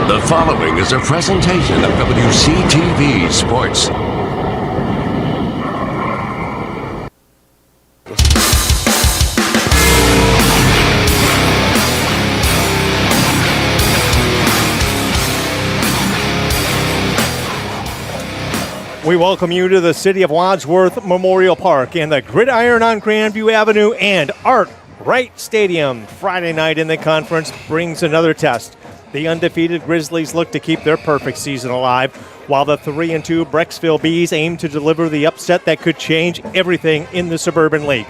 The following is a presentation of WCTV Sports. We welcome you to the City of Wadsworth Memorial Park and the Gridiron on Grandview Avenue and Art Wright Stadium. Friday night in the conference brings another test. The undefeated Grizzlies look to keep their perfect season alive, while the 3-2 Brecksville Bees aim to deliver the upset that could change everything in the Suburban League.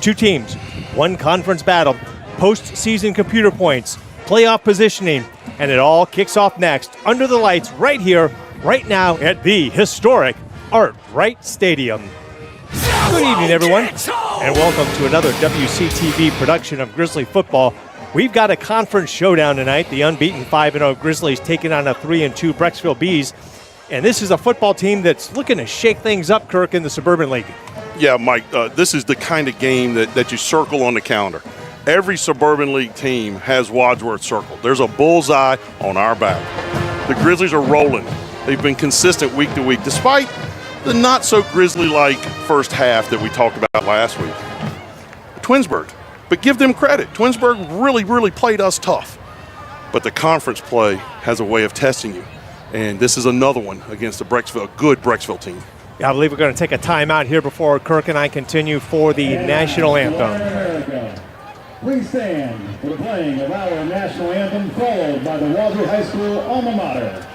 Two teams, one conference battle, postseason computer points, playoff positioning, and it all kicks off next under the lights right here, right now at the historic Art Wright Stadium. Good evening, everyone, and welcome to another WCTV production of Grizzly Football. We've got a conference showdown tonight. The unbeaten 5-0 Grizzlies taking on a 3-2 Brecksville Bees. And this is a football team that's looking to shake things up, Kirk, in the Suburban League. Yeah, Mike, this is the kind of game that you circle on the calendar. Every Suburban League team has Wadsworth circled. There's a bullseye on our back. The Grizzlies are rolling. They've been consistent week to week, despite the not-so-Grizzly-like first half that we talked about last week. Twinsburg. But give them credit. Twinsburg really played us tough. But the conference play has a way of testing you. And this is another one against a good Brecksville team. Yeah, I believe we're going to take a timeout here before Kirk and I continue for the national anthem. Please stand for the playing of our national anthem, followed by the Wadsworth High School alma mater.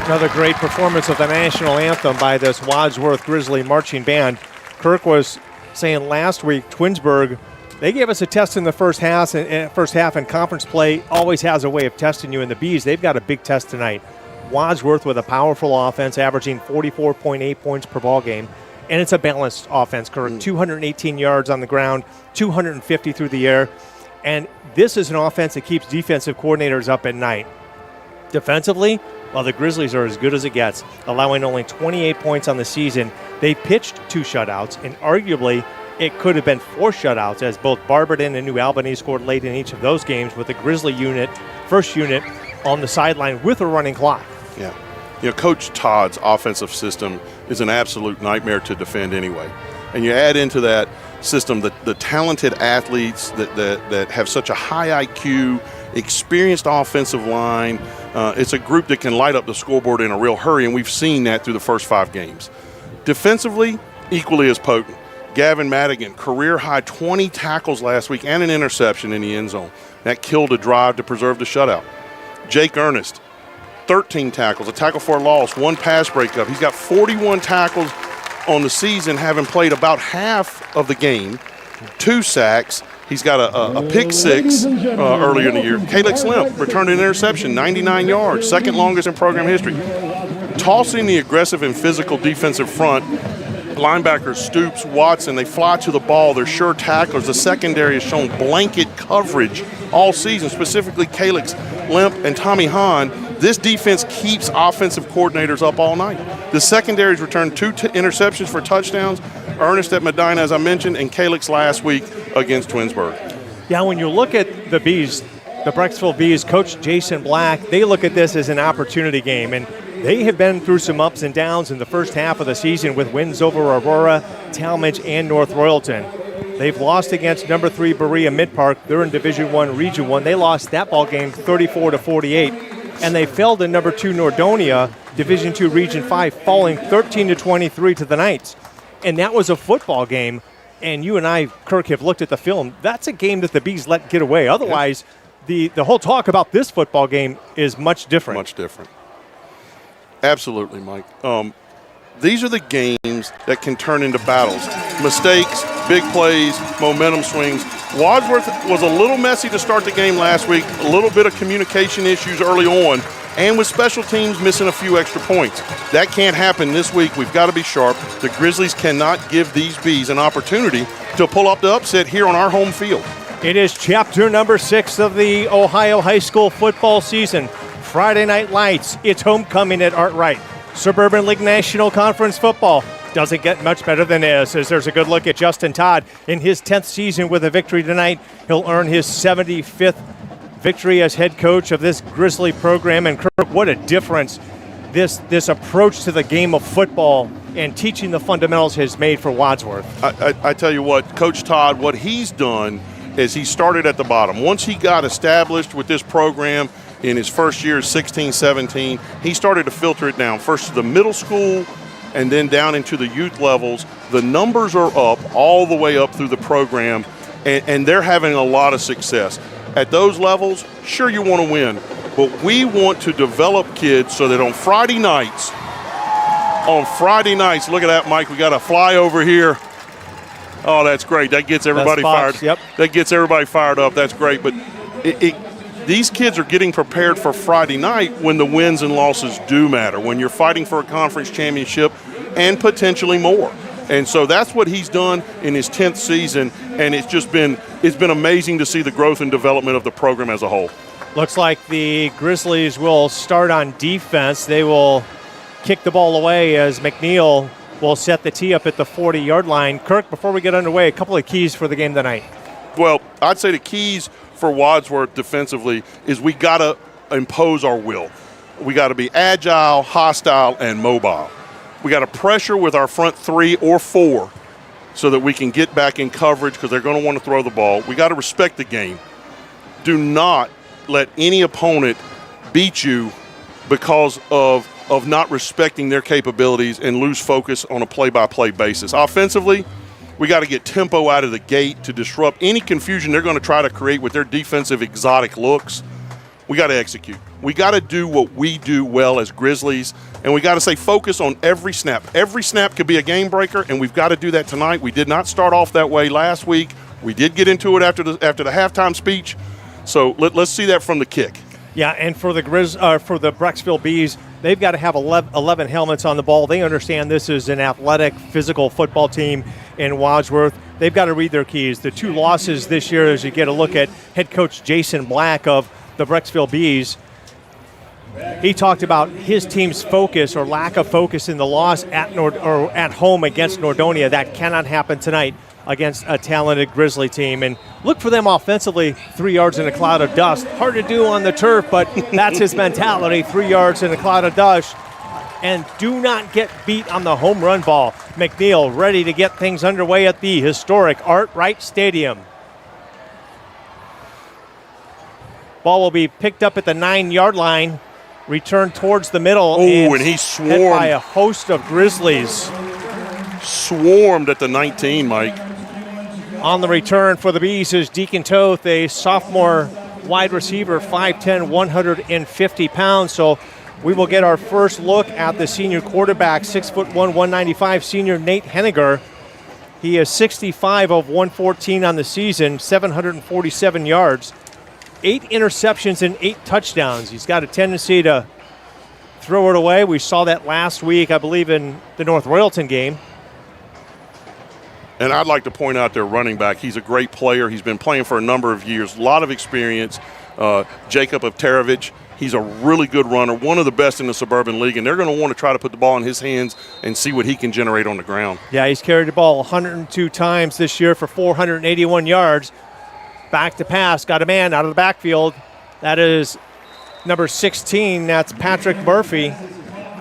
Another great performance of the national anthem by this Wadsworth Grizzly marching band. Kirk was saying last week, Twinsburg, they gave us a test in the first half, and conference play always has a way of testing you. In the Bees, they've got a big test tonight. Wadsworth with a powerful offense, averaging 44.8 points per ball game, and it's a balanced offense, Kirk. 218 yards on the ground, 250 through the air, and this is an offense that keeps defensive coordinators up at night. Defensively, well, the Grizzlies are as good as it gets, allowing only 28 points on the season. They pitched 2 shutouts, and arguably it could have been 4 shutouts, as both Barberton and New Albany scored late in each of those games, with the Grizzly first unit on the sideline with a running clock. Yeah. Coach Todd's offensive system is an absolute nightmare to defend anyway. And you add into that system the talented athletes that have such a high IQ, experienced offensive line. It's a group that can light up the scoreboard in a real hurry, and we've seen that through the first 5 games. Defensively, equally as potent. Gavin Madigan, career-high 20 tackles last week and an interception in the end zone. That killed a drive to preserve the shutout. Jake Ernest, 13 tackles, a tackle for a loss, 1 pass breakup. He's got 41 tackles on the season, having played about half of the game, 2 sacks. He's got a pick 6 earlier in the year. Calix Limp returned an interception, 99 yards, second longest in program history. Tossing the aggressive and physical defensive front, linebackers Stoops, Watson, they fly to the ball. They're sure tacklers. The secondary has shown blanket coverage all season, specifically Calix Limp and Tommy Hahn. This defense keeps offensive coordinators up all night. The secondaries returned 2 interceptions for touchdowns. Ernest at Medina, as I mentioned, and Calix last week against Twinsburg. Yeah, when you look at the Bees, the Brecksville Bees, Coach Jason Black, they look at this as an opportunity game, and they have been through some ups and downs in the first half of the season with wins over Aurora, Talmadge, and North Royalton. They've lost against number 3 Berea Mid-Park. They're in Division I, Region 1. They lost that ball game 34-48, and they fell to number 2 Nordonia, Division II, Region 5, falling 13-23 to the Knights. And that was a football game, and you and I, Kirk, have looked at the film. That's a game that the Bees let get away. Otherwise, the whole talk about this football game is much different. Much different. Absolutely, Mike. These are the games that can turn into battles. Mistakes, big plays, momentum swings. Wadsworth was a little messy to start the game last week, a little bit of communication issues early on, and with special teams missing a few extra points. That can't happen this week. We've got to be sharp. The Grizzlies cannot give these Bees an opportunity to pull up the upset here on our home field. It is chapter number 6 of the Ohio high school football season. Friday Night Lights, it's homecoming at Art Wright. Suburban League National Conference football doesn't get much better than this, as there's a good look at Justin Todd in his 10th season with a victory tonight. He'll earn his 75th victory as head coach of this Grizzly program. And Kirk, what a difference this approach to the game of football and teaching the fundamentals has made for Wadsworth. I tell you what, Coach Todd, what he's done is he started at the bottom. Once he got established with this program in his first year, 16-17, he started to filter it down, first to the middle school and then down into the youth levels. The numbers are up all the way up through the program, and they're having a lot of success. At those levels, sure, you want to win, but we want to develop kids so that on Friday nights, look at that, Mike, we got a flyover here. Oh, that's great. That gets everybody fired. Yep. That gets everybody fired up. That's great. But these kids are getting prepared for Friday night when the wins and losses do matter, when you're fighting for a conference championship and potentially more. And so that's what he's done in his 10th season, and it's been amazing to see the growth and development of the program as a whole. Looks like the Grizzlies will start on defense. They will kick the ball away as McNeil will set the tee up at the 40-yard line. Kirk, before we get underway, a couple of keys for the game tonight. Well, I'd say the keys for Wadsworth defensively is we got to impose our will. We got to be agile, hostile, and mobile. We got to pressure with our front 3 or 4 so that we can get back in coverage because they're going to want to throw the ball. We got to respect the game. Do not let any opponent beat you because of not respecting their capabilities and lose focus on a play-by-play basis. Offensively, we got to get tempo out of the gate to disrupt any confusion they're going to try to create with their defensive exotic looks. We got to execute. We got to do what we do well as Grizzlies, and we got to stay focused on every snap. Every snap could be a game breaker, and we've got to do that tonight. We did not start off that way last week. We did get into it after the halftime speech, so let's see that from the kick. Yeah, and for the Brecksville Bees, they've got to have 11 helmets on the ball. They understand this is an athletic, physical football team in Wadsworth. They've got to read their keys. The 2 losses this year, as you get a look at head coach Jason Black of the Brecksville Bees, he talked about his team's focus or lack of focus in the loss at home against Nordonia. That cannot happen tonight against a talented Grizzly team. And look for them offensively, 3 yards in a cloud of dust. Hard to do on the turf, but that's his mentality, 3 yards in a cloud of dust. And do not get beat on the home run ball. McNeil ready to get things underway at the historic Art Wright Stadium. Ball will be picked up at the 9-yard line, returned towards the middle. Oh, and he swarmed. Hit by a host of Grizzlies. Swarmed at the 19, Mike. On the return for the Bees is Deacon Toth, a sophomore wide receiver, 5'10", 150 pounds. So we will get our first look at the senior quarterback, 6'1", 195, senior Nate Henniger. He is 65 of 114 on the season, 747 yards, 8 interceptions and 8 touchdowns. He's got a tendency to throw it away. We saw that last week, I believe, in the North Royalton game. And I'd like to point out their running back. He's a great player. He's been playing for a number of years, a lot of experience. Jacob Avterovich, he's a really good runner, one of the best in the Suburban League, and they're going to want to try to put the ball in his hands and see what he can generate on the ground. Yeah, he's carried the ball 102 times this year for 481 yards. Back to pass. Got a man out of the backfield. That is number 16. That's Patrick Murphy.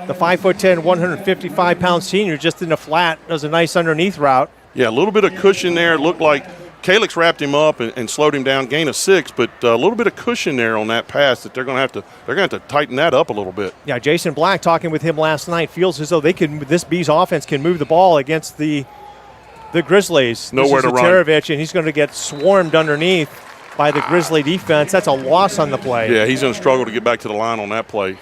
The 5'10", 155-pound senior just in the flat. Does a nice underneath route. Yeah, a little bit of cushion there. It looked like Kalix wrapped him up and slowed him down, gain of 6, but a little bit of cushion there on that pass that they're going to have to tighten that up a little bit. Yeah, Jason Black talking with him last night feels as though this Bees offense can move the ball against the Grizzlies. Nowhere to run. Terovich, and he's going to get swarmed underneath by the Grizzly defense. That's a loss on the play. Yeah, he's going to struggle to get back to the line on that play.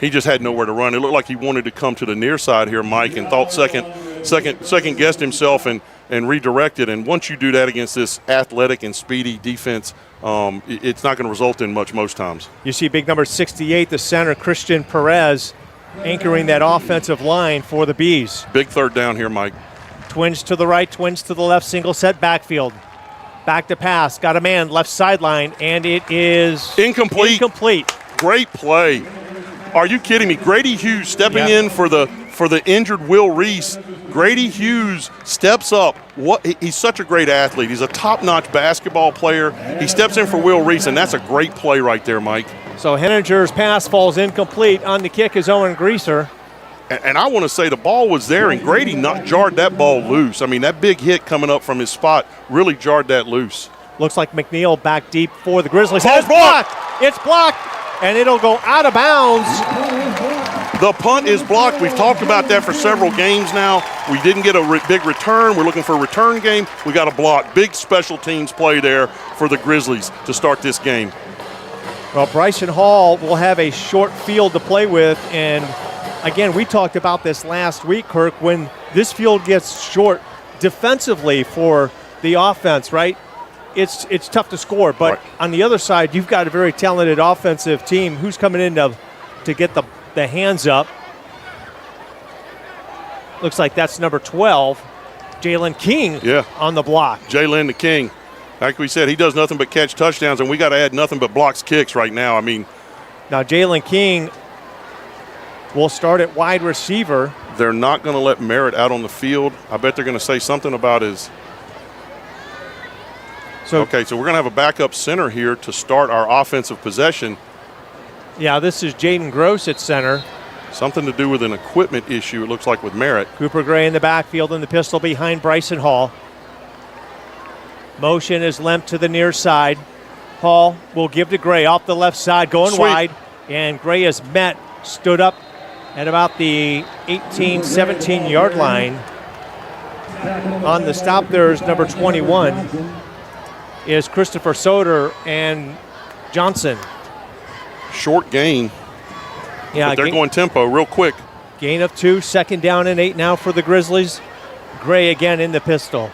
He just had nowhere to run. It looked like he wanted to come to the near side here, Mike, and thought second guessed himself and redirected. And once you do that against this athletic and speedy defense, it's not going to result in much most times. You see big number 68, the center, Christian Perez, anchoring that offensive line for the Bees. Big third down here, Mike. Twins to the right, twins to the left, single set backfield. Back to pass, got a man left sideline, and it is incomplete. Great play. Are you kidding me? Grady Hughes stepping in for the injured Will Reese. Grady Hughes steps up. He's such a great athlete. He's a top-notch basketball player. He steps in for Will Reese, and that's a great play right there, Mike. So Henninger's pass falls incomplete. On the kick is Owen Greaser. And I want to say the ball was there, and Grady jarred that ball loose. I mean, that big hit coming up from his spot really jarred that loose. Looks like McNeil back deep for the Grizzlies. Ball's blocked. It's blocked, and it'll go out of bounds. The punt is blocked. We've talked about that for several games now. We didn't get a big return. We're looking for a return game. We got a block. Big special teams play there for the Grizzlies to start this game. Well, Bryson Hall will have a short field to play with, and again, we talked about this last week, Kirk, when this field gets short defensively for the offense, right? It's tough to score, but on the other side, you've got a very talented offensive team who's coming in to get the hands up. Looks like that's number 12, Jalen King on the block. Jalen the King. Like we said, he does nothing but catch touchdowns, and we got to add nothing but blocks kicks right now. I mean, now Jalen King will start at wide receiver. They're not going to let Merritt out on the field. I bet they're going to say something about his. Okay, so we're going to have a backup center here to start our offensive possession. Yeah, this is Jaden Gross at center. Something to do with an equipment issue, it looks like, with Merritt. Cooper Gray in the backfield and the pistol behind Bryson Hall. Motion is limped to the near side. Hall will give to Gray off the left side, going wide. And Gray is stood up at about the 18, 17-yard line. On the stop there is number 21, is Christopher Soder and Johnson. Short gain. Yeah, but they're going tempo real quick. Gain of 2, second down and 8 now for the Grizzlies. Gray again in the pistol.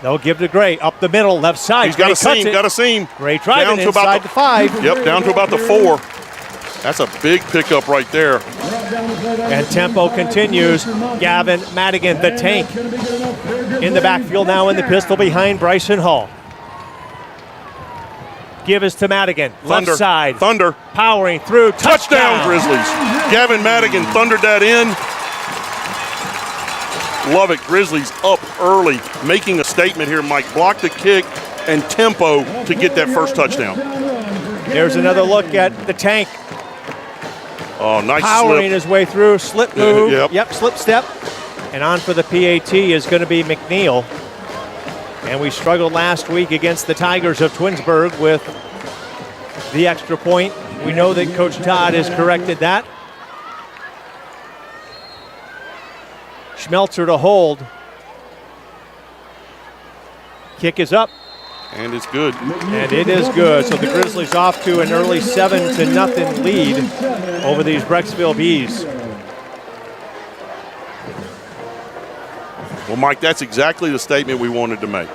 They'll give to Gray up the middle, left side. He's got a seam. Gray driving inside the 5. Yep, down to about the 4. That's a big pickup right there. And tempo continues. Gavin Madigan, the tank, in the backfield now in the pistol behind Bryson Hall. Give us to Madigan, left side. Thunder. Powering through. Touchdown, Grizzlies. Gavin Madigan thundered that in. Love it. Grizzlies up early, making a statement here, Mike. Block the kick and tempo to get that first touchdown. There's another look at the tank. Oh, nice powering his way through, slip move, yep, slip step. And on for the PAT is going to be McNeil. And we struggled last week against the Tigers of Twinsburg with the extra point. We know that Coach Todd has corrected that. Schmelzer to hold. Kick is up. And it's good. And it is good. So the Grizzlies off to an early 7-0 lead over these Brecksville Bees. Well, Mike, that's exactly the statement we wanted to make.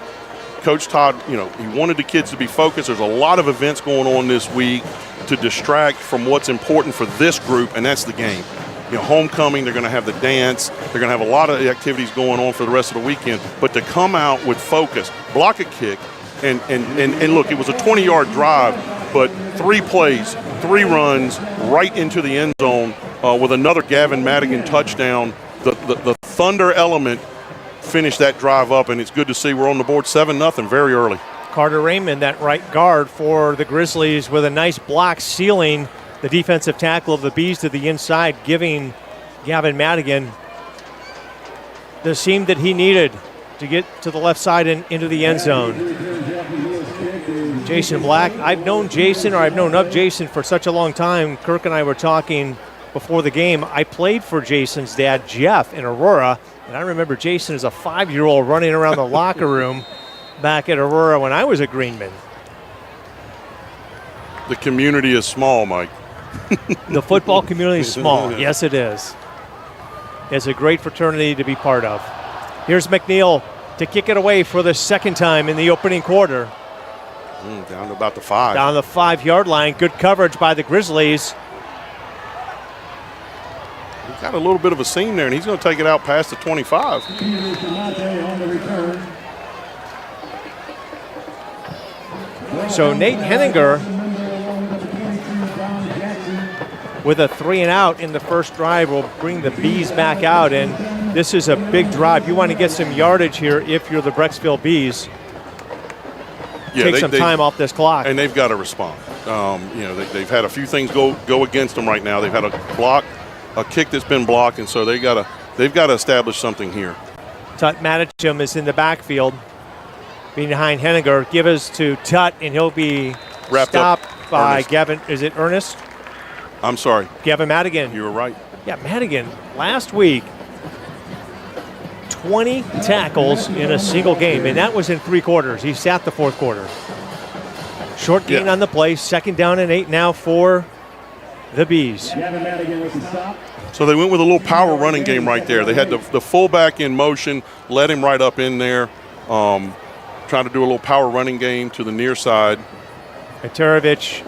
Coach Todd, he wanted the kids to be focused. There's a lot of events going on this week to distract from what's important for this group, and that's the game. Homecoming, they're going to have the dance. They're going to have a lot of activities going on for the rest of the weekend. But to come out with focus, block a kick, and look, it was a 20-yard drive, but 3 plays, 3 runs right into the end zone with another Gavin Madigan touchdown. The Thunder element finished that drive up, and it's good to see we're on the board 7-0 very early. Carter Raymond, that right guard for the Grizzlies, with a nice block sealing the defensive tackle of the Bees to the inside, giving Gavin Madigan the seam that he needed to get to the left side and into the end zone. Jason Black, I've known of Jason for such a long time. Kirk and I were talking before the game. I played for Jason's dad, Jeff, in Aurora, and I remember Jason as a 5-year-old running around the locker room back at Aurora when I was a Greenman. The community is small, Mike. The football community is small. Yes, it is. It's a great fraternity to be part of. Here's McNeil to kick it away for the second time in the opening quarter. Down to about the 5. Down the 5-yard line. Good coverage by the Grizzlies. He's got a little bit of a seam there, and he's going to take it out past the 25. So Nate Henninger with a 3-and-out in the first drive will bring the Bees back out, and this is a big drive. You want to get some yardage here if you're the Brexville Bees. Yeah, Take some time off this clock. And they've got to respond. They've had a few things go against them right now. They've had a kick that's been blocked, and so they've got to establish something here. Tut Mattichum is in the backfield behind Henninger. Give us to Tut, and he'll be stopped by Ernest. Gavin. Is it Ernest? I'm sorry. Gavin Madigan. You were right. Yeah, Madigan last week, 20 tackles in a single game, and that was in 3 quarters. He sat the 4th quarter. Short gain on the play, 2nd down and 8 now for the Bees. So they went with a little power running game right there. They had the fullback in motion, led him right up in there, trying to do a little power running game to the near side. Atarovich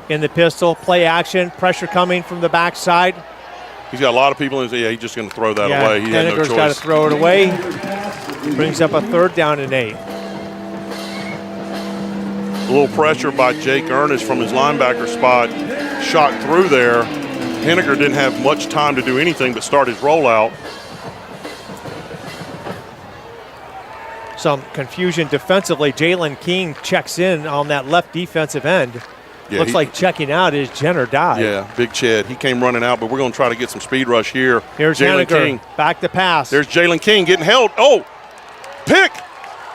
in the pistol, play action, pressure coming from the backside. He's got a lot of people in his. Yeah, he's just going to throw that away. He had no choice. Henniger's got to throw it away. Brings up a 3rd down and 8. A little pressure by Jake Ernest from his linebacker spot. Shot through there. Henniger didn't have much time to do anything but start his rollout. Some confusion defensively. Jalen King checks in on that left defensive end. Yeah, Looks like checking out is Jenner Dye. Yeah, Big Chad. He came running out, but we're going to try to get some speed rush here. Here's Jalen Henniger. King. Back to pass. There's Jalen King getting held. Oh, pick.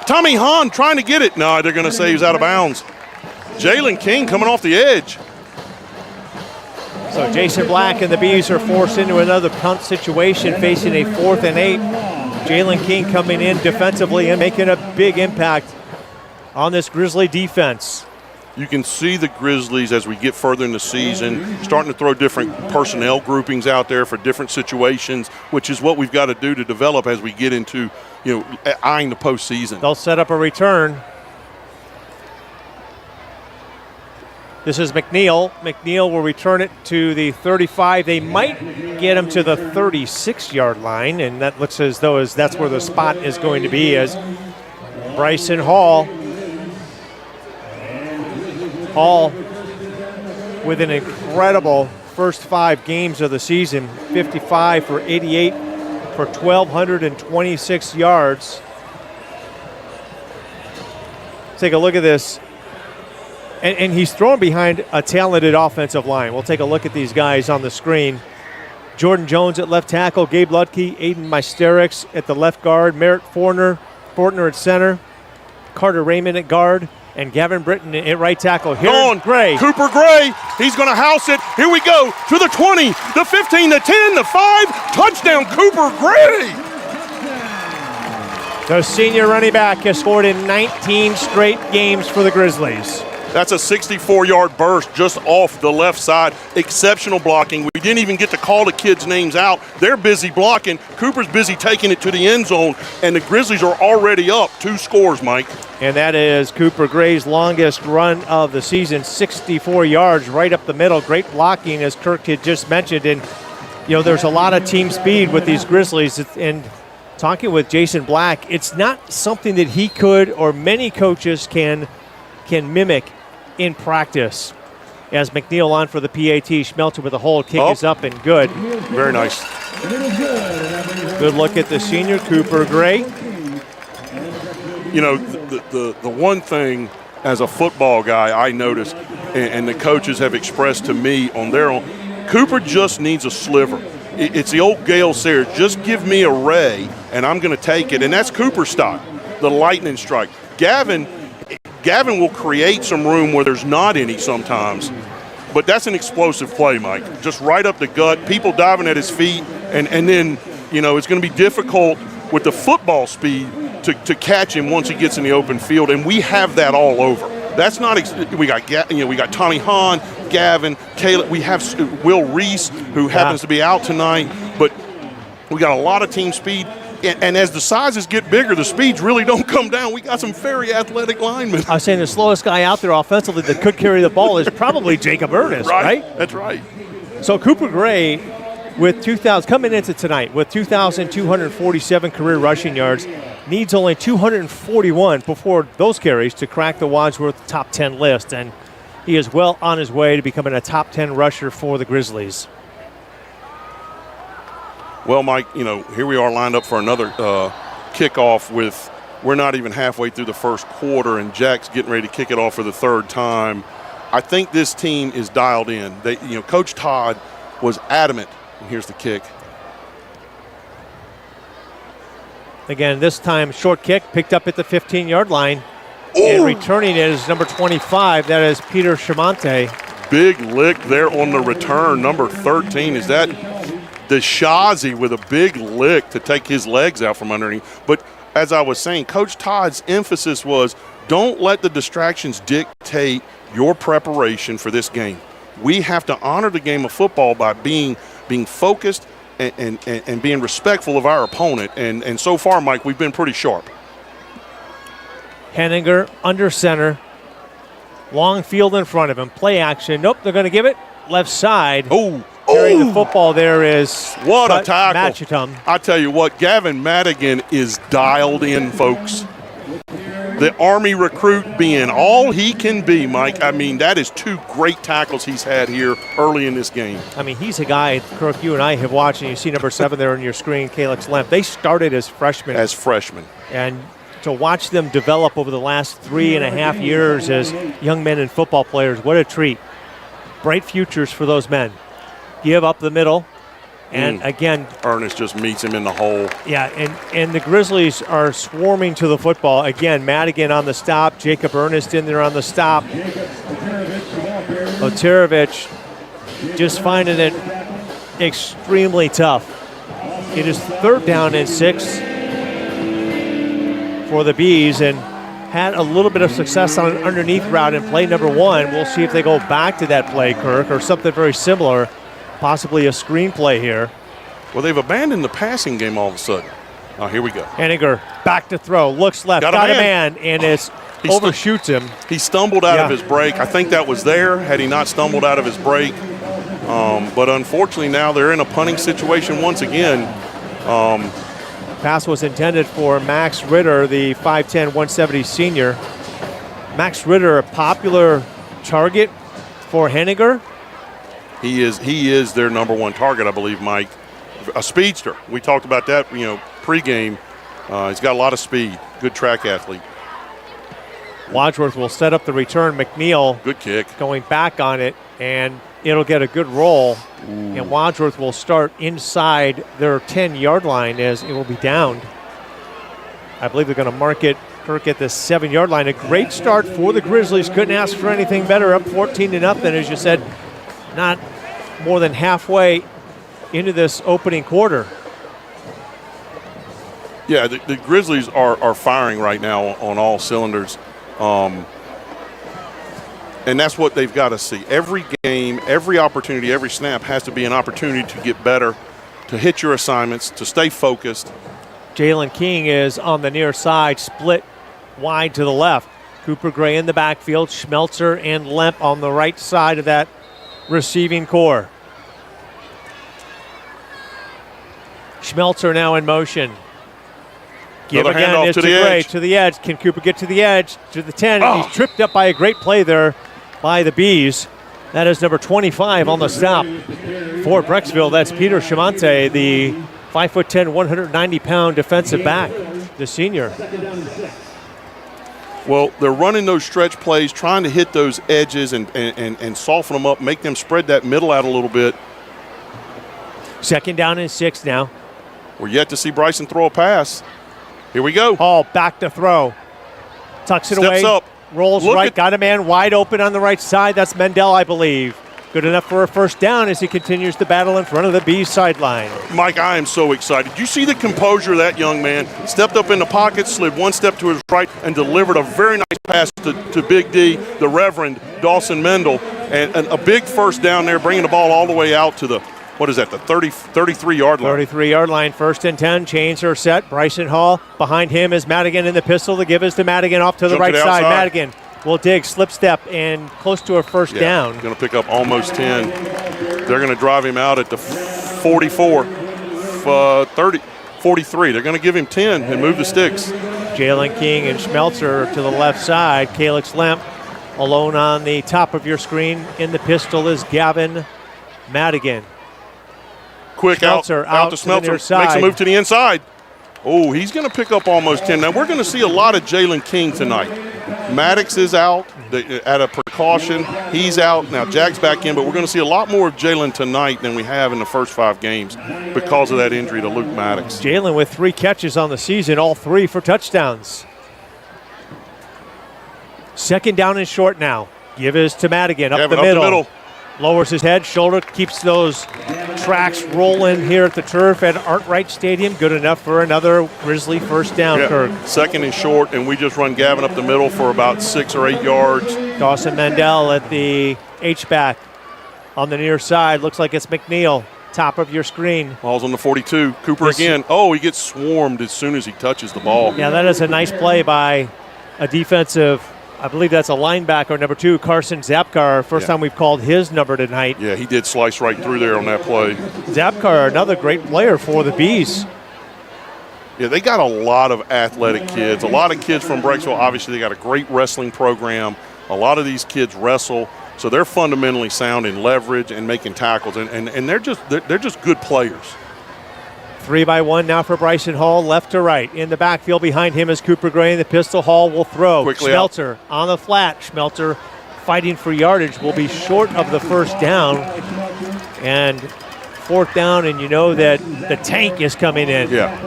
Tommy Hahn trying to get it. No, they're going to say he's out of bounds. Jalen King coming off the edge. So Jason Black and the Bees are forced into another punt situation, facing a 4th and 8. Jalen King coming in defensively and making a big impact on this Grizzly defense. You can see the Grizzlies as we get further in the season starting to throw different personnel groupings out there for different situations, which is what we've got to do to develop as we get into, eyeing the postseason. They'll set up a return. This is McNeil. McNeil will return it to the 35. They might get him to the 36-yard line, and that looks as though that's where the spot is going to be, as Bryson Hall with an incredible first 5 games of the season, 55 for 88 for 1,226 yards. Take a look at this. And he's thrown behind a talented offensive line. We'll take a look at these guys on the screen. Jordan Jones at left tackle, Gabe Lutke, Aiden Mysterix at the left guard, Merritt Fortner at center, Carter Raymond at guard, and Gavin Britton at right tackle. Here's Gray. Cooper Gray, he's going to house it. Here we go to the 20, the 15, the 10, the 5. Touchdown, Cooper Gray. The senior running back has scored in 19 straight games for the Grizzlies. That's a 64-yard burst just off the left side. Exceptional blocking. We didn't even get to call the kids' names out. They're busy blocking. Cooper's busy taking it to the end zone, and the Grizzlies are already up 2 scores, Mike. And that is Cooper Gray's longest run of the season, 64 yards right up the middle. Great blocking, as Kirk had just mentioned. And, there's a lot of team speed with these Grizzlies. And talking with Jason Black, it's not something that he could or many coaches can mimic in practice. As McNeil on for the PAT, Schmelter with a hold, kick is up and good. Very nice. Good look at the senior, Cooper Gray. You know, the one thing as a football guy I noticed, and the coaches have expressed to me on their own, Cooper just needs a sliver. It's the old Gale Sayers, just give me a ray, and I'm going to take it. And that's Cooper's style, the lightning strike. Gavin will create some room where there's not any sometimes, but that's an explosive play, Mike. Just right up the gut, people diving at his feet, and then, you know, it's going to be difficult with the football speed to catch him once he gets in the open field, and we have that all over. That's not we got Tommy Hahn, Gavin, Caleb. We have Will Reese, who happens to be out tonight, but we got a lot of team speed. And as the sizes get bigger, the speeds really don't come down. We got some very athletic linemen. I was saying the slowest guy out there offensively that could carry the ball is probably Jacob Ernest, right? That's right. So Cooper Gray, with coming into tonight with 2,247 career rushing yards, needs only 241 before those carries to crack the Wadsworth top 10 list, and he is well on his way to becoming a top 10 rusher for the Grizzlies. Well, Mike, you know, here we are lined up for another kickoff with, we're not even halfway through the first quarter, and Jack's getting ready to kick it off for the third time. I think this team is dialed in. Coach Todd was adamant, and here's the kick. Again, this time short kick picked up at the 15-yard line. Ooh. And returning it is number 25. That is Peter Chamante. Big lick there on the return, number 13. Is that DeShazi with a big lick to take his legs out from underneath? But as I was saying, Coach Todd's emphasis was don't let the distractions dictate your preparation for this game. We have to honor the game of football by being focused and being respectful of our opponent. And so far, Mike, we've been pretty sharp. Henninger under center. Long field in front of him. Play action. Nope, they're going to give it left side. Carrying the football there is what a tackle. Matchetum. I tell you what, Gavin Madigan is dialed in, folks. The Army recruit being all he can be, Mike. I mean, that is two great tackles he's had here early in this game. I mean, he's a guy, Kirk, you and I have watched, and you see number 7 there on your screen, Calix Lemp. They started as freshmen. And to watch them develop over the last 3.5 years as young men and football players, what a treat. Bright futures for those men. Give up the middle. And again, Ernest just meets him in the hole. Yeah, and the Grizzlies are swarming to the football. Again, Madigan on the stop, Jacob Ernest in there on the stop. Oterovich just finding it extremely tough. It is 3rd down and 6 for the Bees, and had a little bit of success on an underneath route in play number 1. We'll see if they go back to that play, Kirk, or something very similar. Possibly a screenplay here. Well, they've abandoned the passing game all of a sudden. Oh, here we go. Henninger back to throw. Looks left. Got a man. And overshoots him. He stumbled out of his break. I think that was there had he not stumbled out of his break. But unfortunately now they're in a punting situation once again. Pass was intended for Max Ritter, the 5'10", 170 senior. Max Ritter, a popular target for Henninger. He is their number 1 target, I believe, Mike. A speedster. We talked about that, pregame. He's got a lot of speed. Good track athlete. Wadsworth will set up the return. McNeil. Good kick. Going back on it, and it'll get a good roll. Ooh. And Wadsworth will start inside their 10-yard line as it will be downed. I believe they're going to mark it, Kirk, at the 7-yard line. A great start for the Grizzlies. Couldn't ask for anything better. Up 14-0, as you said. Not more than halfway into this opening quarter. Yeah, the Grizzlies are firing right now on all cylinders. And that's what they've got to see. Every game, every opportunity, every snap has to be an opportunity to get better, to hit your assignments, to stay focused. Jalen King is on the near side, split wide to the left. Cooper Gray in the backfield, Schmelzer and Lemp on the right side of that receiving core. Schmelzer now in motion. Give another again is to Gray to the edge. Can Cooper get to the edge? To the 10. Oh. He's tripped up by a great play there by the Bees. That is number 25 on the stop for Brexville. That's Peter Chamante, the 5'10", 190-pound defensive back, the senior. Well, they're running those stretch plays, trying to hit those edges and soften them up, make them spread that middle out a little bit. 2nd down and 6 now. We're yet to see Bryson throw a pass. Here we go. Hall back to throw. Tucks it away. Steps up. Rolls Look right. at- Got a man wide open on the right side. That's Mendel, I believe. Good enough for a 1st down as he continues to battle in front of the Bees sideline. Mike, I am so excited. You see the composure of that young man. Stepped up in the pocket, slid one step to his right, and delivered a very nice pass to Big D, the Reverend Dawson Mendel. And a big 1st down there, bringing the ball all the way out to the, what is that, the 33-yard line. 33-yard line, 1st and 10. Chains are set. Bryson Hall. Behind him is Madigan in the pistol. The give is to Madigan off to the right side. Madigan will dig, slip step, and close to a 1st down. Going to pick up almost 10. They're going to drive him out at the 44, 30, 43. They're going to give him 10 and move the sticks. Jalen King and Schmelzer to the left side. Calix Lemp alone on the top of your screen. In the pistol is Gavin Madigan. Quick Schmelzer out to Schmelzer. Makes a move to the inside. Oh, he's going to pick up almost 10. Now, we're going to see a lot of Jalen King tonight. Maddox is out at a precaution. He's out. Now, Jack's back in, but we're going to see a lot more of Jalen tonight than we have in the first 5 games because of that injury to Luke Maddox. Jalen with 3 catches on the season, all 3 for touchdowns. 2nd down and short now. Give is to Madigan up the middle. Lowers his head, shoulder, keeps those tracks rolling here at the turf at Arkwright Stadium. Good enough for another Grizzly 1st down, Kirk. 2nd and short, and we just run Gavin up the middle for about 6 or 8 yards. Dawson Mendel at the H-back on the near side. Looks like it's McNeil, top of your screen. Ball's on the 42. Cooper again. Oh, he gets swarmed as soon as he touches the ball. Yeah, that is a nice play by a defensive, I believe that's a linebacker, number 2, Carson Zapkar. First time we've called his number tonight. Yeah, he did slice right through there on that play. Zapkar, another great player for the Bees. Yeah, they got a lot of athletic kids. A lot of kids from Brexville. Obviously, they got a great wrestling program. A lot of these kids wrestle, so they're fundamentally sound in leverage and making tackles, and they're just good players. 3-by-1 now for Bryson Hall, left to right. In the backfield behind him is Cooper Gray. In the pistol, Hall will throw. Quickly Schmelzer on the flat. Schmelzer fighting for yardage, will be short of the 1st down. And 4th down, and you know that the tank is coming in. Yeah,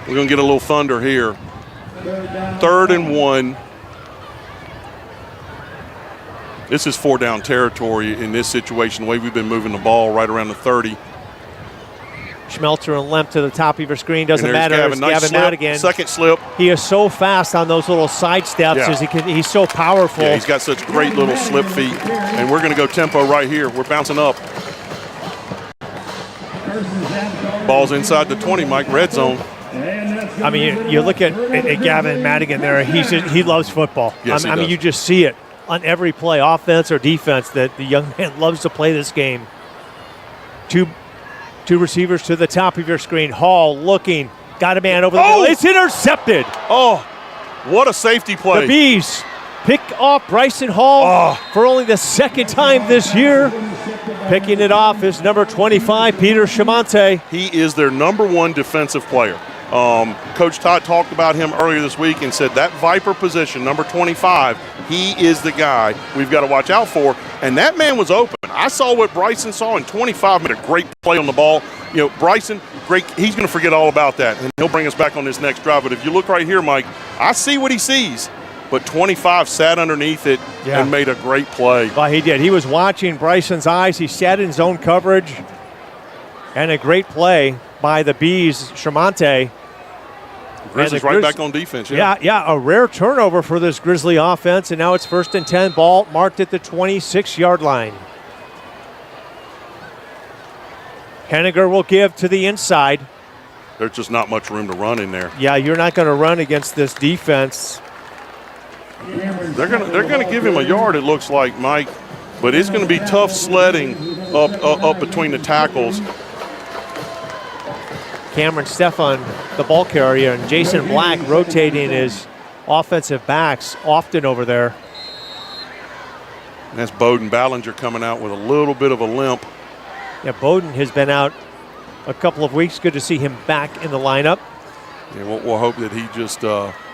we're going to get a little thunder here. 3rd and 1. This is 4-down territory in this situation, the way we've been moving the ball right around the 30. Schmelzer and Lemp to the top of your screen. Doesn't matter. Gavin, nice Gavin slip. Madigan. 2nd slip. He is so fast on those little side steps. Yeah. As he's so powerful. Yeah, he's got such great little slip feet. And we're going to go tempo right here. We're bouncing up. Ball's inside the 20, Mike, red zone. I mean, you look at Gavin Madigan there. He loves football. Yes, I mean, you just see it on every play, offense or defense, that the young man loves to play this game. Two receivers to the top of your screen. Hall looking, got a man over the middle. It's intercepted. Oh, what a safety play. The Bees pick off Bryson Hall for only the 2nd time this year. Picking it off is number 25, Peter Chamante. He is their number 1 defensive player. Coach Todd talked about him earlier this week and said that Viper position, number 25, he is the guy we've got to watch out for. And that man was open. I saw what Bryson saw, and 25 made a great play on the ball. You know, Bryson, great. He's going to forget all about that, and he'll bring us back on this next drive. But if you look right here, Mike, I see what he sees. But 25 sat underneath it and made a great play. Well, he did. He was watching Bryson's eyes. He sat in zone coverage. And a great play by the Bees, Chamante. Grizzlies right back on defense. Yeah, a rare turnover for this Grizzly offense, and now it's 1st and 10, ball marked at the 26-yard line. Henniger will give to the inside. There's just not much room to run in there. Yeah, you're not going to run against this defense. They're gonna give him a yard, it looks like, Mike, but it's going to be tough sledding up between the tackles. Cameron Stefan, the ball carrier, and Jason Black rotating his offensive backs often over there. And that's Bowden Ballinger coming out with a little bit of a limp. Yeah, Bowden has been out a couple of weeks. Good to see him back in the lineup. Yeah, we'll hope that he just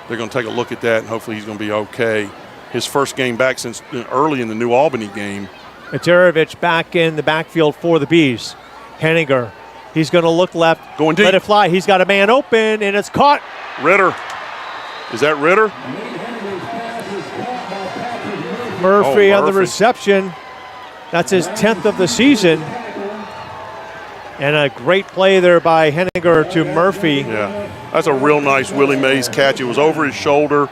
they're going to take a look at that, and hopefully he's going to be okay. His first game back since early in the New Albany game. Materovich back in the backfield for the Bees. Henninger, he's going to look left. Going deep. Let it fly. He's got a man open, and it's caught. Ritter. Is that Ritter? Murphy on the Murphy. reception. That's his 10th of the season. And a great play there by Henninger to Murphy. Yeah, that's a real nice Willie Mays catch. It was over his shoulder.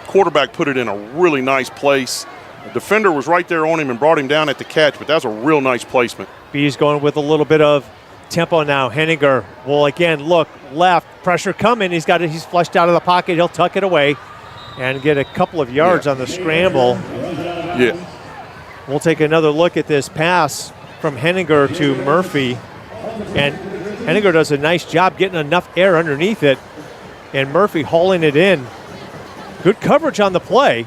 Quarterback put it in a really nice place. The defender was right there on him and brought him down at the catch, but that's a real nice placement. Bees going with a little bit of tempo now. Henninger will again look left, pressure coming. He's flushed out of the pocket. He'll tuck it away and get a couple of yards on the scramble. Yeah. We'll take another look at this pass from Henninger to Murphy. And Henninger does a nice job getting enough air underneath it. And Murphy hauling it in. Good coverage on the play.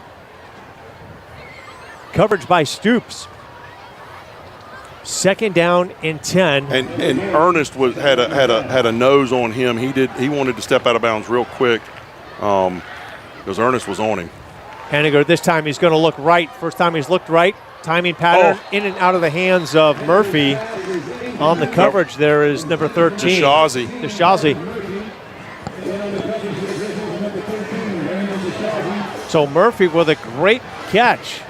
Coverage by Stoops. Second down and 10. And Ernest had a nose on him. He wanted to step out of bounds real quick because Ernest was on him. Henninger, this time he's going to look right. First time he's looked right. Timing pattern in and out of the hands of Murphy. On the coverage there is number 13. Deshazi. So Murphy with a great catch.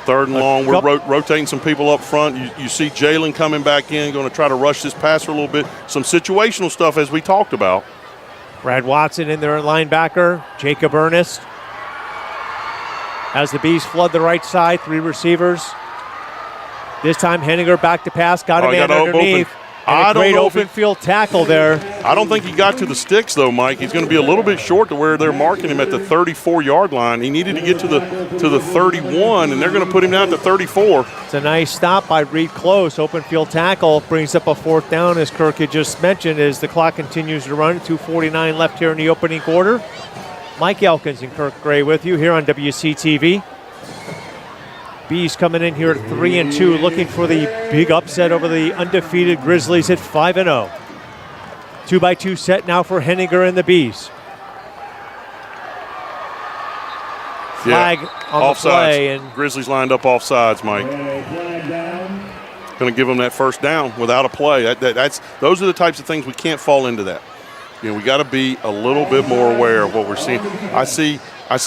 Third and long. We're rotating some people up front. You see Jalen coming back in, going to try to rush this passer a little bit. Some situational stuff as we talked about. Brad Watson in there at linebacker. Jacob Ernest. As the Bees flood the right side, 3 receivers. This time Henninger back to pass, got a man underneath. And a great open field tackle there. I don't think he got to the sticks though, Mike. He's going to be a little bit short to where they're marking him at the 34-yard line. He needed to get to the 31, and they're going to put him down at the 34. It's a nice stop by Reed Close. Open field tackle brings up a 4th down, as Kirk had just mentioned, as the clock continues to run. 2:49 left here in the opening quarter. Mike Elkins and Kirk Gray with you here on WCTV. Bees coming in here at 3-2, looking for the big upset over the undefeated Grizzlies at 5-0. 2-by-2 set now for Henninger and the Bees. Flag on the play, and Grizzlies lined up offsides, Mike. Going to give them that first down without a play. Those are the types of things we can't fall into that. You know, we got to be a little bit more aware of what we're seeing. I see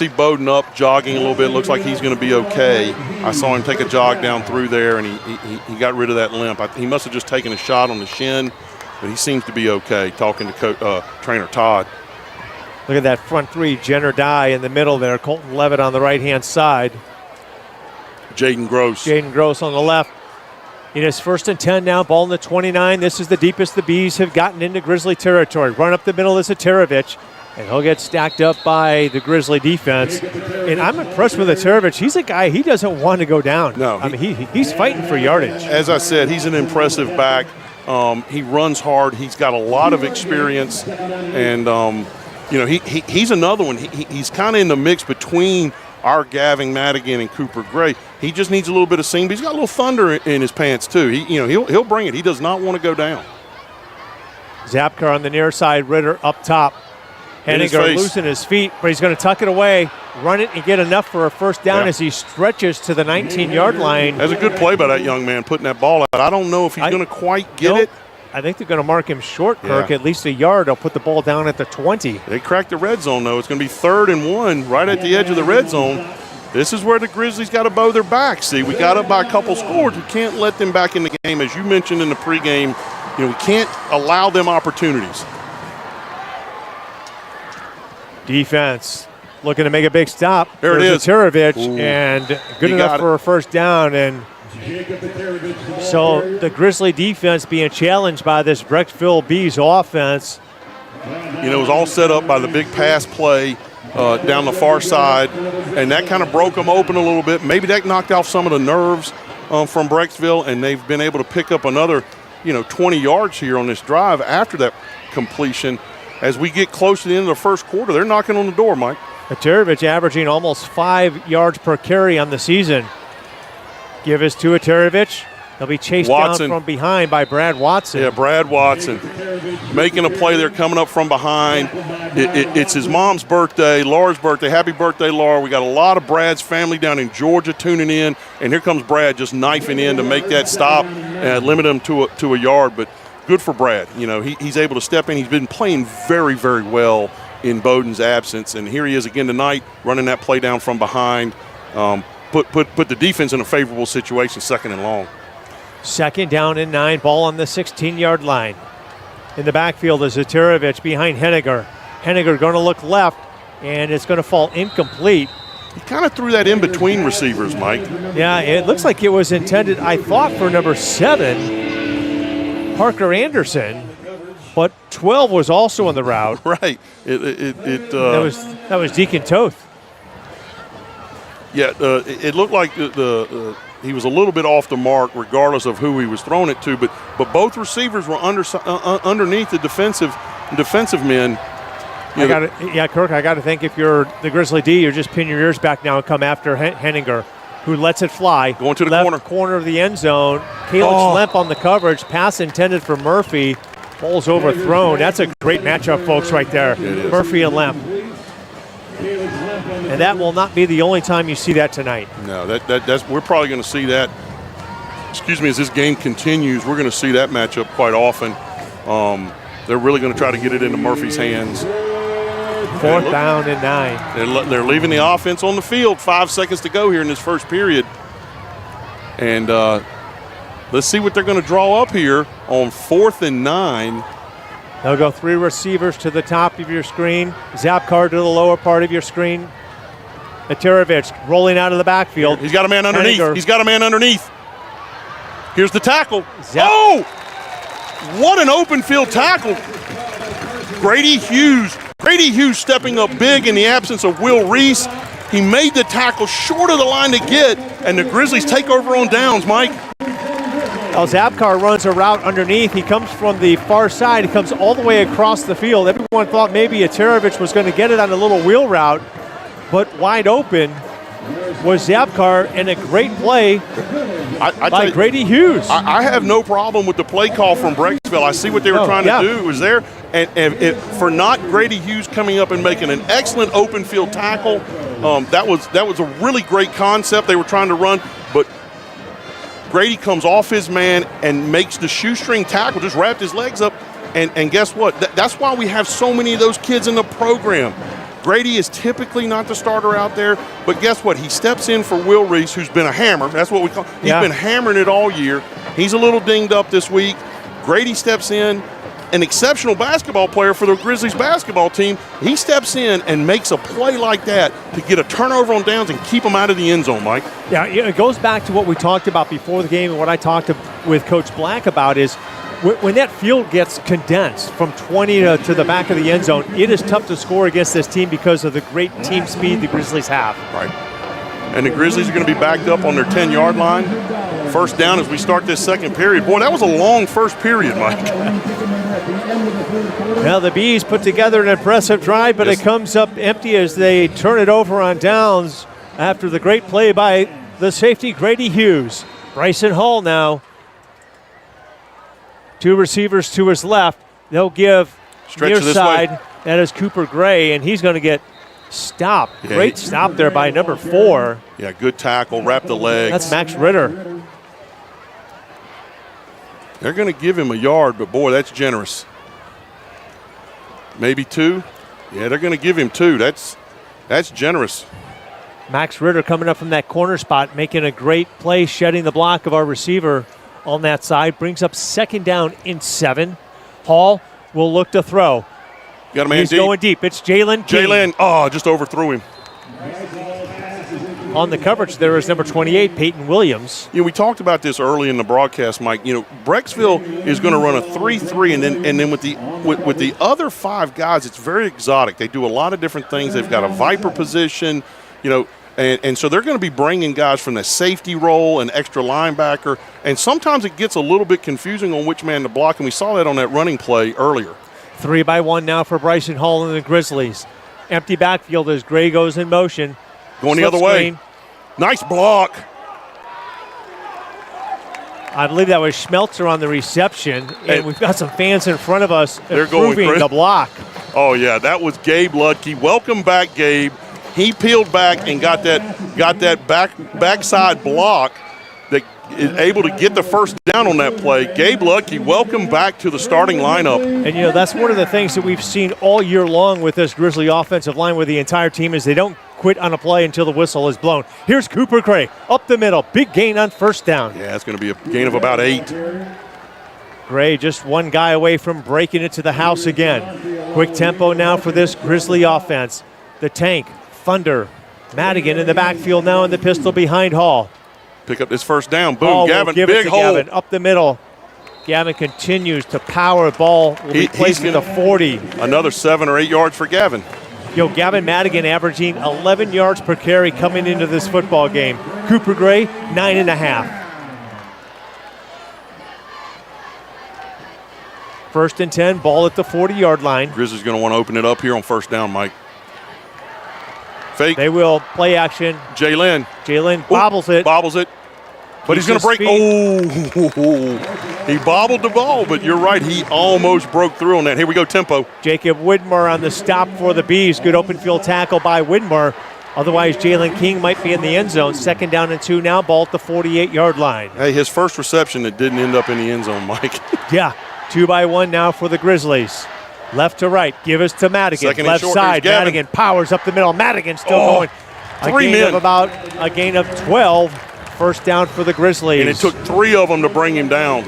Bowden up, jogging a little bit. Looks like he's going to be okay. I saw him take a jog down through there, and he got rid of that limp. He must have just taken a shot on the shin, but he seems to be okay, talking to trainer Todd. Look at that front 3. Jenner Dye in the middle there. Colton Levitt on the right-hand side. Jaden Gross on the left. It is 1st and 10 now, ball in the 29. This is the deepest the Bees have gotten into Grizzly territory. Run up the middle is Atarovich, and he'll get stacked up by the Grizzly defense. And I'm impressed with Atarovich. He's a guy, he doesn't want to go down. No. He's fighting for yardage. As I said, he's an impressive back. He runs hard. He's got a lot of experience. And, he's another one. He's kind of in the mix between our Gavin Madigan and Cooper Gray. He just needs a little bit of sing, but he's got a little thunder in his pants too. He'll bring it. He does not want to go down. Zapkar on the near side, Ritter up top. Henninger losing his feet, but he's going to tuck it away, run it, and get enough for a first down as he stretches to the 19-yard line. That's a good play by that young man, putting that ball out. I don't know if he's going to quite get it. I think they're going to mark him short, Kirk, at least a yard. They'll put the ball down at the 20. They cracked the red zone, though. It's going to be 3rd and 1 right at the edge of the red zone. This is where the Grizzlies got to bow their back. See, we got up by a couple scores. We can't let them back in the game. As you mentioned in the pregame, we can't allow them opportunities. Defense looking to make a big stop. There it is. Atarovich, and good enough for a first down. And so the Grizzly defense being challenged by this Brecksville Bees offense. It was all set up by the big pass play down the far side, and that kind of broke them open a little bit. Maybe that knocked off some of the nerves from Brecksville, and they've been able to pick up another, 20 yards here on this drive after that completion. As we get close to the end of the first quarter, they're knocking on the door, Mike. Atarovich averaging almost 5 yards per carry on the season. Give us to Atarovich. They'll be chased down from behind by Brad Watson. Yeah, Brad Watson making a play there, coming up from behind. It's his mom's birthday, Laura's birthday. Happy birthday, Laura. We got a lot of Brad's family down in Georgia tuning in, and here comes Brad just knifing in to make that stop and limit him to a yard. But good for Brad. You know, he's able to step in. He's been playing very, very well in Bowden's absence, and here he is again tonight running that play down from behind. Put the defense in a favorable situation, 2nd and long. 2nd down and 9, ball on the 16-yard line. In the backfield is Zatirovich behind Henniger. Henniger going to look left, and it's going to fall incomplete. He kind of threw that in between receivers, Mike. Yeah, it looks like it was intended, I thought, for number 7, Parker Anderson, but 12 was also on the route. Right. That was Deacon Toth. Yeah, it looked like he was a little bit off the mark regardless of who he was throwing it to, but both receivers were underneath the defensive men. Kirk, I got to think if you're the Grizzly D, you just pin your ears back now and come after Henninger, who lets it fly. Going to the corner of the end zone. Caleb Schlemp on the coverage. Pass intended for Murphy. Ball's overthrown. That's a great matchup, folks, right there. Murphy and Lemp. And that will not be the only time you see that tonight. No, that's we're probably going to see that. As this game continues, we're going to see that matchup quite often. They're really going to try to get it into Murphy's hands. 4th down and 9. They're leaving the offense on the field. 5 seconds to go here in this first period. And let's see what they're going to draw up here on 4th and 9. They'll go 3 receivers to the top of your screen. Zap card to the lower part of your screen. Zatirovich rolling out of the backfield. He's got a man underneath. Here's the tackle. Zap. Oh! What an open field tackle. Grady Hughes stepping up big in the absence of Will Reese. He made the tackle short of the line to get, and the Grizzlies take over on downs, Mike. Zapkar runs a route underneath. He comes from the far side. He comes all the way across the field. Everyone thought maybe Zatirovich was going to get it on a little wheel route, but wide open was Zapkar, and a great play by Grady Hughes. I have no problem with the play call from Brexville. I see what they were trying to do. It was there. And for not Grady Hughes coming up and making an excellent open field tackle, that was a really great concept they were trying to run, but Grady comes off his man and makes the shoestring tackle, just wrapped his legs up, and guess what? That's why we have so many of those kids in the program. Grady is typically not the starter out there, but guess what? He steps in for Will Reese, who's been a hammer. That's what we call. He's been hammering it all year. He's a little dinged up this week. Grady steps in, an exceptional basketball player for the Grizzlies basketball team. He steps in and makes a play like that to get a turnover on downs and keep them out of the end zone, Mike. Yeah, it goes back to what we talked about before the game, and what I talked with Coach Black about is when that field gets condensed from 20 to the back of the end zone, it is tough to score against this team because of the great team speed the Grizzlies have. Right. And the Grizzlies are going to be backed up on their 10-yard line. 1st down as we start this 2nd period. Boy, that was a long first period, Mike. Now the Bees put together an impressive drive, but it comes up empty as they turn it over on downs after the great play by the safety, Grady Hughes. Bryson Hall now. 2 receivers to his left. They'll give near side. That is Cooper Gray, and he's going to get stopped. Yeah, great stop there by number 4. Yeah, good tackle, wrap the legs. That's Max Ritter. They're going to give him a yard, but boy, that's generous. Maybe 2. Yeah, they're going to give him 2. That's generous. Max Ritter coming up from that corner spot, making a great play, shedding the block of our receiver on that side. Brings up 2nd down and 7. Hall will look to throw. Got a man He's deep. going deep. It's Jalen King. Just overthrew him. On the coverage there is number 28, Peyton Williams. We talked about this early in the broadcast, Mike. Brexville is going to run a 3-3, and then with the other 5 guys, it's very exotic. They do a lot of different things. They've got a viper position, and so they're going to be bringing guys from the safety role and extra linebacker, and sometimes it gets a little bit confusing on which man to block, and we saw that on that running play earlier. 3-by-1 now for Bryson Hall and the Grizzlies. Empty backfield as Gray goes in motion. Going the other way. Nice block. I believe that was Schmelzer on the reception, and we've got some fans in front of us They're going approving crazy. the block. Oh, yeah, that was Gabe Ludke. Welcome back, Gabe. He peeled back and got that backside block that is able to get the first down on that play. Gabe Ludke, welcome back to the starting lineup. And, that's one of the things that we've seen all year long with this Grizzly offensive line with the entire team is they don't quit on a play until the whistle is blown. Here's Cooper Gray up the middle. Big gain on first down. Yeah, it's going to be a gain of about 8. Gray just one guy away from breaking it to the house again. Quick tempo now for this Grizzly offense. The tank, Thunder, Madigan in the backfield now in the pistol behind Hall. Pick up this first down. Boom, Hall Gavin, will give big it to hole. Gavin up the middle. Gavin continues to power ball. Will be placed at the 40. Another 7 or 8 yards for Gavin. Gavin Madigan averaging 11 yards per carry coming into this football game. Cooper Gray, 9.5. First and 10, ball at the 40-yard line. Grizzlies going to want to open it up here on first down, Mike. Fake. They will play action. Jalen bobbles it. Bobbles it. But he's going to break. Oh, he bobbled the ball, but you're right. He almost broke through on that. Here we go, tempo. Jacob Widmer on the stop for the Bees. Good open field tackle by Widmer. Otherwise, Jalen King might be in the end zone. Second down and 2 now. Ball at the 48-yard line. Hey, his first reception that didn't end up in the end zone, Mike. Yeah, 2-by-1 now for the Grizzlies. Left to right, give us to Madigan. Second and Left short, side, there's Gavin. Madigan powers up the middle. Madigan still going. Three men. A gain of 12. First down for the Grizzlies. And it took 3 of them to bring him down.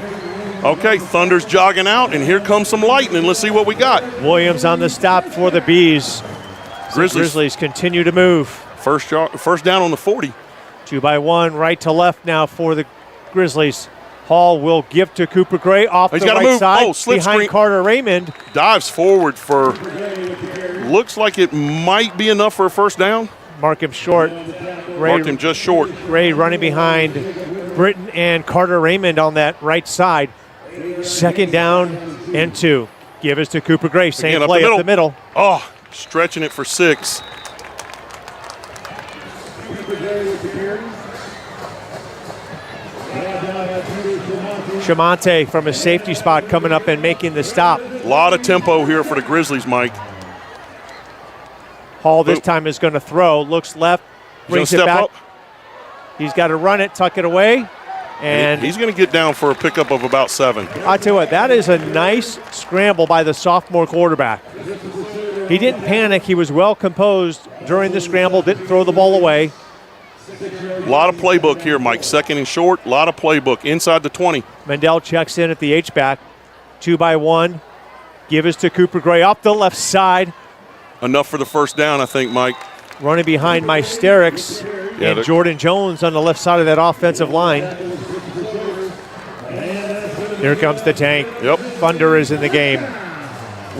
Okay, Thunder's jogging out, and here comes some lightning. Let's see what we got. Williams on the stop for the Bees. Grizzlies continue to move. First down on the 40. 2-by-1, right to left now for the Grizzlies. Hall will give to Cooper Gray off the right move. side Slip behind screen. Carter Raymond. Dives forward for, looks like it might be enough for a first down. Mark him short. Marked him just short. Ray running behind Britton and Carter Raymond on that right side. Second down and 2. Give us to Cooper Gray. Same Again, play up the middle. Oh, stretching it for 6. Shamonte from a safety spot coming up and making the stop. A lot of tempo here for the Grizzlies, Mike. Hall this time is going to throw. Looks left. Brings it back. Up. He's got to run it, tuck it away. And he's going to get down for a pickup of about 7. I'll tell you what, that is a nice scramble by the sophomore quarterback. He didn't panic. He was well composed during the scramble, didn't throw the ball away. A lot of playbook here, Mike. Second and short, a lot of playbook inside the 20. Mendel checks in at the H-back. 2-by-1. Give us to Cooper Gray off the left side. Enough for the first down, I think, Mike. Running behind Mysterix and Jordan Jones on the left side of that offensive line. Here comes the tank. Yep. Thunder is in the game.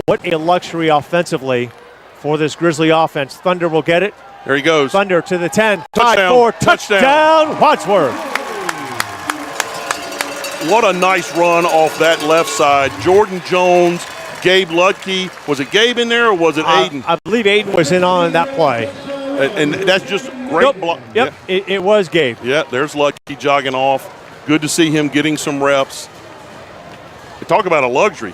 What a luxury offensively for this Grizzly offense. Thunder will get it. There he goes. Thunder to the 10. Touchdown. 5-4. Touchdown, Wadsworth. What a nice run off that left side. Jordan Jones, Gabe Ludke. Was it Gabe in there or was it Aiden? I believe Aiden was in on that play. And that's just great block. Yep, Yeah. it was Gabe. Yeah, there's Ludke jogging off. Good to see him getting some reps. Talk about a luxury.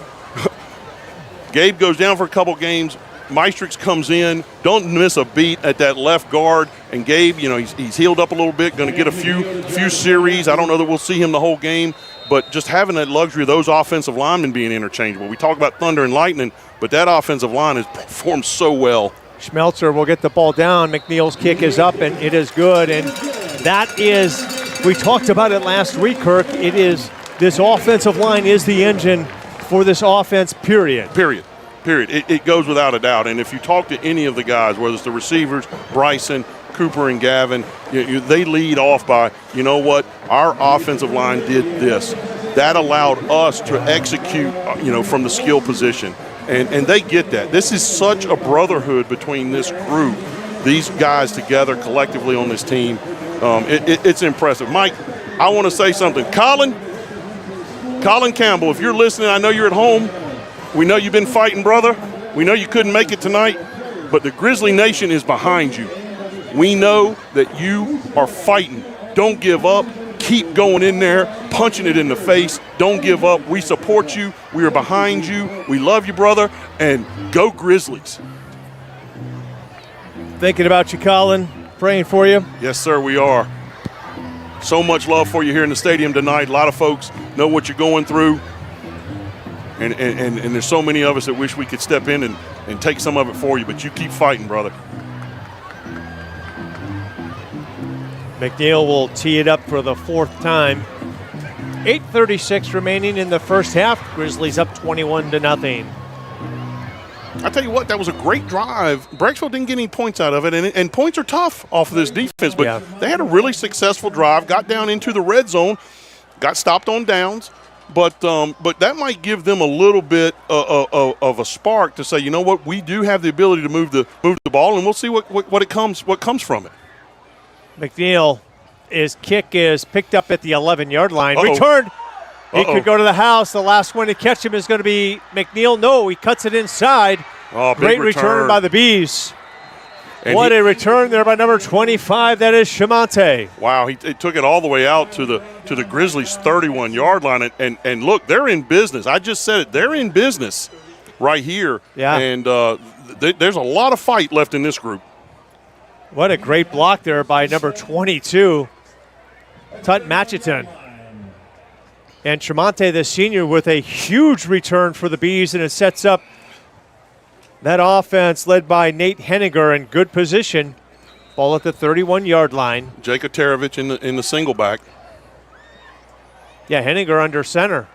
Gabe goes down for a couple games. Mystrix comes in. Don't miss a beat at that left guard. And Gabe, he's healed up a little bit. Going to get a few series. I don't know that we'll see him the whole game. But just having that luxury of those offensive linemen being interchangeable. We talk about Thunder and Lightning, but that offensive line has performed so well. Schmelzer will get the ball down. McNeil's kick is up, and it is good. And that is, we talked about it last week, Kirk. It is, this offensive line is the engine for this offense, period. Period. It goes without a doubt. And if you talk to any of the guys, whether it's the receivers, Bryson, Cooper, and Gavin, they lead off by, you know what, our offensive line did this. That allowed us to execute, from the skill position. And they get that. This is such a brotherhood between this group, these guys together collectively on this team. It's impressive. Mike, I want to say something. Colin Campbell, if you're listening, I know you're at home. We know you've been fighting, brother. We know you couldn't make it tonight, but the Grizzly Nation is behind you. We know that you are fighting. Don't give up. keep going in there, punching it in the face. Don't give up. We support you. We are behind you. We love you, brother. And go Grizzlies. Thinking about you, Colin. Praying for you. Yes, sir, we are. So much love for you here in the stadium tonight. A lot of folks know what you're going through. And there's so many of us that wish we could step in and take some of it for you. But you keep fighting, brother. McNeil will tee it up for the 4th time. 8:36 remaining in the first half. Grizzlies up 21-0. I tell you what, that was a great drive. Brexville didn't get any points out of it, and points are tough off of this defense. But they had a really successful drive, got down into the red zone, got stopped on downs. But that might give them a little bit of a spark to say, you know what, we do have the ability to move the ball, and we'll see what comes from it. McNeil, his kick is picked up at the 11-yard line. Uh-oh. Returned. He could go to the house. The last one to catch him is going to be McNeil. No, he cuts it inside. Oh, great return by the Bees. And what a return there by number 25. That is Shamonte. Wow, he took it all the way out to the Grizzlies' 31-yard line. And look, they're in business. I just said it. They're in business right here. Yeah. And there's a lot of fight left in this group. What a great block there by number 22, Tut Matcheton. And Tremonte, the senior, with a huge return for the Bees, and it sets up that offense led by Nate Henniger in good position. Ball at the 31-yard line. Jacob Terovich in the single back. Yeah, Henniger under center.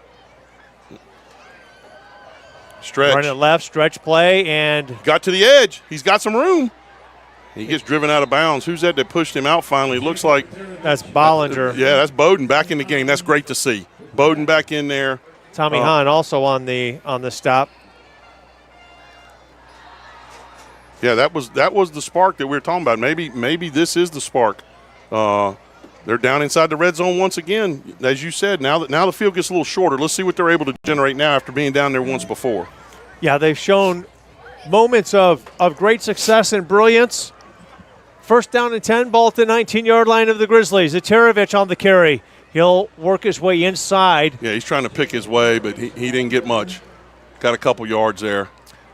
Stretch. Running left, stretch play, and got to the edge. He's got some room. He gets driven out of bounds. Who's that pushed him out finally? Looks like that's Bollinger. Yeah, that's Bowden back in the game. That's great to see. Bowden back in there. Tommy Hahn also on the stop. Yeah, that was the spark that we were talking about. Maybe this is the spark. They're down inside the red zone once again, as you said. Now the field gets a little shorter. Let's see what they're able to generate now after being down there once before. Yeah, they've shown moments of great success and brilliance. First down and 10, ball at the 19-yard line of the Grizzlies. Aterovich on the carry. He'll work his way inside. Yeah, he's trying to pick his way, but he didn't get much. Got a couple yards there.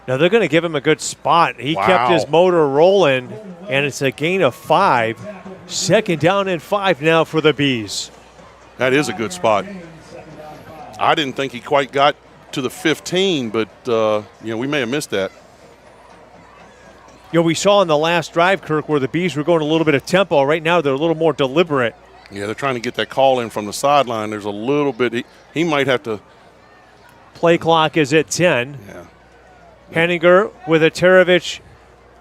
Now they're going to give him a good spot. He kept his motor rolling, and it's a gain of 5. Second down and 5 now for the Bees. That is a good spot. I didn't think he quite got to the 15, but we may have missed that. We saw in the last drive, Kirk, where the Bees were going a little bit of tempo. Right now they're a little more deliberate. Yeah, they're trying to get that call in from the sideline. There's a little bit. He might have to. Play clock is at 10. Yeah. Henniger with Aterovich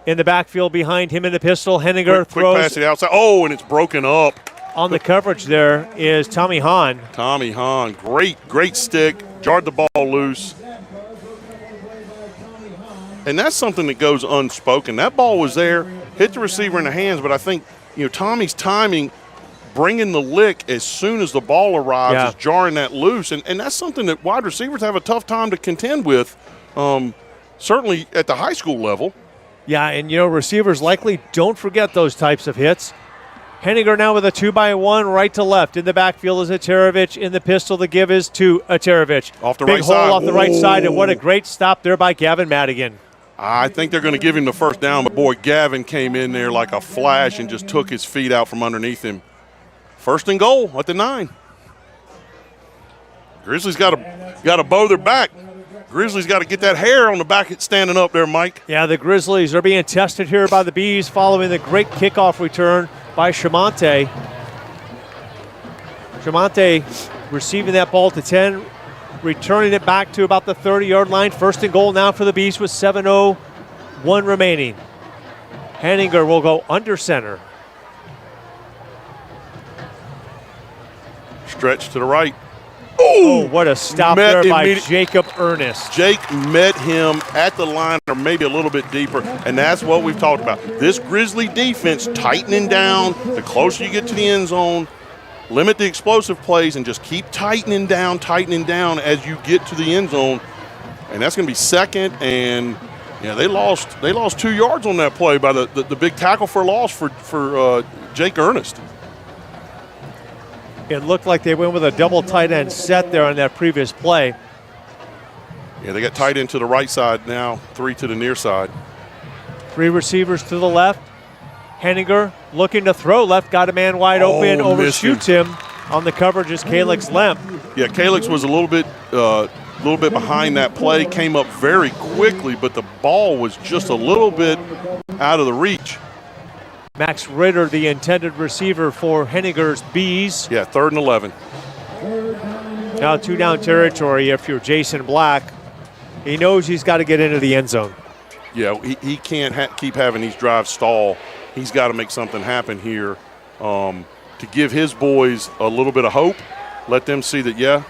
in the backfield behind him in the pistol. Henniger throws. Quick pass to the outside. Oh, and it's broken up. On the coverage there is Tommy Hahn. Tommy Hahn, great stick. Jarred the ball loose. And that's something that goes unspoken. That ball was there, hit the receiver in the hands, but I think, Tommy's timing, bringing the lick as soon as the ball arrives is jarring that loose. And that's something that wide receivers have a tough time to contend with, certainly at the high school level. Yeah, and, receivers likely don't forget those types of hits. Henniger now with a 2-by-1 right to left. In the backfield is Aterovich. In the pistol, the give is to Aterovich. Off the Big right hole side. off the right side, and what a great stop there by Gavin Madigan. I think they're going to give him the first down, but boy, Gavin came in there like a flash and just took his feet out from underneath him. First and goal at the 9. Grizzlies got to bow their back. Grizzlies got to get that hair on the back standing up there, Mike. Yeah, the Grizzlies are being tested here by the Bees following the great kickoff return by Shamonte. Shamonte receiving that ball to 10, returning it back to about the 30-yard line. First and goal now for the Bees with 7:01 remaining. Henniger will go under center. Stretch to the right. Oh, what a stop there by immediate. Jacob Ernest. Jake met him at the line or maybe a little bit deeper, and that's what we've talked about. This Grizzly defense tightening down. The closer you get to the end zone, limit the explosive plays and just keep tightening down as you get to the end zone. And that's going to be second, and they lost 2 yards on that play by the big tackle for loss for Jake Ernest. It looked like they went with a double tight end set there on that previous play. Yeah, they got tight end to the right side now, 3 to the near side. 3 receivers to the left. Henninger looking to throw left, got a man wide open, overshoots him. On the coverage is Calix Lemp. Yeah, Calix was a little bit behind that play, came up very quickly, but the ball was just a little bit out of the reach. Max Ritter, the intended receiver for Henninger's Bees. Yeah, 3rd and 11. Now 2 down territory if you're Jason Black. He knows he's got to get into the end zone. Yeah, he can't keep having these drives stall. He's got to make something happen here to give his boys a little bit of hope. Let them see that,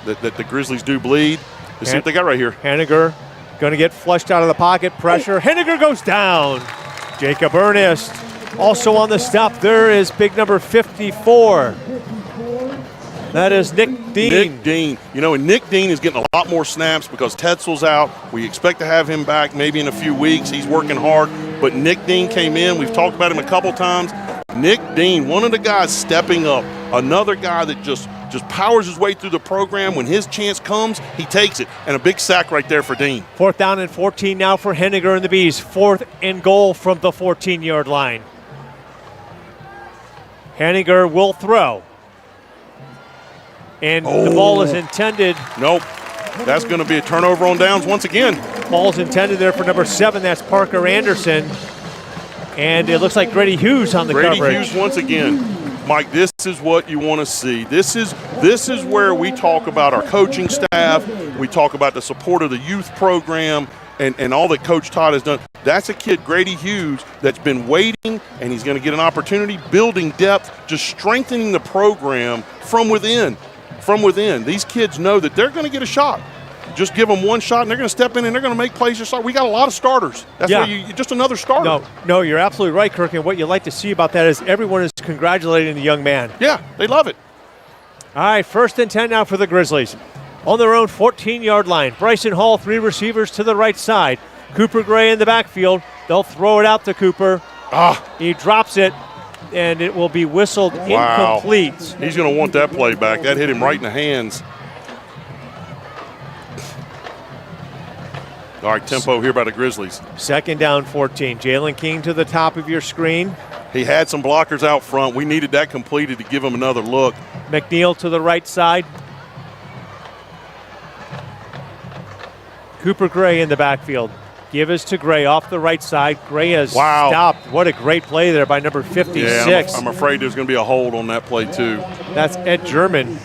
that the Grizzlies do bleed. Let's see what they got right here. Henninger going to get flushed out of the pocket. Pressure. Henninger goes down. Jacob Ernest also on the stop. There is big number 54. That is Nick Dean. Nick Dean. You know, and Nick Dean is getting a lot more snaps because Tetzel's out. We expect to have him back maybe in a few weeks. He's working hard. But Nick Dean came in. We've talked about him a couple times. Nick Dean, one of the guys stepping up. Another guy that just powers his way through the program. When his chance comes, he takes it. And a big sack right there for Dean. 4th down and 14 now for Henninger and the Bees. 4th and goal from the 14-yard line. Henninger will throw. And the ball is intended. Nope. That's going to be a turnover on downs once again. Ball's intended there for number 7. That's Parker Anderson. And it looks like Grady Hughes on the coverage. Grady Hughes once again. Mike, this is what you want to see. This is where we talk about our coaching staff. We talk about the support of the youth program and all that Coach Todd has done. That's a kid, Grady Hughes, that's been waiting, and he's going to get an opportunity, building depth, just strengthening the program from within. From within. These kids know that they're going to get a shot. Just give them one shot, and they're going to step in, and they're going to make plays. We got a lot of starters. That's why you're just another starter. No, you're absolutely right, Kirk. And what you like to see about that is everyone is congratulating the young man. Yeah, they love it. All right, 1st and 10 now for the Grizzlies. On their own 14-yard line. Bryson Hall, 3 receivers to the right side. Cooper Gray in the backfield. They'll throw it out to Cooper. He drops it, and it will be whistled incomplete. He's going to want that play back. That hit him right in the hands. All right, tempo here by the Grizzlies. 2nd down, 14. Jalen King to the top of your screen. He had some blockers out front. We needed that completed to give him another look. McNeil to the right side. Cooper Gray in the backfield. Give us to Gray off the right side. Gray has stopped. What a great play there by number 56. Yeah, I'm afraid there's going to be a hold on that play too. That's Ed German.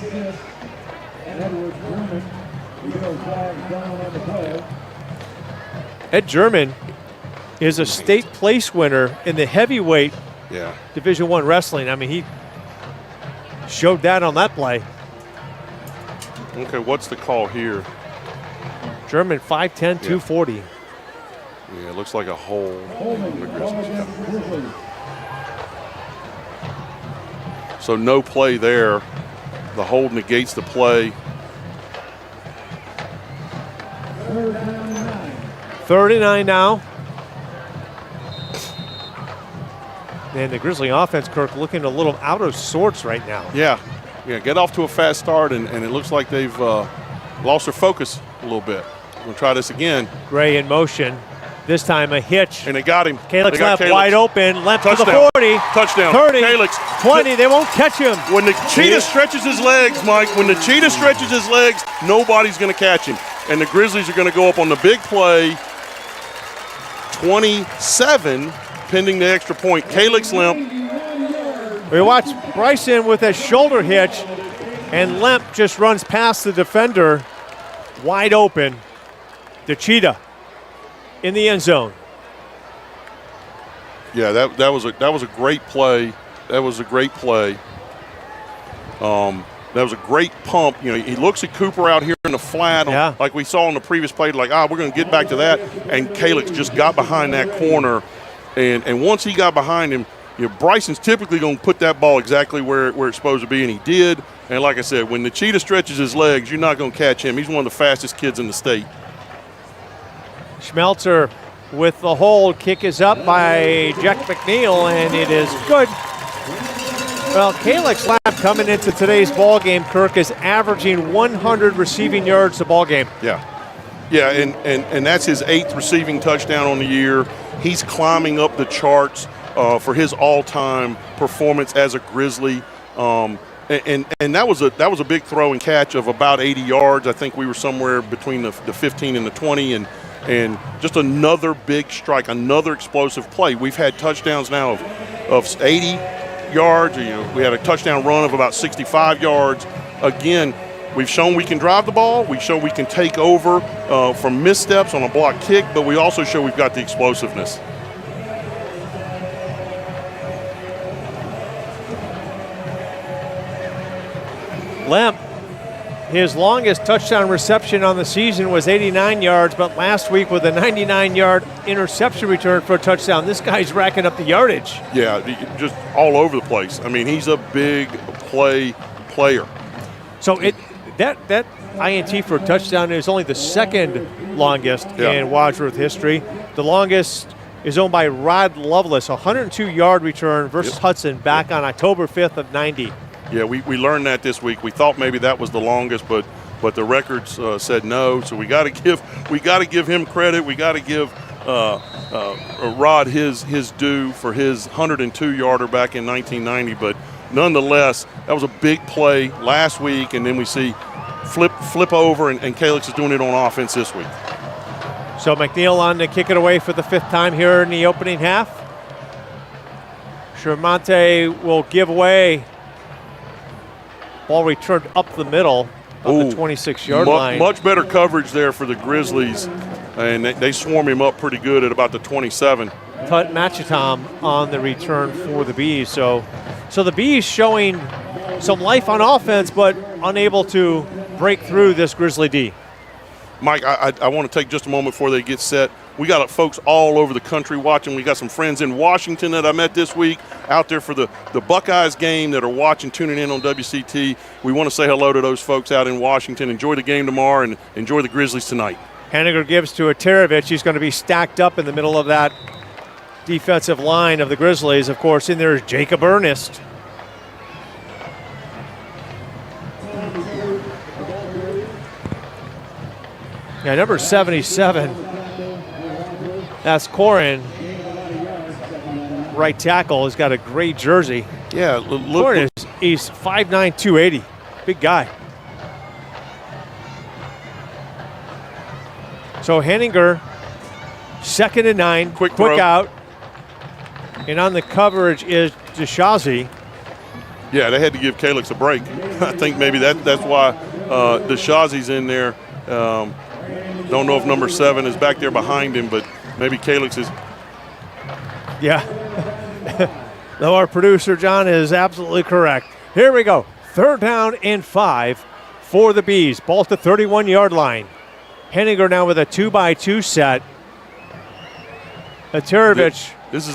Ed German is a state place winner in the heavyweight Division I wrestling. I mean, he showed that on that play. Okay, what's the call here? German 5'10", 240. Yeah, it looks like a hold on the Grizzlies. So no play there. The hold negates the play. 3rd and 9 now. And the Grizzly offense, Kirk, looking a little out of sorts right now. Yeah, get off to a fast start, and it looks like they've lost their focus a little bit. We're going to try this again. Gray in motion. This time a hitch. And they got him. Calix left wide open. Left to the 40. Touchdown. 30. Calix. 20. They won't catch him. When the cheetah stretches his legs, Mike, when the cheetah stretches his legs, nobody's going to catch him. And the Grizzlies are going to go up on the big play. 27, pending the extra point. Calix Lemp. We watch Bryson with a shoulder hitch, and Lemp just runs past the defender wide open. The cheetah in the end zone. Yeah, that was a great play. That was a great play. That was a great pump. You know, he looks at Cooper out here in the flat, like we saw in the previous play, like, we're going to get back to that. And Calix just got behind that corner. And once he got behind him, you know, Bryson's typically going to put that ball exactly where it's supposed to be, and he did. And like I said, when the cheetah stretches his legs, you're not going to catch him. He's one of the fastest kids in the state. Schmelzer with the hold. Kick is up by Jack McNeil, and it is good. Well, Calix Lab coming into today's ball game, Kirk, is averaging 100 receiving yards a ball game. Yeah. Yeah, and that's his 8th receiving touchdown on the year. He's climbing up the charts for his all-time performance as a Grizzly. And that was a big throw and catch of about 80 yards. I think we were somewhere between the 15 and the 20, and just another big strike, another explosive play. We've had touchdowns now of 80 yards. We had a touchdown run of about 65 yards. Again, we've shown we can drive the ball. We've shown we can take over from missteps on a block kick, but we also show we've got the explosiveness. Lemp, his longest touchdown reception on the season was 89 yards, but last week with a 99-yard interception return for a touchdown. This guy's racking up the yardage. Yeah, just all over the place. I mean, he's a big player. So that INT for a touchdown is only the second longest in Wadsworth history. The longest is owned by Rod Lovelace, a 102-yard return versus Hudson back on October 5th of 90. Yeah, we learned that this week. We thought maybe that was the longest, but the records said no. So we got to give him credit. We got to give Rod his due for his 102-yarder back in 1990. But nonetheless, that was a big play last week, and then we see flip over, and Calix is doing it on offense this week. So McNeil on to kick it away for the 5th time here in the opening half. Shermonte will give away. Ball returned up the middle of the 26-yard line. Much better coverage there for the Grizzlies, and they swarm him up pretty good at about the 27. Tut Machitom on the return for the Bees. So the Bees showing some life on offense, but unable to break through this Grizzly D. Mike, I want to take just a moment before they get set. We got folks all over the country watching. We got some friends in Washington that I met this week out there for the Buckeyes game that are watching, tuning in on WCT. We want to say hello to those folks out in Washington. Enjoy the game tomorrow and enjoy the Grizzlies tonight. Henniger gives to Aterovich. He's going to be stacked up in the middle of that defensive line of the Grizzlies. Of course, in there is Jacob Ernest. Yeah, number 77. That's Corin. Right tackle has got a great jersey. Yeah, Corin he's 5'9", 280. Big guy. So Henninger, 2nd and 9. Quick out. And on the coverage is DeShazi. Yeah, they had to give Calix a break. I think maybe that's why DeShazi's in there. Don't know if number 7 is back there behind him, but maybe Calix is. Yeah. Though our producer, John, is absolutely correct. Here we go. 3rd down and 5 for the Bees. Ball to 31-yard line. Henninger now with a 2-by-2 set. Aterovich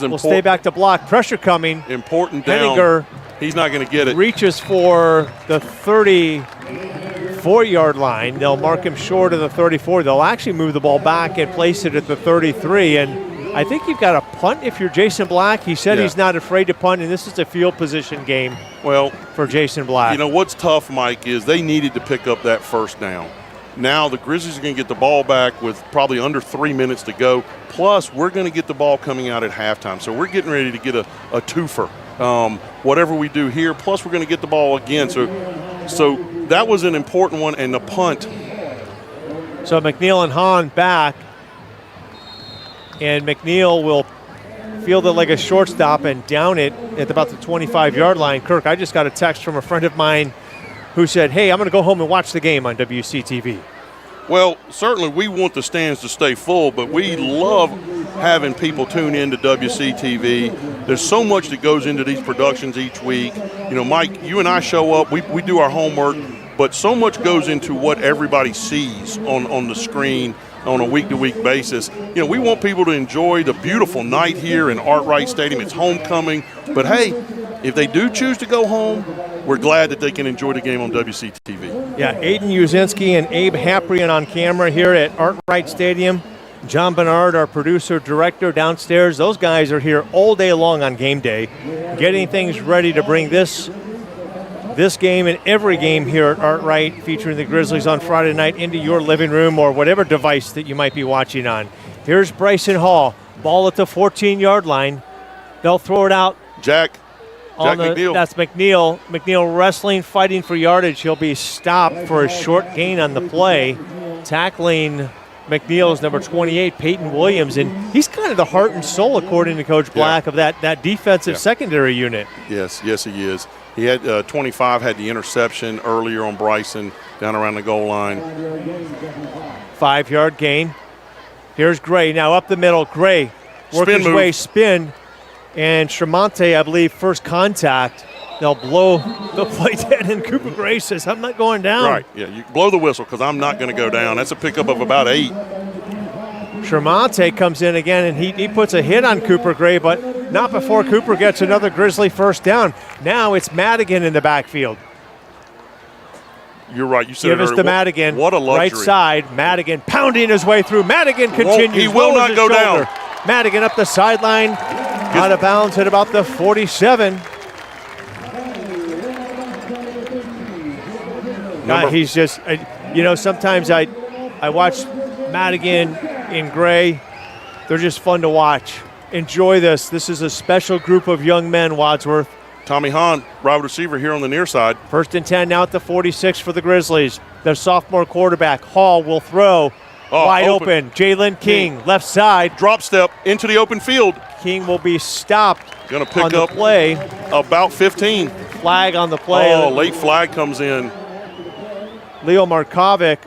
will stay back to block. Pressure coming. Important down. Henninger, he's not going to get it. Reaches for the 34-yard line. They'll mark him short of the 34. They'll actually move the ball back and place it at the 33. And I think you've got a punt if you're Jason Black. He said he's not afraid to punt, and this is a field position game for Jason Black. You know, what's tough, Mike, is they needed to pick up that 1st down. Now the Grizzlies are going to get the ball back with probably under 3 minutes to go. Plus, we're going to get the ball coming out at halftime. So we're getting ready to get a twofer. Whatever we do here, plus we're going to get the ball again. So that was an important one, and the punt. So McNeil and Hahn back. And McNeil will field it like a shortstop and down it at about the 25-yard line. Kirk, I just got a text from a friend of mine who said, hey, I'm going to go home and watch the game on WCTV. Well, certainly we want the stands to stay full, but we love having people tune in to WCTV. There's so much that goes into these productions each week. You know, Mike, you and I show up, we do our homework, but so much goes into what everybody sees on the screen on a week-to-week basis. You know, we want people to enjoy the beautiful night here in Arkwright Stadium. It's homecoming. But, hey, if they do choose to go home, we're glad that they can enjoy the game on WCTV. Yeah, Aiden Uzinski and Abe Haprian on camera here at Arkwright Stadium. John Bernard, our producer, director downstairs. Those guys are here all day long on game day, getting things ready to bring this game and every game here at Art Wright featuring the Grizzlies on Friday night into your living room or whatever device that you might be watching on. Here's Bryson Hall, ball at the 14-yard line. They'll throw it out. Jack McNeil. That's McNeil. McNeil wrestling, fighting for yardage. He'll be stopped for a short gain on the play. Tackling McNeil is number 28, Peyton Williams, and he's kind of the heart and soul, according to Coach Black, of that defensive secondary unit. Yes, he is. He had 25 had the interception earlier on Bryson down around the goal line. 5-yard gain. Here's Gray now up the middle. Gray working his way, spin, and Tremonte, I believe, first contact. They'll blow the play dead, and Cooper Gray says, I'm not going down. Right, yeah, you blow the whistle because I'm not going to go down. That's a pickup of about 8. Tremonte comes in again, and he puts a hit on Cooper Gray, but not before Cooper gets another Grizzly first down. Now it's Madigan in the backfield. You're right. You said Give us to Madigan. What a luxury. Right side. Madigan pounding his way through. Madigan continues. He will not go down. Madigan up the sideline. Out of bounds at about the 47. He's just, sometimes I watch Madigan and Gray. They're just fun to watch. Enjoy this. This is a special group of young men, Wadsworth. Tommy Hahn, wide receiver here on the near side. 1st and 10 now at the 46 for the Grizzlies. Their sophomore quarterback, Hall, will throw. Wide open. Jalen King, left side. Drop step into the open field. King will be stopped. Going to pick on up the play. About 15. Flag on the play. Oh, late flag comes in. Leo Markovic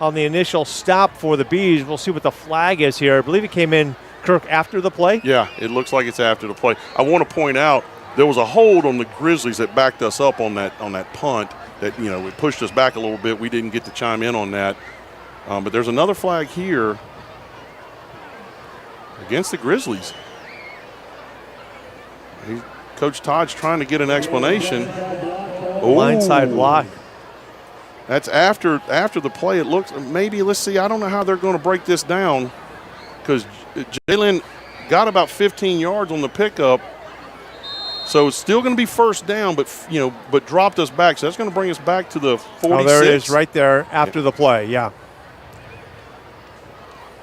on the initial stop for the Bees. We'll see what the flag is here. I believe it came in, Kirk, after the play. Yeah, it looks like it's after the play. I want to point out there was a hold on the Grizzlies that backed us up on that punt that, it pushed us back a little bit. We didn't get to chime in on that. But there's another flag here against the Grizzlies. Coach Todd's trying to get an explanation. Blindside block. That's after the play. It looks maybe. Let's see. I don't know how they're going to break this down because Jalen got about 15 yards on the pickup, so it's still going to be first down. But dropped us back. So that's going to bring us back to the 46. Oh, there it is, right there after the play. Yeah.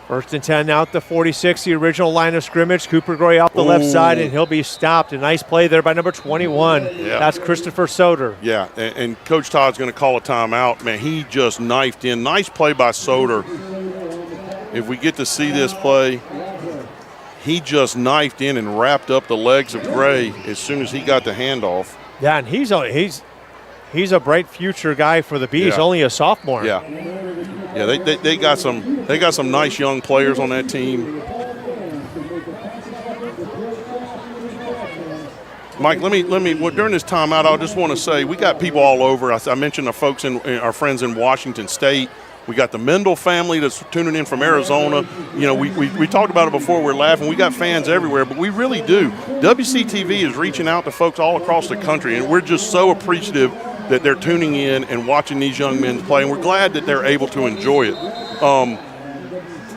1st and 10 now at the 46, the original line of scrimmage. Cooper Gray off the left side, and he'll be stopped. A nice play there by number 21. Yeah. That's Christopher Soder. Yeah, and Coach Todd's going to call a timeout. Man, he just knifed in. Nice play by Soder. If we get to see this play, he just knifed in and wrapped up the legs of Gray as soon as he got the handoff. Yeah, and he's a bright future guy for the Bees, only a sophomore. Yeah, they got some nice young players on that team. Mike, let me during this timeout, I just want to say we got people all over. I mentioned the folks our friends in Washington State. We got the Mendel family that's tuning in from Arizona. We talked about it before. We're laughing. We got fans everywhere, but we really do. WCTV is reaching out to folks all across the country, and we're just so appreciative that they're tuning in and watching these young men play, and we're glad that they're able to enjoy it.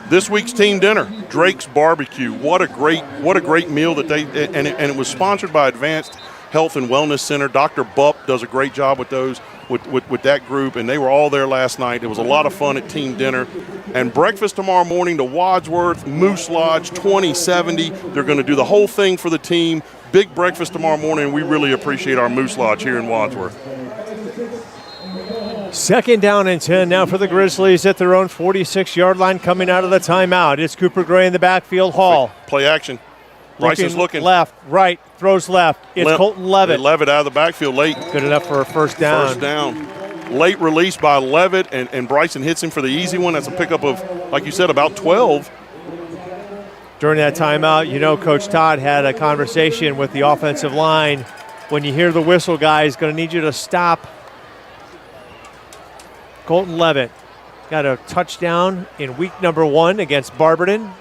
This week's team dinner, Drake's Barbecue. What a great meal that and it was sponsored by Advanced Health and Wellness Center. Dr. Bupp does a great job with those, with that group, and they were all there last night. It was a lot of fun at team dinner. And breakfast tomorrow morning to Wadsworth, Moose Lodge, 2070. They're going to do the whole thing for the team. Big breakfast tomorrow morning. We really appreciate our Moose Lodge here in Wadsworth. 2nd down and 10 now for the Grizzlies at their own 46-yard line coming out of the timeout. It's Cooper Gray in the backfield. Hall. Play action. Bryson's looking. Left, right, throws left. It's Colton Levitt. Levitt out of the backfield late. Good enough for a first down. First down. Late release by Levitt, and Bryson hits him for the easy one. That's a pickup of, like you said, about 12. During that timeout, Coach Todd had a conversation with the offensive line. When you hear the whistle, guys, going to need you to stop. Colton Levitt got a touchdown in week number 1 against Barberton.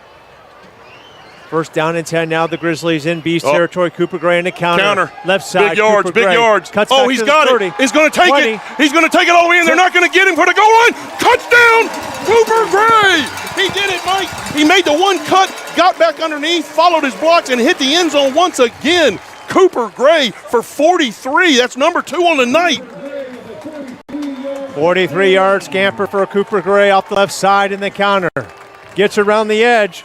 1st down and 10 now. The Grizzlies in Beast territory. Cooper Gray in the counter. Left side. Big yards. Cooper Gray. Yards. Cuts he's got 30, it. He's going to take 20. it. He's going to take it all the way in. They're not going to get him for the goal line. Touchdown, Cooper Gray. he did it, Mike. He made the one cut, got back underneath, followed his blocks, and hit the end zone once again. Cooper Gray for 43. That's number 2 on the night. 43-yard scamper for Cooper Gray off the left side in the counter. Gets around the edge.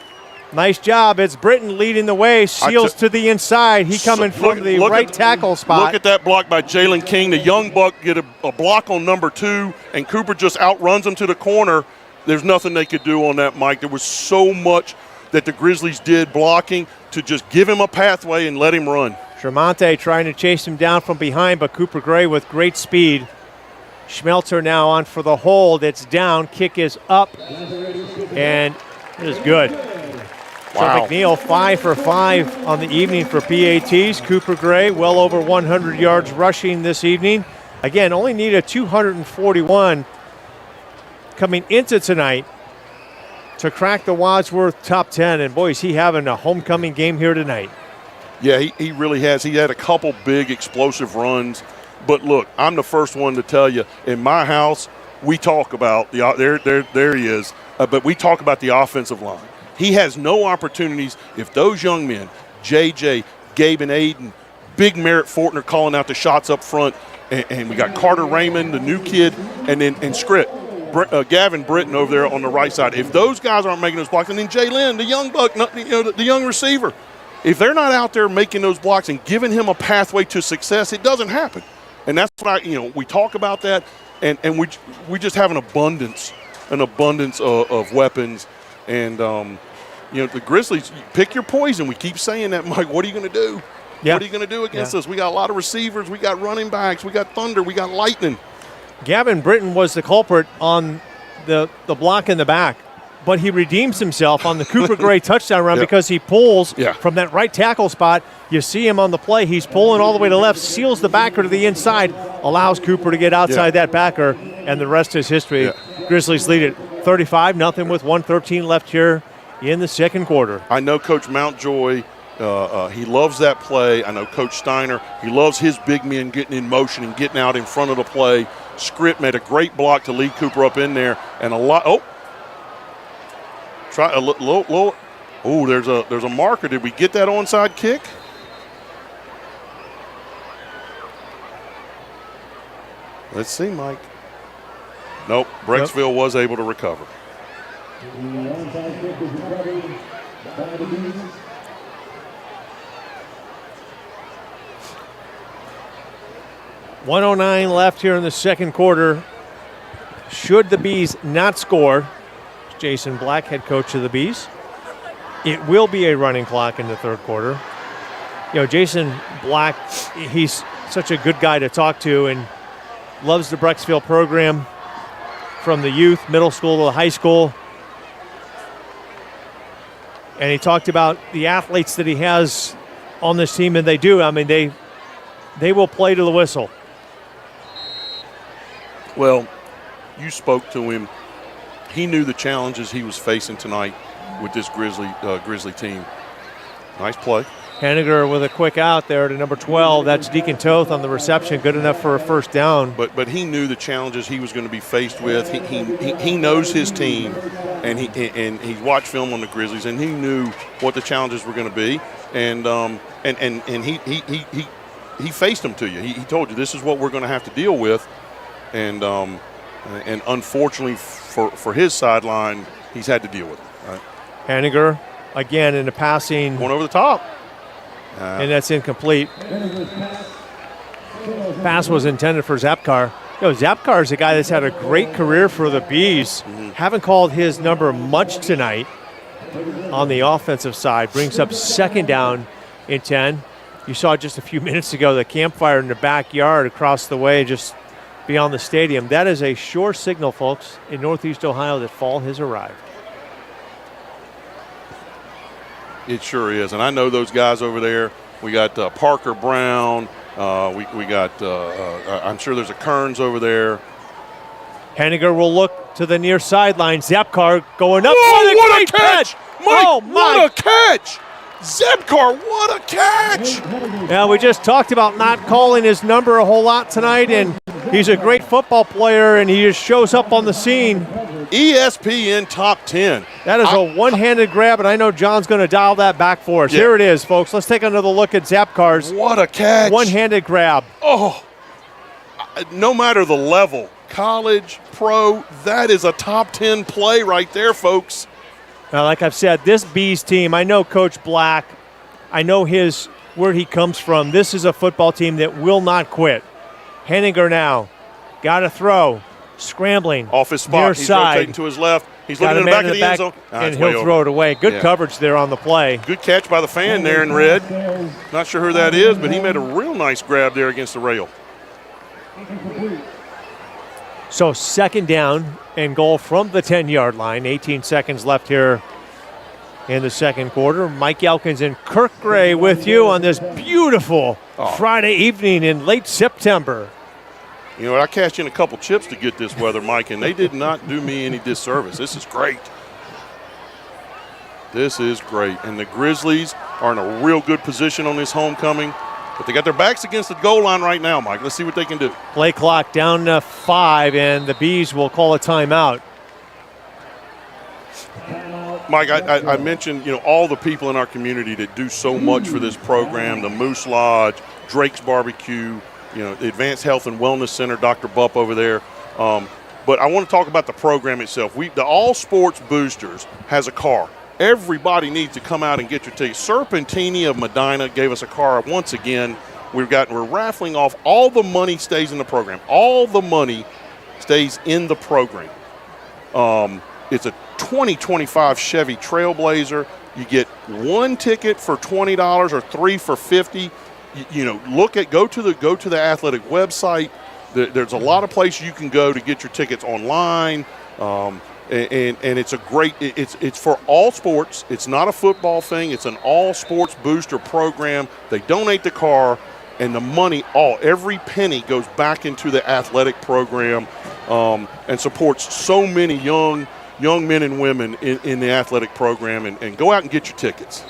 Nice job. It's Britton leading the way. Seals to the inside. He coming from the right tackle spot. Look at that block by Jalen King. The young buck get a block on number 2, and Cooper just outruns him to the corner. There's nothing they could do on that, Mike. There was so much that the Grizzlies did blocking to just give him a pathway and let him run. Tremonte trying to chase him down from behind, but Cooper Gray with great speed. Schmelzer now on for the hold. It's down. Kick is up, and it is good. Wow. So McNeil 5 for 5 on the evening for PATs. Cooper Gray well over 100 yards rushing this evening. Again, only needed 241 coming into tonight to crack the Wadsworth top 10. And boy, is he having a homecoming game here tonight. Yeah, he really has. He had a couple big explosive runs. But look, I'm the first one to tell you, in my house, we talk about there he is. But we talk about the offensive line. He has no opportunities if those young men, JJ, Gabe and Aiden, big Merritt Fortner calling out the shots up front, and we got Carter Raymond, the new kid, and Script, Gavin Britton over there on the right side. If those guys aren't making those blocks, and then Jay Lynn, the young buck, the young receiver, if they're not out there making those blocks and giving him a pathway to success, it doesn't happen. And that's what we talk about that, and we just have an abundance of weapons, and the Grizzlies, pick your poison. We keep saying that, Mike. What are you going to do? Yeah. What are you going to do against us? We got a lot of receivers. We got running backs. We got thunder. We got lightning. Gavin Britton was the culprit on the block in the back, but he redeems himself on the Cooper Gray touchdown run because he pulls from that right tackle spot. You see him on the play. He's pulling all the way to left, seals the backer to the inside, allows Cooper to get outside that backer, and the rest is history. Yeah. Grizzlies lead it 35-0 with 1:13 left here in the second quarter. I know Coach Mountjoy, he loves that play. I know Coach Steiner, he loves his big men getting in motion and getting out in front of the play. Script made a great block to lead Cooper up in there, and a lot. Try a low. Oh, there's a marker. Did we get that onside kick? Let's see, Mike. Nope. Brexville was able to recover. The onside kick is recovered by the Bees. .109 left here in the second quarter. Should the Bees not score, Jason Black, head coach of the Bees, it will be a running clock in the third quarter. Jason Black, he's such a good guy to talk to and loves the Brecksville program from the youth, middle school to the high school. And he talked about the athletes that he has on this team, and they do. I mean, they will play to the whistle. Well, you spoke to him. He knew the challenges he was facing tonight with this Grizzly team. Nice play. Henniger with a quick out there to number 12. That's Deacon Toth on the reception. Good enough for a first down. But he knew the challenges he was going to be faced with. He knows his team, and he watched film on the Grizzlies, and he knew what the challenges were going to be. And he faced them to you. He told you this is what we're going to have to deal with. And unfortunately for his sideline, he's had to deal with it. Right? Henniger again in the passing. Going over the top. And that's incomplete. Pass was intended for Zapkar. Zapkar is a guy that's had a great career for the Bees. Haven't called his number much tonight on the offensive side. Brings up second down and 10. You saw just a few minutes ago the campfire in the backyard across the way just beyond the stadium. That is a sure signal, folks, in Northeast Ohio that fall has arrived. It sure is, and I know those guys over there. We got Parker Brown. We got. I'm sure there's a Kearns over there. Henniger will look to the near sideline. Zapkar going up. Whoa, what a catch! Mike, my. What a catch! Zebkar, what a catch! Yeah, we just talked about not calling his number a whole lot tonight, and He's a great football player, and he just shows up on the scene. ESPN top 10. That is a one-handed grab, and I know John's going to dial that back for us. Yeah. Here it is, folks. Let's take another look at Zapkar's What a catch. one-handed grab. Oh, no matter the level, college, pro, that is a top 10 play right there, folks. Now, like I've said, this Bees team, I know Coach Black. I know where he comes from. This is a football team that will not quit. Henninger now. Got to throw. Scrambling. Off his spot. Near He's side. rotating to his left. He's Got looking a in the man back of the end zone. and it's way he'll throw over. it away. Good Yeah. coverage there on the play. Good catch by the fan there in red. Not sure who that is, but he made a real nice grab there against the rail. So second down and goal from the 10-yard line. 18 seconds left here in the second quarter. Mike Elkins and Kirk Gray with you on this beautiful Friday evening in late September. You know what? I cashed in a couple chips to get this weather, Mike, and they did not do me any disservice. This is great. This is great. And the Grizzlies are in a real good position on this homecoming, but they got their backs against the goal line right now, Mike. Let's see what they can do. Play clock down to 5, and the Bees will call a timeout. Mike, I mentioned, all the people in our community that do so much for this program, the Moose Lodge, Drake's Barbecue, the Advanced Health and Wellness Center, Dr. Bupp over there. But I want to talk about the program itself. The All Sports Boosters has a car. Everybody needs to come out and get your tickets. Serpentini of Medina gave us a car once again. We're raffling off. All the money stays in the program. All the money stays in the program. It's a 2025 Chevy Trailblazer. You get one ticket for $20 or 3 for $50. Go to the athletic website. There's a lot of places you can go to get your tickets online, and it's a great. It's for all sports. It's not a football thing. It's an all sports booster program. They donate the car, and the money, every penny goes back into the athletic program, and supports so many young men and women in the athletic program. And go out and get your tickets.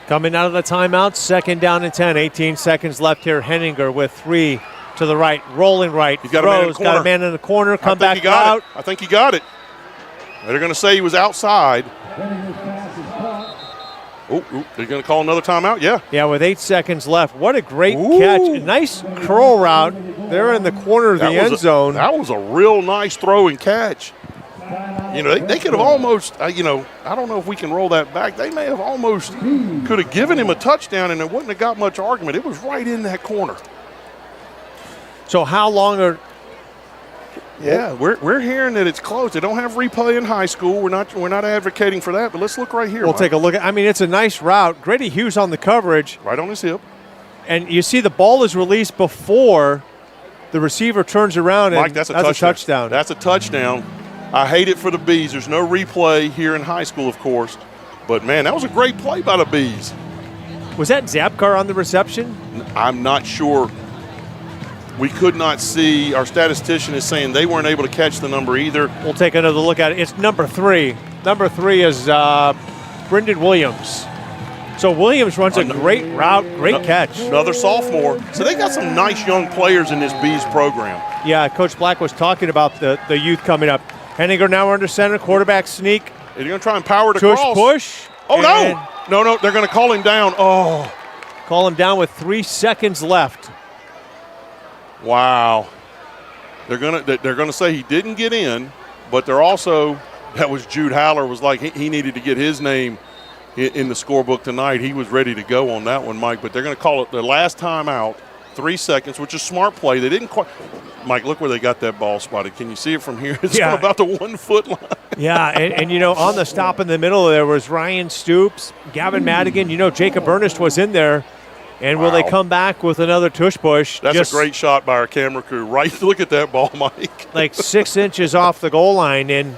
Coming out of the timeout, second down and 10, 18 seconds left here. Henninger with 3 to the right, rolling right, He's got a man in the throws, got a man in the corner, come back out. I think he got it. They're going to say he was outside. Oh, they're going to call another timeout? Yeah. Yeah, with 8 seconds left. What a great catch. A nice curl route there in the corner of the end zone. That was a real nice throw and catch. They could have almost, I don't know if we can roll that back. They may have almost could have given him a touchdown, and it wouldn't have got much argument. It was right in that corner. So how long are? Yeah, we're hearing that it's close. They don't have replay in high school. We're not advocating for that, but let's look right here. We'll take a look. It's a nice route. Grady Hughes on the coverage. Right on his hip. And you see the ball is released before the receiver turns around, and Mike, that's a touchdown. That's a touchdown. I hate it for the Bees. There's no replay here in high school, of course. But, man, that was a great play by the Bees. Was that Zapkar on the reception? I'm not sure. We could not see. Our statistician is saying they weren't able to catch the number either. We'll take another look at it. It's number 3. Number 3 is Brendan Williams. So Williams runs a great route, great catch. Another sophomore. So they got some nice young players in this Bees program. Yeah, Coach Black was talking about the youth coming up. Henninger now under center, quarterback sneak. They're going to try and power it Tush across. Push. Oh, no, they're going to call him down. Oh. Call him down with 3 seconds left. Wow. They're gonna say he didn't get in, but they're also, that was Jude Haller was like he needed to get his name in the scorebook tonight. He was ready to go on that one, Mike, but they're going to call it their last time out, 3 seconds, which is smart play. They didn't quite – Mike, look where they got that ball spotted. Can you see it from here? It's from about the 1 foot line. Yeah, and on the stop in the middle there was Ryan Stoops, Gavin Madigan. Jacob Ernest was in there. And will they come back with another tush push? That's a great shot by our camera crew. Right, look at that ball, Mike. Like 6 inches off the goal line. And,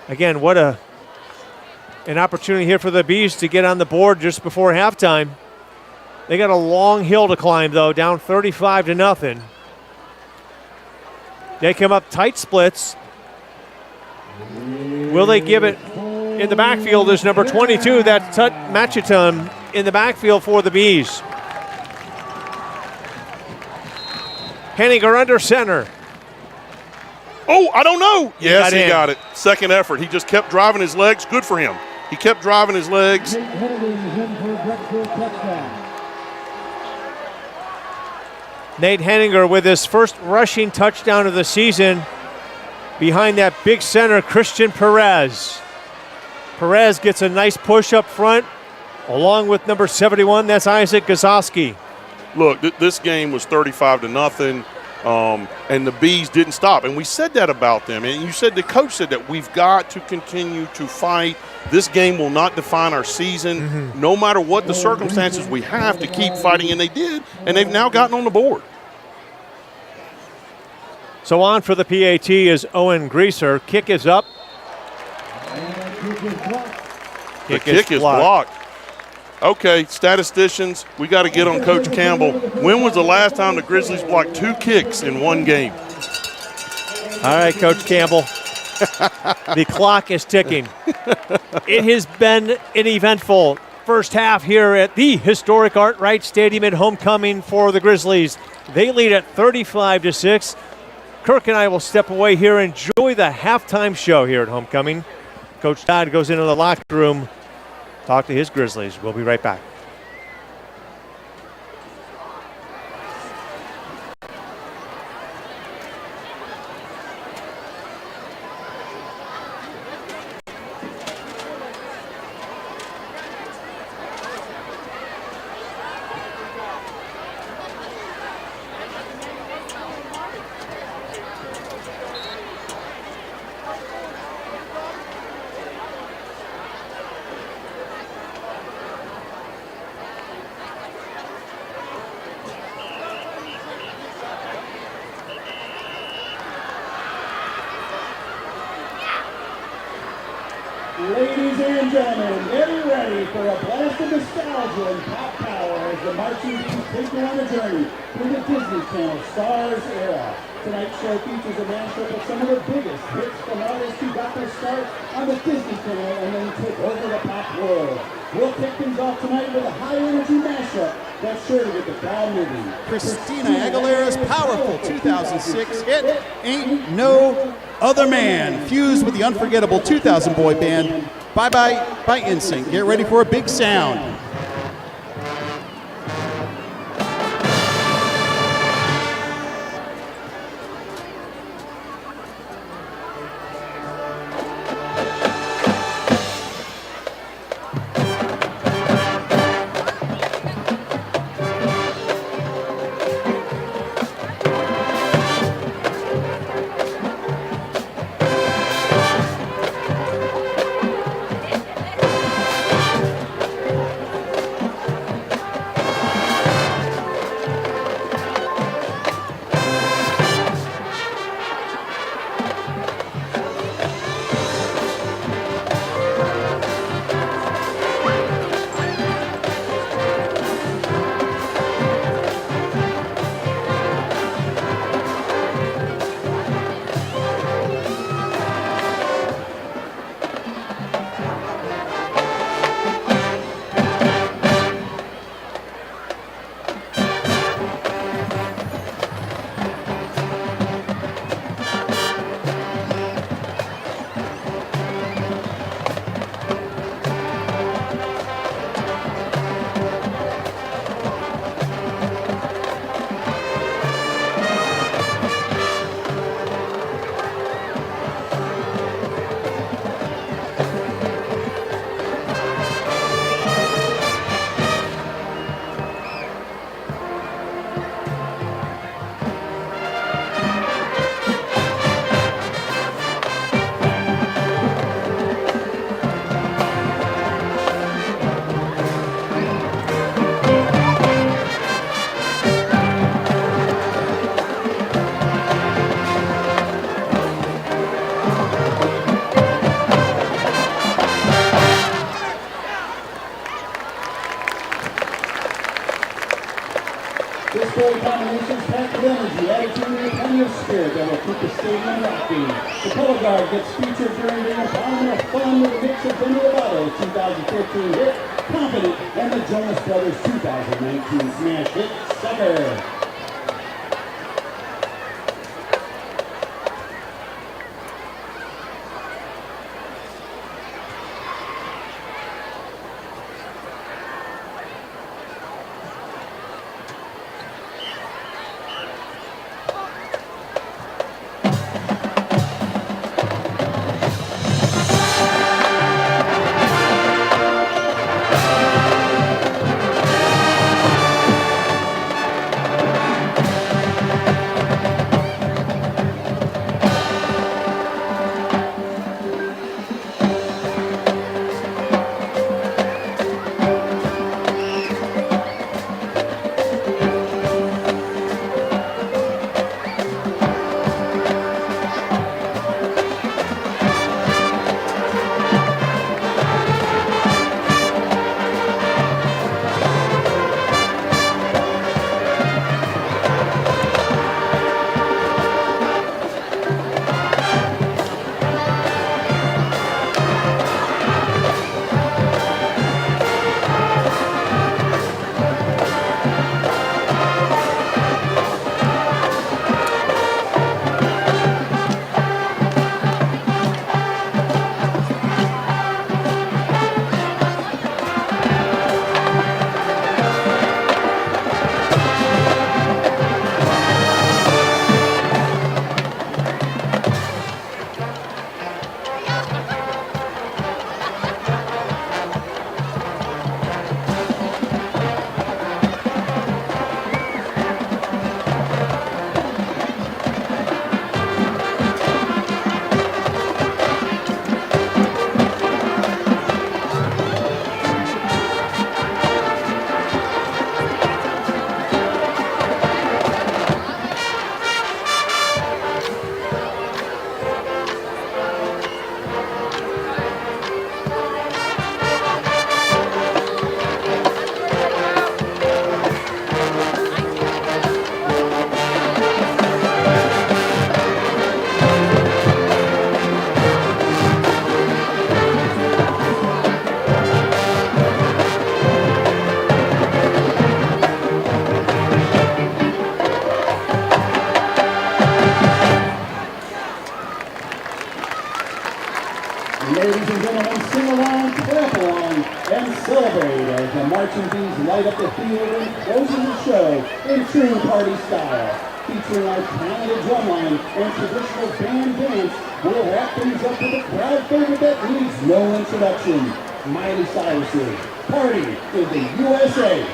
again, what an opportunity here for the Bees to get on the board just before halftime. They got a long hill to climb, though, down 35-0. They come up tight splits. Will they give it in the backfield? Is number 22, that's Machiton in the backfield for the Bees. Henninger under center. Oh, I don't know. Yes, he in. got it. Second effort. He just kept driving his legs. Good for him. He kept driving his legs. Nate Hennigan is in for a Brexville touchdown. Nate Henninger with his first rushing touchdown of the season behind that big center, Christian Perez. Perez gets a nice push up front along with number 71. That's Isaac Gazowski. Look, this game was 35-0, and the Bees didn't stop. And we said that about them. And you said, the coach said that we've got to continue to fight. This game will not define our season. No matter what the circumstances, we have to keep fighting, and they did. And they've now gotten on the board. So on for the PAT is Owen Greaser. Kick is up. The kick is blocked. Okay, statisticians, we got to get on Coach Campbell. When was the last time the Grizzlies blocked 2 kicks in one game? All right, Coach Campbell. The clock is ticking. It has been an eventful first half here at the historic Art Wright Stadium at homecoming for the Grizzlies. They lead at 35-6. Kirk and I will step away here and enjoy the halftime show here at homecoming. Coach Todd goes into the locker room, talk to his Grizzlies. We'll be right back. Ladies and gentlemen, get ready for a blast of nostalgia and pop power as the marching beats take you on a journey through the Disney Channel Stars era. Tonight's show features a mashup of some of the biggest hits from artists who got their start on the Disney Channel and then took over the pop world. We'll kick things off tonight with a high-energy mashup that's sure to get the crowd moving. Christina Aguilera's powerful 2006 hit, Ain't No Other Man, fused with the unforgettable 2000 boy band, Bye Bye by NSYNC. Get ready for a big sound. This goal combination's packed with energy, attitude, and plenty of spirit that will keep the stadium rocking. The color guard gets featured during the environment of fun with a mix of Demi Lovato's 2015 hit, Confident, and the Jonas Brothers' 2019 smash hit, Sucker. light up the field and closing the show in true party style. Featuring our talented drumline and traditional band dance, we'll wrap things up with a crowd favorite that needs no introduction. Miley Cyrus's Party in the USA.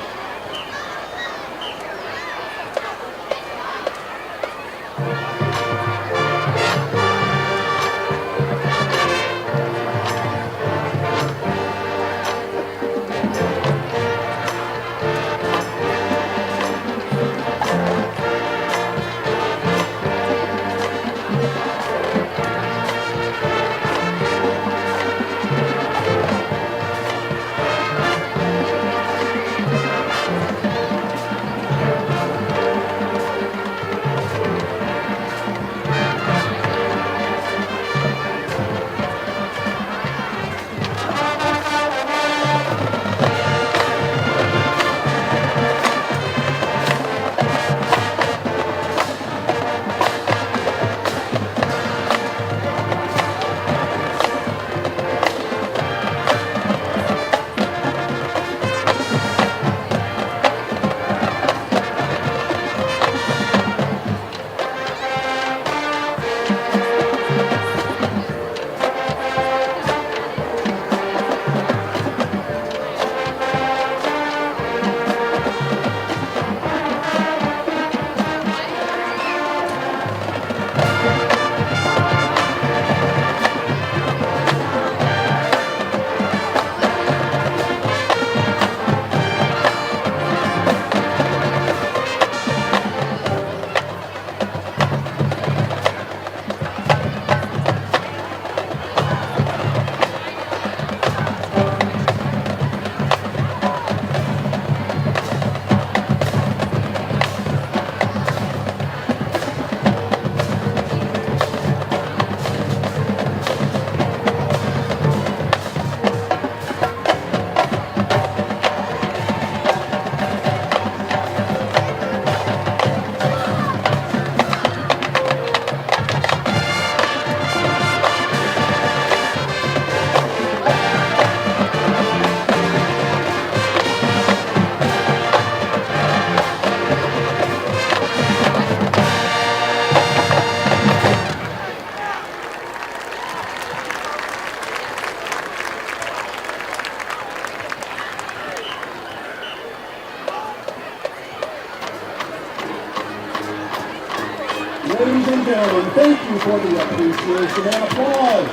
Ladies and gentlemen, thank you for the appreciation and applause.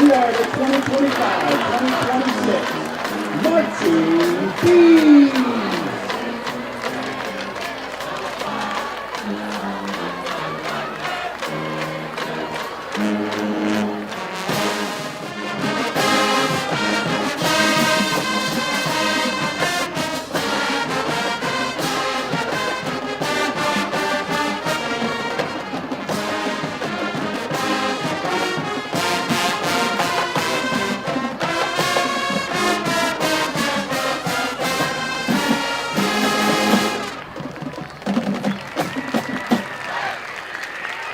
We are the 2025-2026 Marching Bees.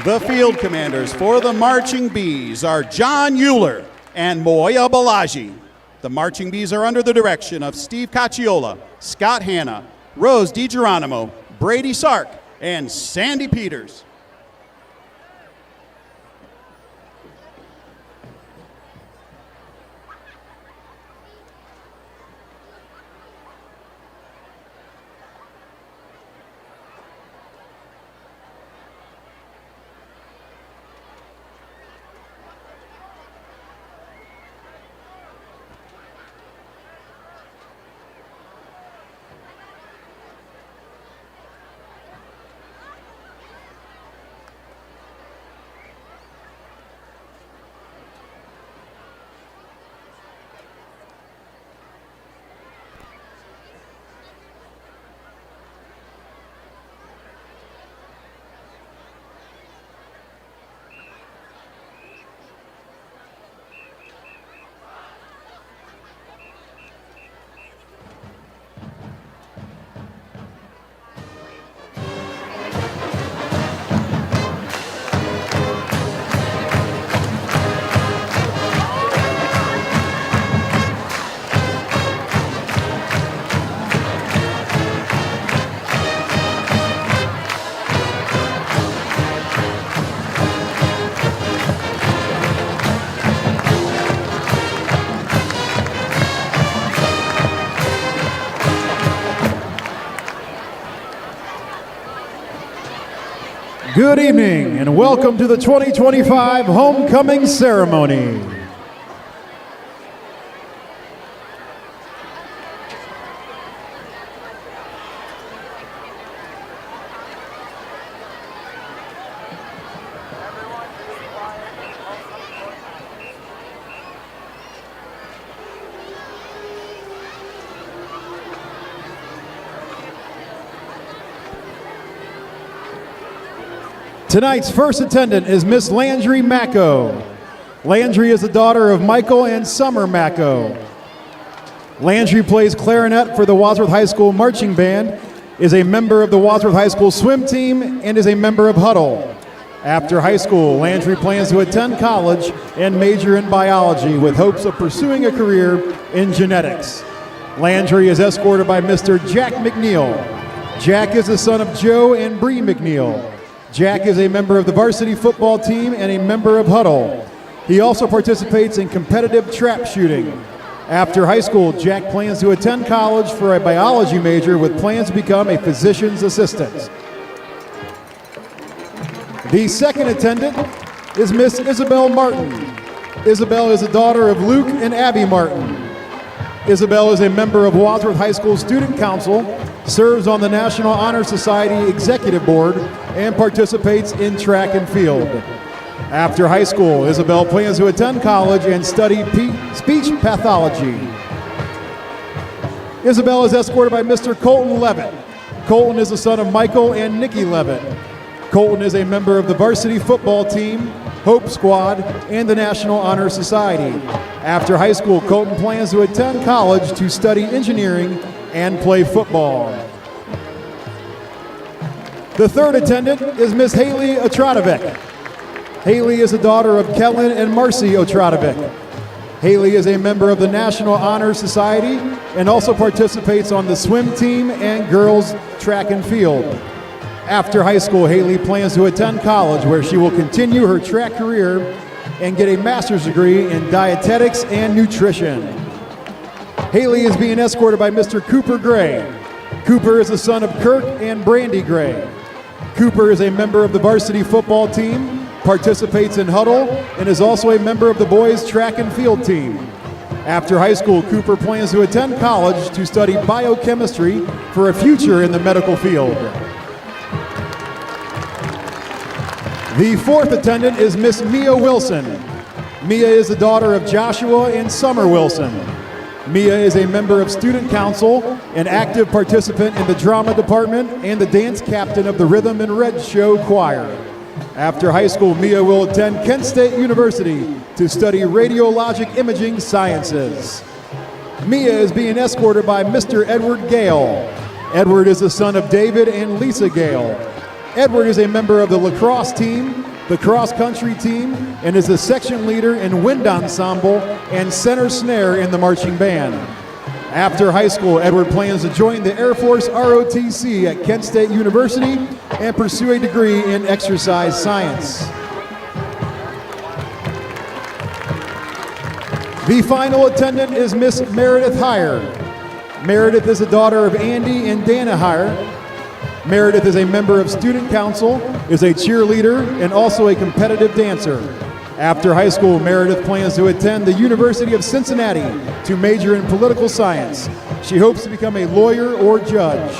The field commanders for the Marching Bees are John Euler and Moya Balaji. The Marching Bees are under the direction of Steve Cacciola, Scott Hanna, Rose DiGeronimo, Brady Sark, and Sandy Peters. Good evening and welcome to the 2025 Homecoming Ceremony. Tonight's first attendant is Miss Landry Macco. Landry is the daughter of Michael and Summer Macco. Landry plays clarinet for the Wadsworth High School Marching Band, is a member of the Wadsworth High School swim team, and is a member of Huddle. After high school, Landry plans to attend college and major in biology with hopes of pursuing a career in genetics. Landry is escorted by Mr. Jack McNeil. Jack is the son of Joe and Bree McNeil. Jack is a member of the varsity football team and a member of Huddle. He also participates in competitive trap shooting. After high school, Jack plans to attend college for a biology major with plans to become a physician's assistant. The second attendant is Miss Isabel Martin. Isabel is the daughter of Luke and Abby Martin. Isabel is a member of Wadsworth High School Student Council, serves on the National Honor Society Executive Board, and participates in track and field. After high school, Isabel plans to attend college and study speech pathology. Isabel is escorted by Mr. Colton Levitt. Colton is the son of Michael and Nikki Levitt. Colton is a member of the varsity football team, Hope Squad, and the National Honor Society. After high school, Colton plans to attend college to study engineering and play football. The third attendant is Miss Haley Otradovic. Haley is the daughter of Kellen and Marcy Otradovic. Haley is a member of the National Honor Society and also participates on the swim team and girls track and field. After high school, Haley plans to attend college where she will continue her track career and get a master's degree in dietetics and nutrition. Haley is being escorted by Mr. Cooper Gray. Cooper is the son of Kirk and Brandy Gray. Cooper is a member of the varsity football team, participates in Huddle, and is also a member of the boys track and field team. After high school, Cooper plans to attend college to study biochemistry for a future in the medical field. The fourth attendant is Miss Mia Wilson. Mia is the daughter of Joshua and Summer Wilson. Mia is a member of Student Council, an active participant in the drama department, and the dance captain of the Rhythm and Red Show choir. After high school, Mia will attend Kent State University to study radiologic imaging sciences. Mia is being escorted by Mr. Edward Gale. Edward is the son of David and Lisa Gale. Edward is a member of the lacrosse team, the cross-country team, and is the section leader in wind ensemble and center snare in the marching band. After high school, Edward plans to join the Air Force ROTC at Kent State University and pursue a degree in exercise science. The final attendant is Miss Meredith Heyer. Meredith is the daughter of Andy and Dana Heyer. Meredith is a member of Student Council, is a cheerleader, and also a competitive dancer. After high school, Meredith plans to attend the University of Cincinnati to major in political science. She hopes to become a lawyer or judge.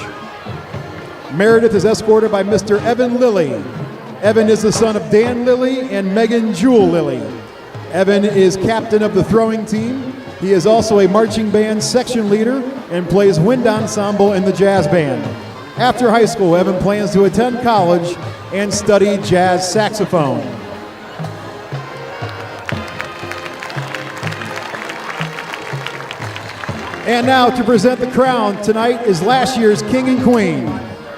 Meredith is escorted by Mr. Evan Lilly. Evan is the son of Dan Lilly and Megan Jewel Lilly. Evan is captain of the throwing team. He is also a marching band section leader and plays wind ensemble in the jazz band. After high school, Evan plans to attend college and study jazz saxophone. And now to present the crown tonight is last year's king and queen.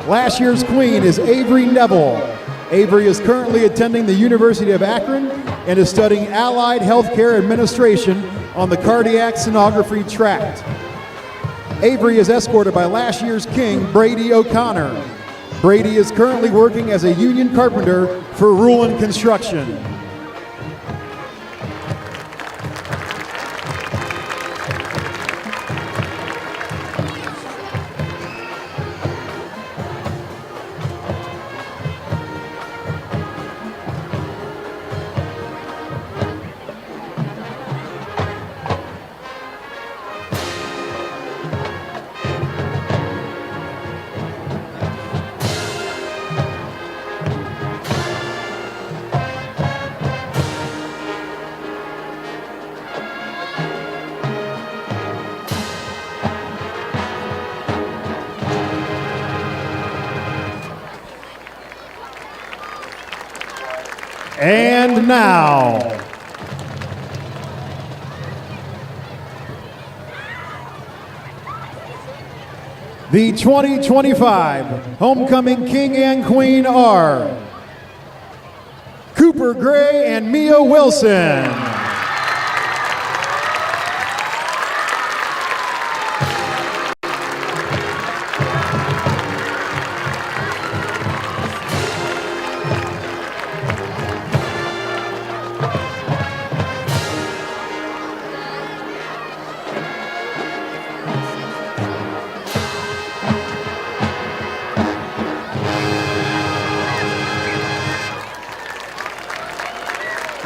Last year's queen is Avery Neville. Avery is currently attending the University of Akron and is studying Allied Healthcare Administration on the cardiac sonography tract. Avery is escorted by last year's king, Brady O'Connor. Brady is currently working as a union carpenter for Rulin Construction. And now, the 2025 Homecoming King and Queen are Cooper Gray and Mia Wilson.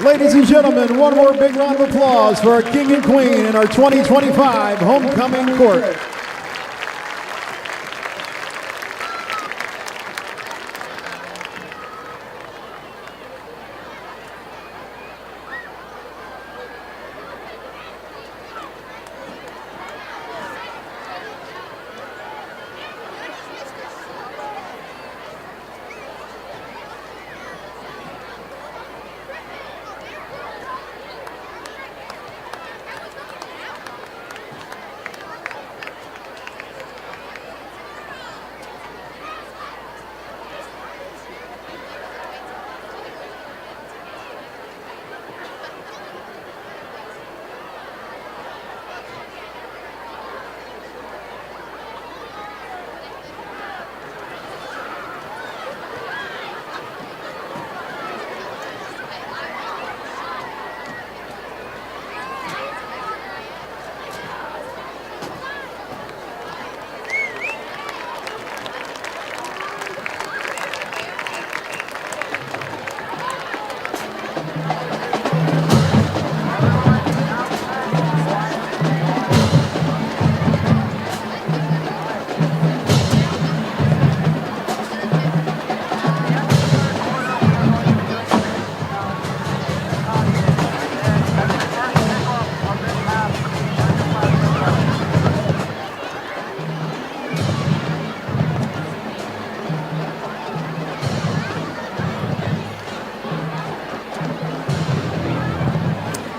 Ladies and gentlemen, one more big round of applause for our King and Queen in our 2025 Homecoming Court.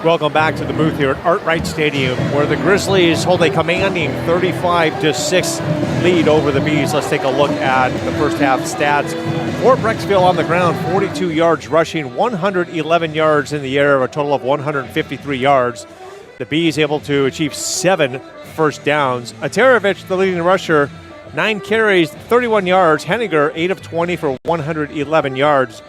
Welcome back to the booth here at Art Wright Stadium, where the Grizzlies hold a commanding 35-6 lead over the Bees. Let's take a look at the first half stats. For Brexville on the ground, 42 yards rushing, 111 yards in the air, a total of 153 yards. The Bees able to achieve 7 first downs. Atarovich, the leading rusher, 9 carries, 31 yards. Henniger, 8 of 20 for 111 yards.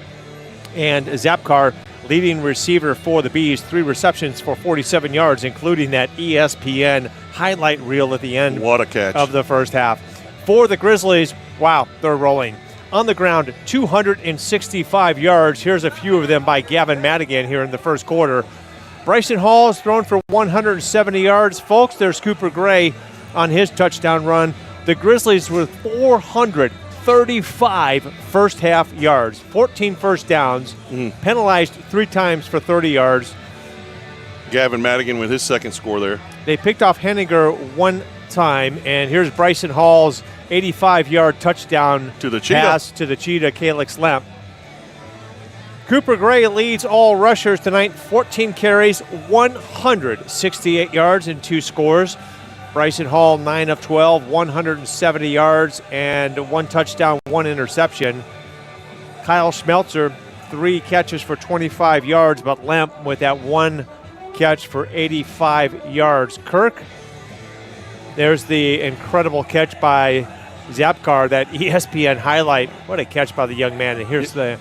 And Zapkar, leading receiver for the Bees, 3 receptions for 47 yards, including that ESPN highlight reel at the end What a catch. of the first half. For the Grizzlies, wow, they're rolling. On the ground, 265 yards. Here's a few of them by Gavin Madigan here in the first quarter. Bryson Hall has thrown for 170 yards. Folks, there's Cooper Gray on his touchdown run. The Grizzlies with 435 first half yards, 14 first downs, penalized 3 times for 30 yards. Gavin Madigan with his second score there. They picked off Henniger 1 time, and here's Bryson Hall's 85-yard touchdown To the Cheetah. pass to the Cheetah, Calix Lemp. Cooper Gray leads all rushers tonight, 14 carries, 168 yards and 2 scores. Bryson Hall, 9 of 12, 170 yards and 1 touchdown, 1 interception. Kyle Schmelzer, 3 catches for 25 yards, but Lemp with that 1 catch for 85 yards. Kirk, there's the incredible catch by Zapkar, that ESPN highlight. What a catch by the young man. And here's the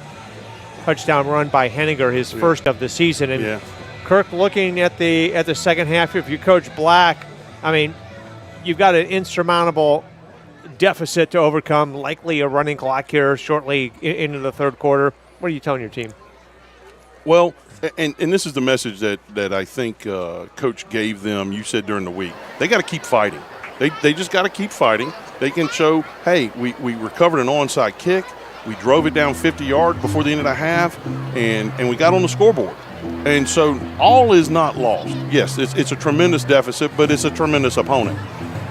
touchdown run by Henniger, his first of the season. And Kirk, looking at the second half, if you coach Black, I mean, you've got an insurmountable deficit to overcome, likely a running clock here shortly into the third quarter. What are you telling your team? Well, and this is the message that I think Coach gave them, you said during the week. They got to keep fighting. They just got to keep fighting. They can show, hey, we recovered an onside kick. We drove it down 50 yards before the end of the half, and we got on the scoreboard. And so all is not lost. Yes, it's a tremendous deficit, but it's a tremendous opponent.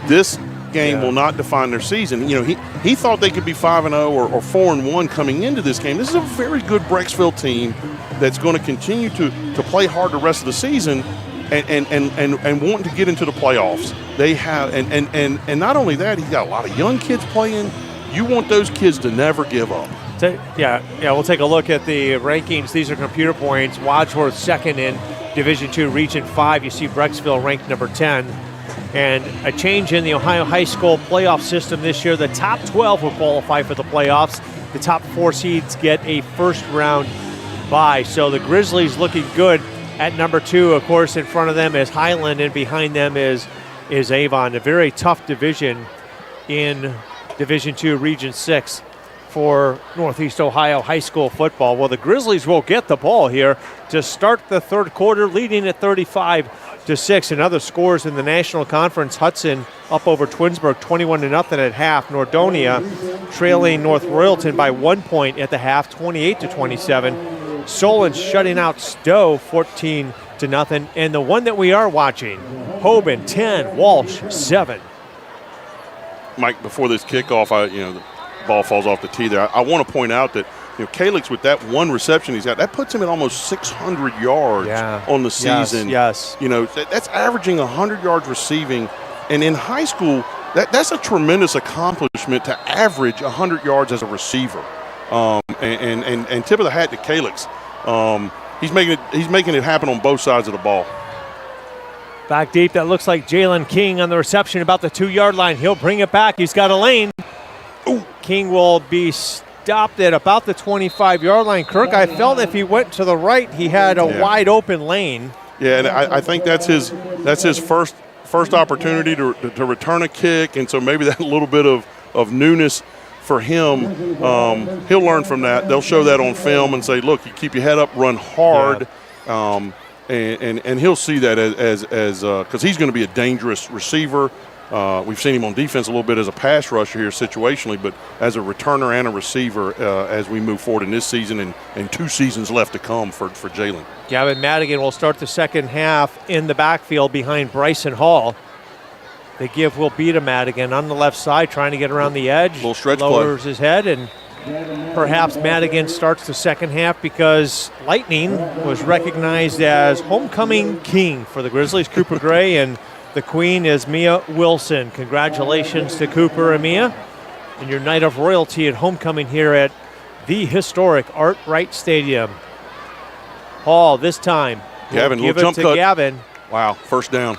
This game will not define their season. You know, he thought they could be 5-0 or 4-1 coming into this game. This is a very good Brecksville team that's going to continue to play hard the rest of the season and wanting to get into the playoffs. They have and not only that, he's got a lot of young kids playing. You want those kids to never give up. We'll take a look at the rankings. These are computer points. Wadsworth second in Division II, Region 5. You see Brecksville ranked number 10. And a change in the Ohio High School playoff system this year. The top 12 will qualify for the playoffs. The top 4 seeds get a first-round bye. So the Grizzlies looking good at number 2. Of course, in front of them is Highland, and behind them is Avon. A very tough division in Division II, Region 6 for Northeast Ohio high school football. Well, the Grizzlies will get the ball here to start the third quarter, leading at 35-6. And other scores in the National Conference: Hudson up over Twinsburg 21-0 at half. Nordonia trailing North Royalton by 1 point at the half, 28-27. Solon shutting out Stowe 14-0. And the one that we are watching, Hoban 10, Walsh 7. Mike, before this kickoff, the ball falls off the tee there. I want to point out that Calix, with that one reception he's got, that puts him at almost 600 yards on the season. Yes. That's averaging 100 yards receiving, and in high school, that's a tremendous accomplishment to average 100 yards as a receiver. And tip of the hat to Calix. He's making it happen on both sides of the ball. Back deep, that looks like Jalen King on the reception about the 2-yard line. He'll bring it back. He's got a lane. Ooh. King will be stopped at about the 25-yard line. Kirk, I felt if he went to the right, he had a wide open lane. Yeah, and I think that's his first opportunity to return a kick, and so maybe that little bit of newness for him. He'll learn from that. They'll show that on film and say, look, you keep your head up, run hard. Yeah. And he'll see that as because he's going to be a dangerous receiver. We've seen him on defense a little bit as a pass rusher here situationally, but as a returner and a receiver as we move forward in this season and 2 seasons left to come for Jalen. Gavin Madigan will start the second half in the backfield behind Bryson Hall. The give will be to Madigan on the left side, trying to get around the edge. Little stretch lowers play. His head, and perhaps Madigan starts the second half because Lightning was recognized as homecoming king for the Grizzlies, Cooper Gray, and the queen is Mia Wilson. Congratulations to Cooper and Mia and your night of royalty at homecoming here at the historic Art Wright Stadium. Hall this time. Gavin, give little it jump to cut. Gavin. Wow, first down.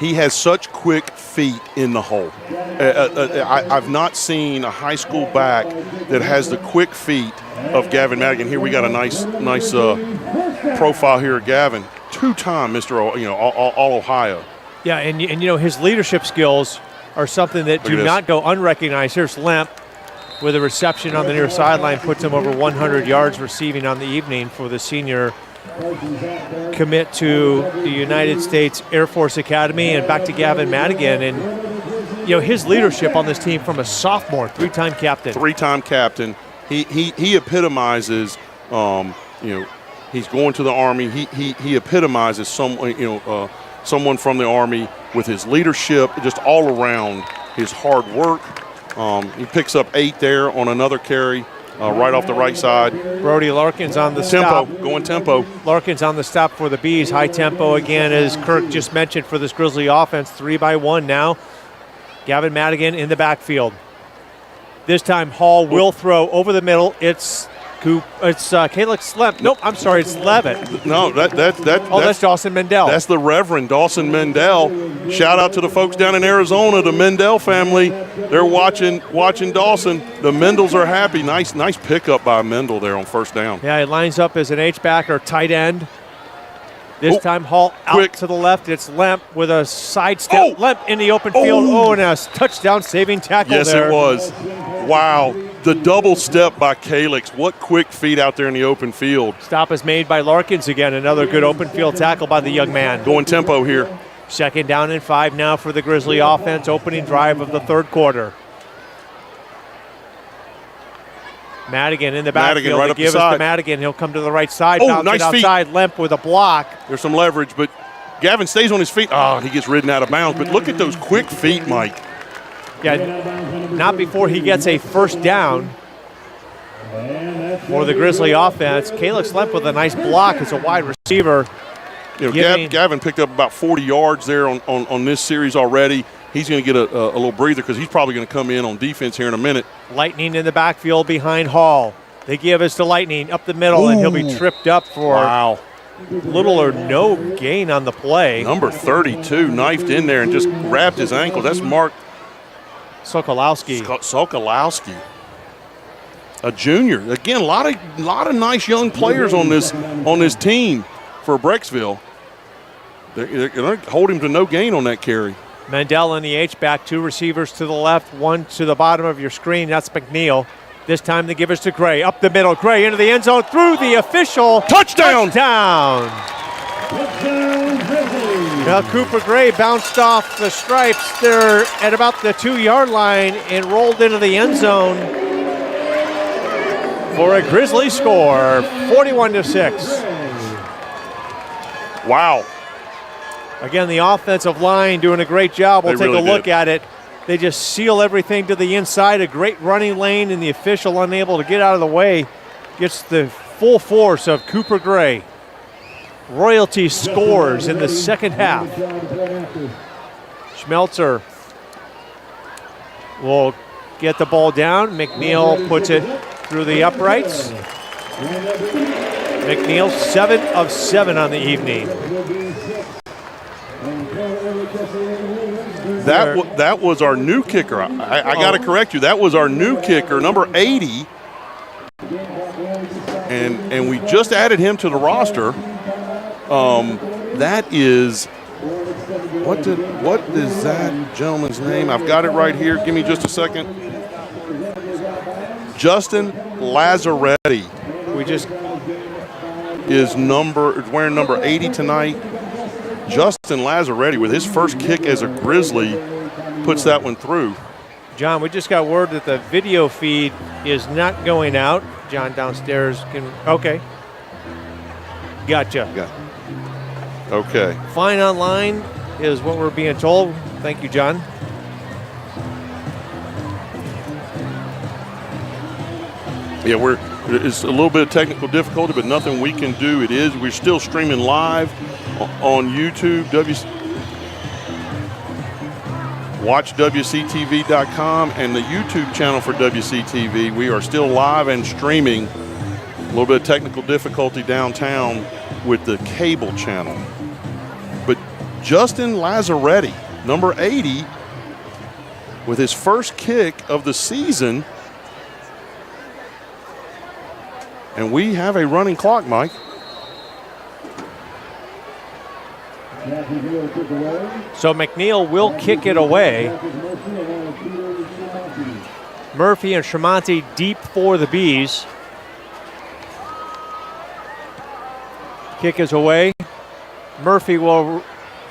He has such quick feet in the hole. I've not seen a high school back that has the quick feet of Gavin Madigan. Here we got a nice profile here of Gavin. 2-time Mr. All Ohio. Yeah, and his leadership skills are something that do not go unrecognized. Here's Lemp with a reception on the near sideline, puts him over 100 yards receiving on the evening for the senior commit to the United States Air Force Academy. And back to Gavin Madigan, and his leadership on this team from a sophomore, 3-time captain. 3-time captain. He epitomizes. He's going to the Army. He epitomizes someone from the Army with his leadership, just all around his hard work. He picks up 8 there on another carry. Right off the right side. Brody Larkins on the stop. Going tempo. Larkins on the stop for the Bees. High tempo again, as Kirk just mentioned, for this Grizzly offense. 3-by-1 now. Gavin Madigan in the backfield. This time Hall will throw over the middle. It's Calix Lemp. Nope, I'm sorry, it's Levitt. No, that's Dawson Mendel. That's the Reverend Dawson Mendel. Shout out to the folks down in Arizona, the Mendel family. They're watching Dawson. The Mendels are happy. Nice pickup by Mendel there on first down. Yeah, he lines up as an H-back or tight end. This time Hall out to the left. It's Lemp with a sidestep. Lemp in the open field. And a touchdown saving tackle there. Yes, it was. Wow. The double step by Calix. What quick feet out there in the open field. Stop is made by Larkins again. Another good open field tackle by the young man. Going tempo here. 2nd down and 5 now for the Grizzly offense. Opening drive of the third quarter. Madigan in the backfield. Right up give the us side. To Madigan. He'll come to the right side. Nice outside. feet. Lemp with a block. There's some leverage, but Gavin stays on his feet. He gets ridden out of bounds. But look at those quick feet, Mike. Yeah, not before he gets a first down for the Grizzly offense. Caleb Slemp with a nice block as a wide receiver. You know, Gavin picked up about 40 yards there on this series already. He's going to get a little breather because he's probably going to come in on defense here in a minute. Lightning in the backfield behind Hall. They give us to Lightning up the middle, and he'll be tripped up for little or no gain on the play. Number 32 knifed in there and just grabbed his ankle. That's Mark Sokolowski. Sokolowski, a junior. Again, a lot of nice young players on this team for Brexville. They're going to hold him to no gain on that carry. Mandel in the H-back, 2 receivers to the left, 1 to the bottom of your screen. That's McNeil. This time they give us to Gray. Up the middle, Gray into the end zone, through the official. Touchdown! Now Cooper Gray bounced off the stripes there at about the 2-yard line and rolled into the end zone for a Grizzly score, 41-6. Wow. Again, the offensive line doing a great job. We'll take a look at it. They just seal everything to the inside. A great running lane, and the official unable to get out of the way. Gets the full force of Cooper Gray. Royalty scores in the second half. Schmelzer will get the ball down. McNeil puts it through the uprights. McNeil 7 of 7 on the evening. That was our new kicker. I got to correct you. That was our new kicker, number 80. And we just added him to the roster. That is, what is that gentleman's name? I've got it right here. Give me just a second. Justin Lazzaretti. Is wearing number 80 tonight. Justin Lazzaretti, with his first kick as a Grizzly, puts that one through. John, we just got word that the video feed is not going out. John downstairs okay. Gotcha. Yeah. Okay. Fine online is what we're being told. Thank you, John. Yeah, it's a little bit of technical difficulty, but nothing we can do. We're still streaming live on YouTube. Watch WCTV.com and the YouTube channel for WCTV. We are still live and streaming. A little bit of technical difficulty downtown with the cable channel. But Justin Lazzaretti, number 80, with his first kick of the season. And we have a running clock, Mike. So McNeil will kick it away. Murphy and Tremonti deep for the Bees. Kick is away. Murphy will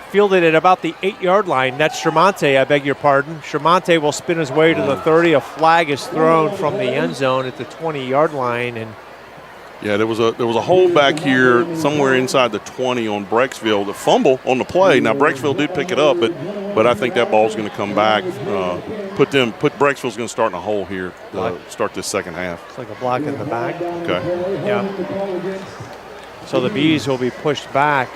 field it at about the 8-yard line. That's Tremonti, I beg your pardon. Tremonti will spin his way to the 30. A flag is thrown from the end zone at the 20-yard line. And yeah, there was a hold back here somewhere inside the 20 on Brexville. The fumble on the play. Now Brexville did pick it up, but I think that ball's going to come back. Brexville's going to start in a hole here. Start this second half. It's like a block in the back. Okay. Yeah. So the Bees will be pushed back.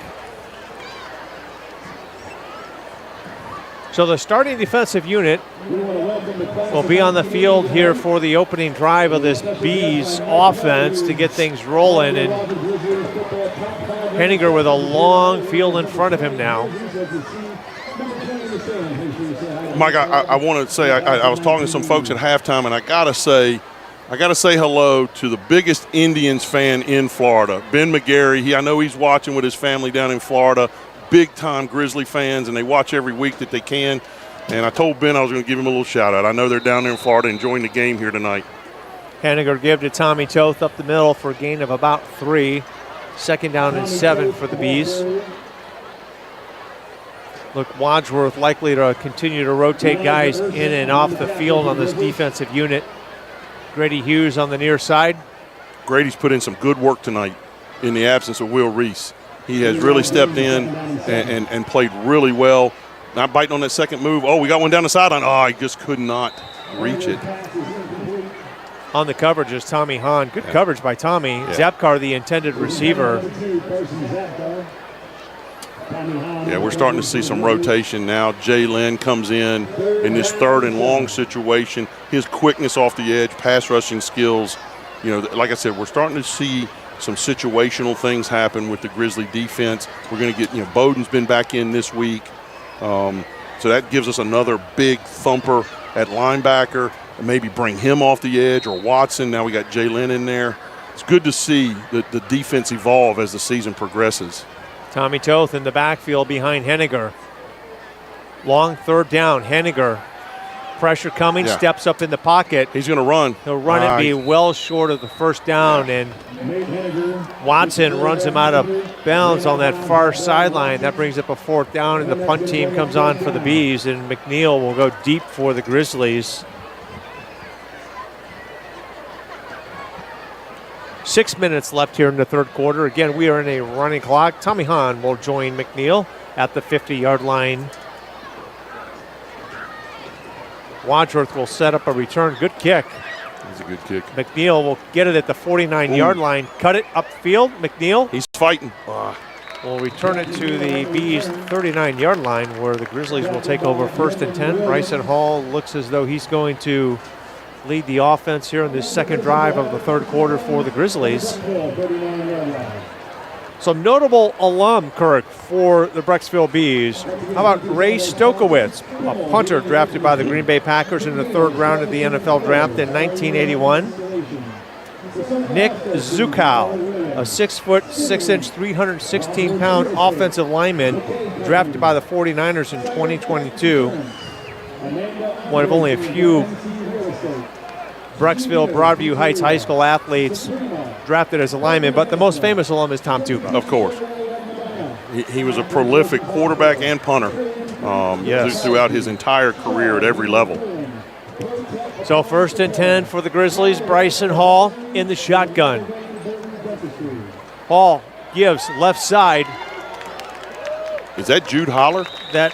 So the starting defensive unit will be on the field here for the opening drive of this Bees offense to get things rolling. And Henninger with a long field in front of him now. Mike, I want to say I was talking to some folks at halftime, and I gotta say hello to the biggest Indians fan in Florida, Ben McGarry. I know he's watching with his family down in Florida. Big-time Grizzly fans, and they watch every week that they can. And I told Ben I was going to give him a little shout-out. I know they're down there in Florida enjoying the game here tonight. Henninger give to Tommy Toth up the middle for a gain of about 3. Second down and 7 for the Bees. Look, Wadsworth likely to continue to rotate guys in and off the field on this defensive unit. Grady Hughes on the near side. Grady's put in some good work tonight in the absence of Will Reese. He has really stepped in and played really well. not biting on that second move. Oh, we got one down the sideline. Oh, he just could not reach it. On the coverage is Tommy Hahn. Good coverage by Tommy. Zapkar, the intended receiver. Yeah, we're starting to see some rotation now. Jalen comes in this 3rd and long situation. His quickness off the edge, pass rushing skills. Like I said, we're starting to see some situational things happen with the Grizzly defense. We're going to get, Bowden's been back in this week. So that gives us another big thumper at linebacker. Maybe bring him off the edge, or Watson. Now we got Jalen in there. It's good to see the defense evolve as the season progresses. Tommy Toth in the backfield behind Henniger. Long 3rd down. Henniger. Pressure coming, steps up in the pocket. He's going to run. He'll run and be well short of the 1st down, and Watson runs him out of bounds on that far sideline. That brings up a 4th down, and the punt team comes on for the Bees, and McNeil will go deep for the Grizzlies. 6 minutes left here in the 3rd quarter. Again, we are in a running clock. Tommy Hahn will join McNeil at the 50-yard line. Wadsworth will set up a return. Good kick. That's a good kick. McNeil will get it at the 49-yard line. Cut it upfield. McNeil. He's fighting. Will return it to the Bees' 39-yard line, where the Grizzlies will take over 1st and 10. Bryson Hall looks as though he's going to lead the offense here in this 2nd drive of the 3rd quarter for the Grizzlies. Some notable alum, Kirk, for the Brecksville Bees. How about Ray Stokowitz, a punter drafted by the Green Bay Packers in the 3rd round of the NFL draft in 1981. Nick Zukow, a 6', 6" 316-pound offensive lineman drafted by the 49ers in 2022. One of only a few Brecksville-Broadview Heights High School athletes drafted as a lineman, but the most famous alum is Tom Tuba. Of course. He was a prolific quarterback and punter throughout his entire career at every level. So 1st and 10 for the Grizzlies. Bryson Hall in the shotgun. Hall gives left side. Is that Jude Holler? That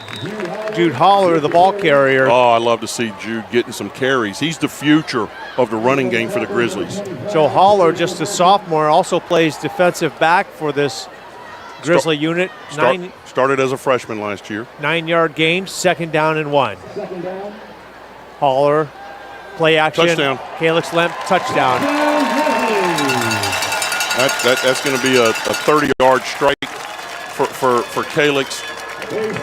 Jude Holler, the ball carrier. Oh, I love to see Jude getting some carries. He's the future of the running game for the Grizzlies. So Holler, just a sophomore, also plays defensive back for this Grizzly unit. Started as a freshman last year. 9-yard gain, 2nd down and 1. Holler, play action. Touchdown. Calix Lemp, touchdown. That's going to be a 30-yard strike for Calix.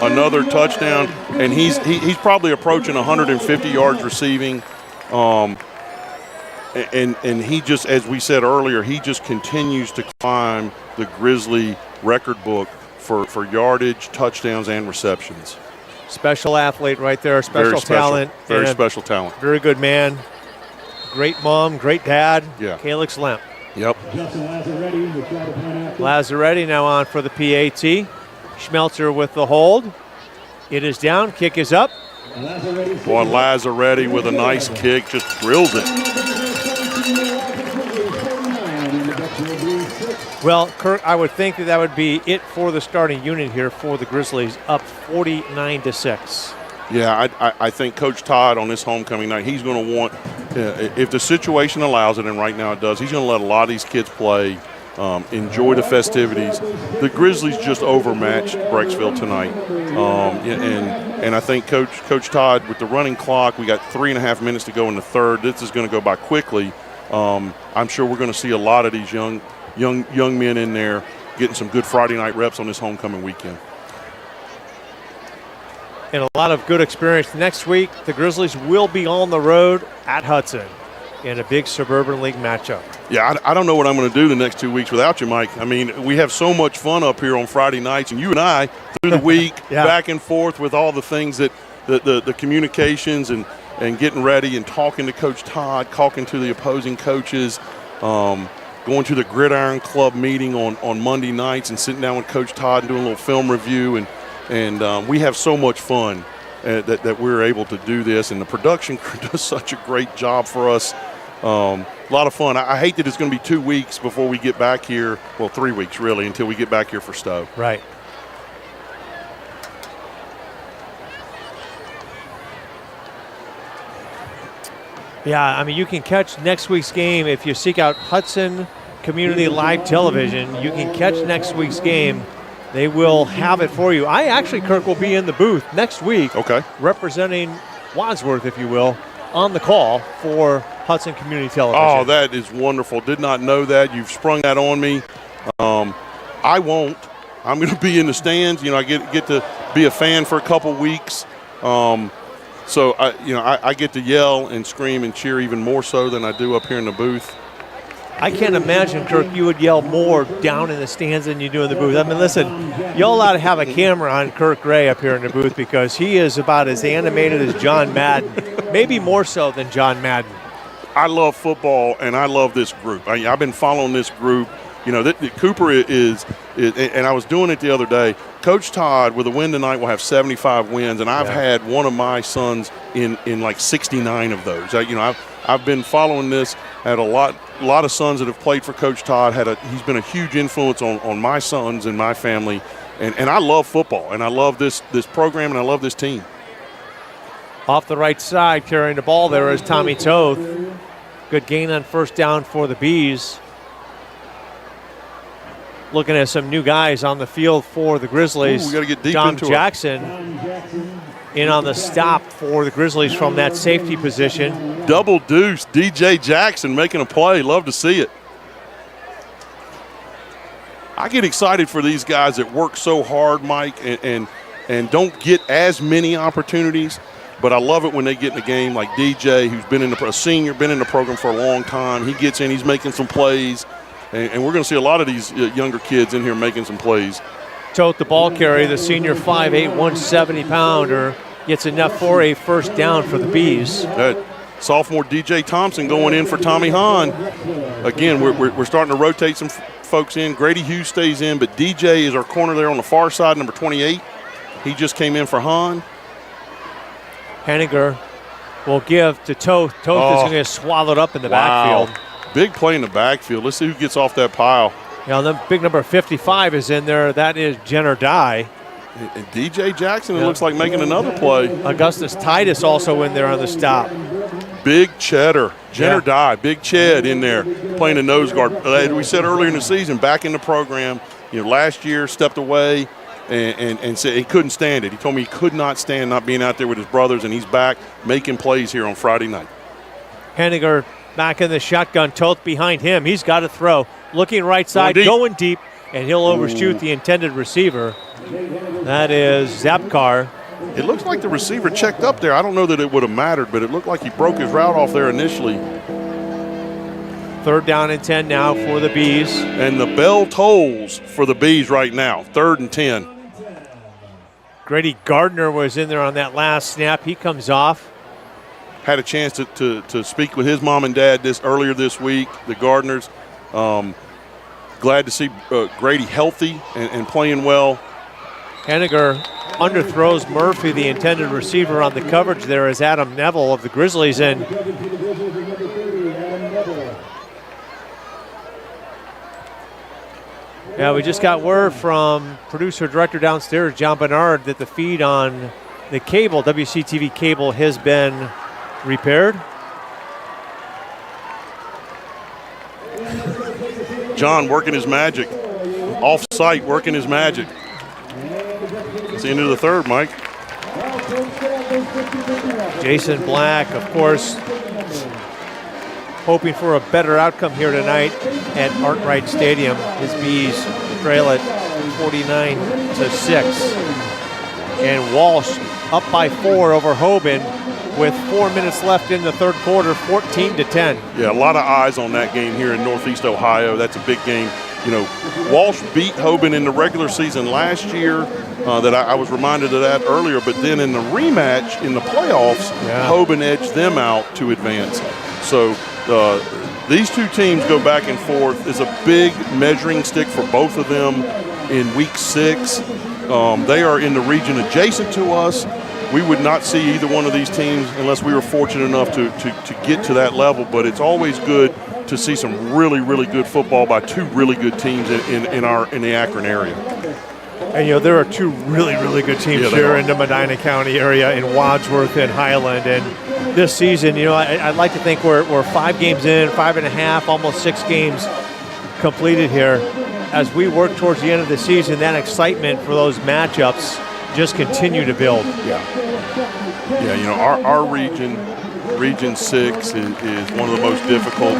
Another touchdown, and he's probably approaching 150 yards receiving. And he just, as we said earlier, he just continues to climb the Grizzly record book for yardage, touchdowns, and receptions. Special athlete right there, special talent. Very special talent. Very good man. Great mom, great dad. Yeah. Calix Lemp. Yep. Lazzaretti now on for the PAT. Schmelzer with the hold. It is down, kick is up. Boy, Lazzaretti with a nice kick, just drills it. Well, Kirk, I would think that would be it for the starting unit here for the Grizzlies, up 49-6. Yeah, I think Coach Todd on this homecoming night, he's going to want, if the situation allows it, and right now it does, he's going to let a lot of these kids play, enjoy the festivities. The Grizzlies just overmatched Brexville tonight. And I think Coach Todd, with the running clock, we got 3.5 minutes to go in the 3rd. This is going to go by quickly. I'm sure we're going to see a lot of these young men in there getting some good Friday night reps on this homecoming weekend. And a lot of good experience. Next week, the Grizzlies will be on the road at Hudson in a big Suburban League matchup. Yeah, I don't know what I'm going to do the next 2 weeks without you, Mike. I mean, we have so much fun up here on Friday nights, and you and I, through the week, back and forth with all the things that the communications and getting ready and talking to Coach Todd, talking to the opposing coaches, going to the Gridiron Club meeting on Monday nights and sitting down with Coach Todd and doing a little film review. And we have so much fun that we're able to do this. And the production crew does such a great job for us. A lot of fun. I hate that it's going to be 2 weeks before we get back here. Well, 3 weeks, really, until we get back here for Stowe. Right. Yeah, I mean, you can catch next week's game if you seek out Hudson Community Live Television. You can catch next week's game. They will have it for you. I actually, Kirk, will be in the booth next week. Okay. Representing Wadsworth, if you will, on the call for Hudson Community Television. Oh, that is wonderful. Did not know that. You've sprung that on me. I won't. I'm going to be in the stands. You know, I get to be a fan for a couple weeks. So, I get to yell and scream and cheer even more so than I do up here in the booth. I can't imagine, Kirk, you would yell more down in the stands than you do in the booth. I mean, listen, y'all ought to have a camera on Kirk Gray up here in the booth because he is about as animated as John Madden, maybe more so than John Madden. I love football, and I love this group. I've been following this group. You know, Cooper is, and I was doing it the other day. Coach Todd, with a win tonight, will have 75 wins, and I've had one of my sons in like 69 of those. I've been following this. Had a lot of sons that have played for Coach Todd. He's been a huge influence on my sons and my family, and I love football, and I love this program, and I love this team. Off the right side, carrying the ball there is Tommy Toth. Good gain on first down for the Bees. Looking at some new guys on the field for the Grizzlies. We got to get deep Dom into Jackson in on the stop for the Grizzlies from that safety position. Double deuce, DJ Jackson making a play. Love to see it. I get excited for these guys that work so hard, Mike, and don't get as many opportunities. But I love it when they get in the game, like DJ, who's been a senior, been in the program for a long time. He gets in, he's making some plays. And we're going to see a lot of these younger kids in here making some plays. Toth, the ball carrier, the senior 5'8", 170-pounder, gets enough for a first down for the Bees. Sophomore DJ Thompson going in for Tommy Hahn. Again, we're starting to rotate some folks in. Grady Hughes stays in, but DJ is our corner there on the far side, number 28. He just came in for Hahn. Henniger will give to Toth. Toth is going to get swallowed up in the backfield. Big play in the backfield. Let's see who gets off that pile. Yeah, the big number 55 is in there. That is Jenner Dye. And DJ Jackson, it looks like making another play. Augustus Titus also in there on the stop. Big Cheddar. Jenner Dye, Big Ched in there playing a nose guard. We said earlier in the season, back in the program, last year stepped away and said he couldn't stand it. He told me he could not stand not being out there with his brothers, and he's back making plays here on Friday night. Henniger back in the shotgun, Toth behind him. He's got to throw. Looking right side, going deep, and he'll overshoot the intended receiver. That is Zapkar. It looks like the receiver checked up there. I don't know that it would have mattered, but it looked like he broke his route off there initially. Third down and 10 now for the Bees. And the bell tolls for the Bees right now, 3rd and 10. Grady Gardner was in there on that last snap. He comes off. Had a chance to speak with his mom and dad earlier this week, the Gardners. Glad to see Grady healthy and playing well. Henniger underthrows Murphy, the intended receiver on the coverage there is Adam Neville of the Grizzlies. And yeah, we just got word from producer director downstairs, John Bernard, that the feed on the cable, WCTV cable, has been repaired. John working his magic. Off-site working his magic. It's the end of the third, Mike. Jason Black, of course, hoping for a better outcome here tonight at Arkwright Stadium. His Bees trail at 49-6. And Walsh up by 4 over Hoban with 4 minutes left in the third quarter, 14-10. Yeah, a lot of eyes on that game here in Northeast Ohio. That's a big game. Walsh beat Hoban in the regular season last year. That I was reminded of that earlier. But then in the rematch in the playoffs, Hoban edged them out to advance. So these two teams go back and forth. It's a big measuring stick for both of them in week 6. They are in the region adjacent to us. We would not see either one of these teams unless we were fortunate enough to get to that level. But it's always good to see some really, really good football by two really good teams in the Akron area. And, there are two really, really good teams here in the Medina County area in Wadsworth and Highland. And this season, I'd like to think we're 5 games in, 5.5, almost 6 games completed here. As we work towards the end of the season, that excitement for those matchups just continue to build. Yeah, our Region 6 is one of the most difficult.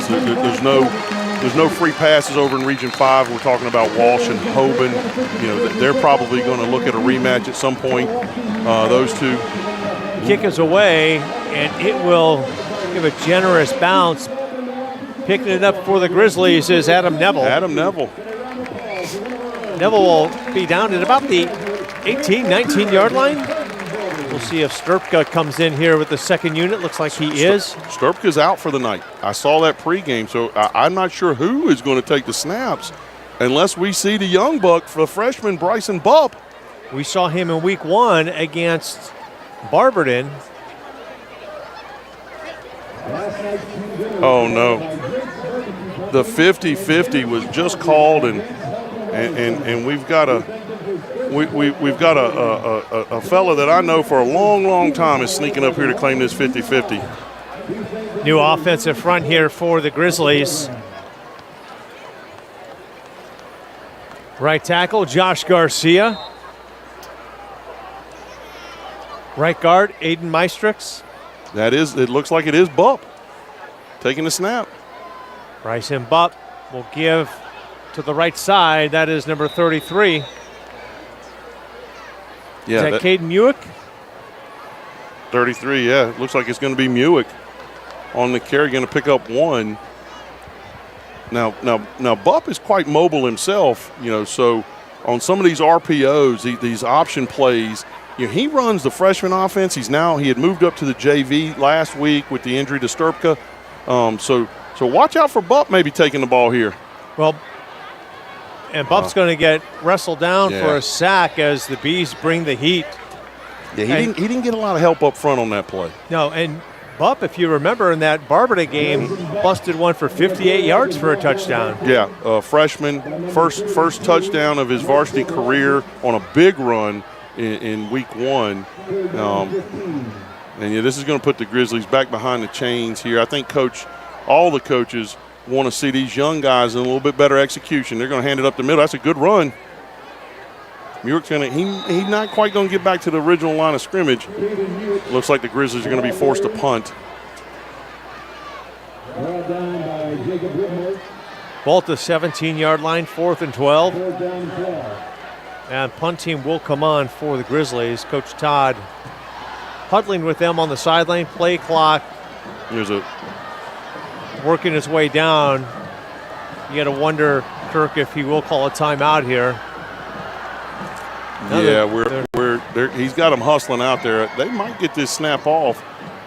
There's no free passes over in Region 5. We're talking about Walsh and Hoban. They're probably going to look at a rematch at some point, those two. Kick is away, and it will give a generous bounce. Picking it up for the Grizzlies is Adam Neville. Neville will be down at about the 18, 19-yard line. We'll see if Sturpka comes in here with the second unit. Looks like he is. Sturpka's out for the night. I saw that pregame, so I'm not sure who is going to take the snaps unless we see the young buck for the freshman, Bryson Bupp. We saw him in week 1 against Barberton. Oh, no. The 50-50 was just called, and we've got a fella that I know for a long, long time is sneaking up here to claim this 50-50. New offensive front here for the Grizzlies. Right tackle, Josh Garcia. Right guard, Aiden Meistrix. It looks like it is Bupp taking the snap. Bryson Bupp will give to the right side. That is number 33. Yeah, is that Caden Muick? 33, yeah. It looks like it's going to be Muick on the carry, going to pick up 1. Now, Bupp is quite mobile himself, so on some of these RPOs, these option plays, he runs the freshman offense. He had moved up to the JV last week with the injury to Sturpka. So watch out for Bupp maybe taking the ball here. Well, and Bupp's going to get wrestled down for a sack as the Bees bring the heat. Yeah, he didn't get a lot of help up front on that play. No, and Bupp, if you remember in that Barberton game, busted one for 58 yards for a touchdown. Yeah, freshman, first touchdown of his varsity career on a big run in week 1. And this is going to put the Grizzlies back behind the chains here. I think all the coaches want to see these young guys in a little bit better execution. They're going to hand it up the middle. That's a good run. Muick's he's not quite going to get back to the original line of scrimmage. Looks like the Grizzlies are going to be forced to punt. Ball at the 17-yard line, 4th and 12. And punt team will come on for the Grizzlies. Coach Todd huddling with them on the sideline. Play clock. Working his way down. You got to wonder, Kirk, if he will call a timeout here. He's got them hustling out there. They might get this snap off.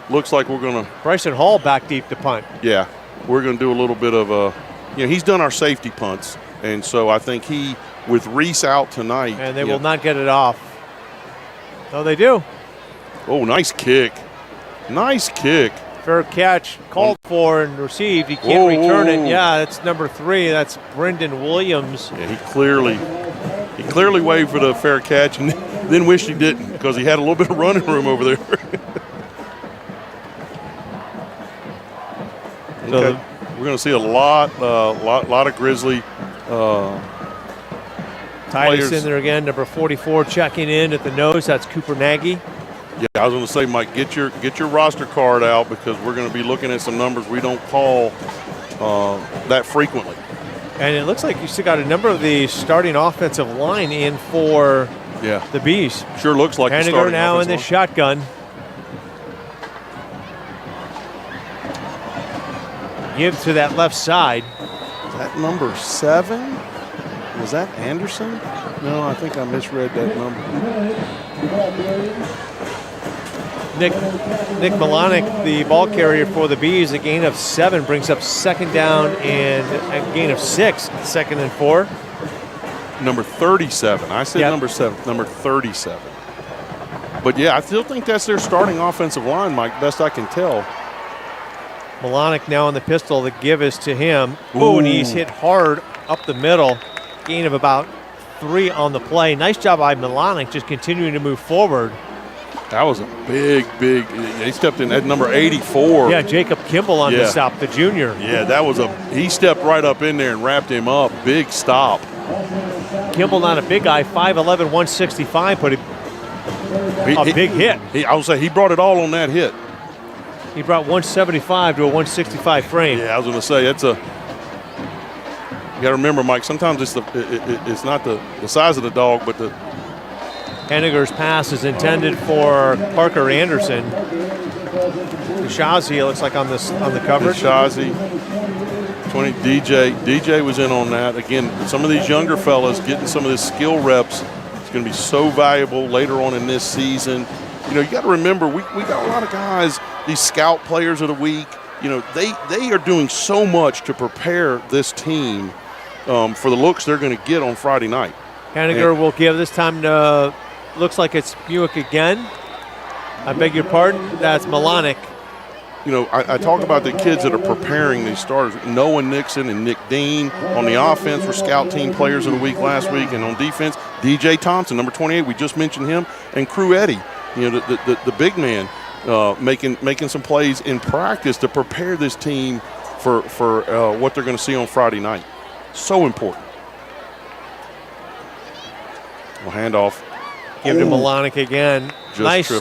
Looks like we're going to. Bryson Hall back deep to punt. Yeah, we're going to do a little bit of he's done our safety punts, and so I think with Reese out tonight. And they will not get it off. No, they do. Oh, nice kick. Nice kick. Fair catch called for and received. He can't return it. Yeah, that's number 3. That's Brendan Williams. Yeah, he clearly waved for the fair catch and then wished he didn't because he had a little bit of running room over there. Okay. We're going to see a lot of Grizzly Titus in there again, number 44 checking in at the nose. That's Cooper Nagy. Yeah, I was going to say, Mike, get your roster card out because we're going to be looking at some numbers we don't call that frequently. And it looks like you still got a number of the starting offensive line in for the Bees. Sure looks like the starting now in the shotgun. Give to that left side. Is that number 7? Was that Anderson? No, I think I misread that number. Nick Milanic, the ball carrier for the Bees, a gain of 7 brings up second down and a gain of 6, 2nd and 4. Number 37. I said number 7. Number 37. But yeah, I still think that's their starting offensive line, Mike, best I can tell. Milanic now on the pistol. The give is to him. Oh, and he's hit hard up the middle. Gain of about 3 on the play. Nice job by Milanic, just continuing to move forward. That was a big. He stepped in at number 84. Yeah, Jacob Kimball on the stop, the junior. Yeah, he stepped right up in there and wrapped him up. Big stop. Kimball, not a big guy, 5'11", 165, but a big hit. I would say he brought it all on that hit. He brought 175 to a 165 frame. Yeah, I was going to say you got to remember, Mike. Sometimes it's not the size of the dog, but the. Henniger's pass is intended for Parker Anderson. Shazi, it looks like on the coverage. Shazi, 20 DJ was in on that. Again, some of these younger fellas getting some of this skill reps. It's going to be so valuable later on in this season. You know, you got to remember we got a lot of guys. These scout players of the week. You know, they are doing so much to prepare this team for the looks they're going to get on Friday night. Henniger will give this time to. Looks like it's Buick again. I beg your pardon. That's Milanic. You know, I talk about the kids that are preparing these starters. Noah Nixon and Nick Dean on the offense were scout team players of the week last week, and on defense, DJ Thompson, number 28. We just mentioned him, and Crew Eddie. You know, the big man making some plays in practice to prepare this team for what they're going to see on Friday night. So important. Well, handoff. Give it to Milanic again. Nice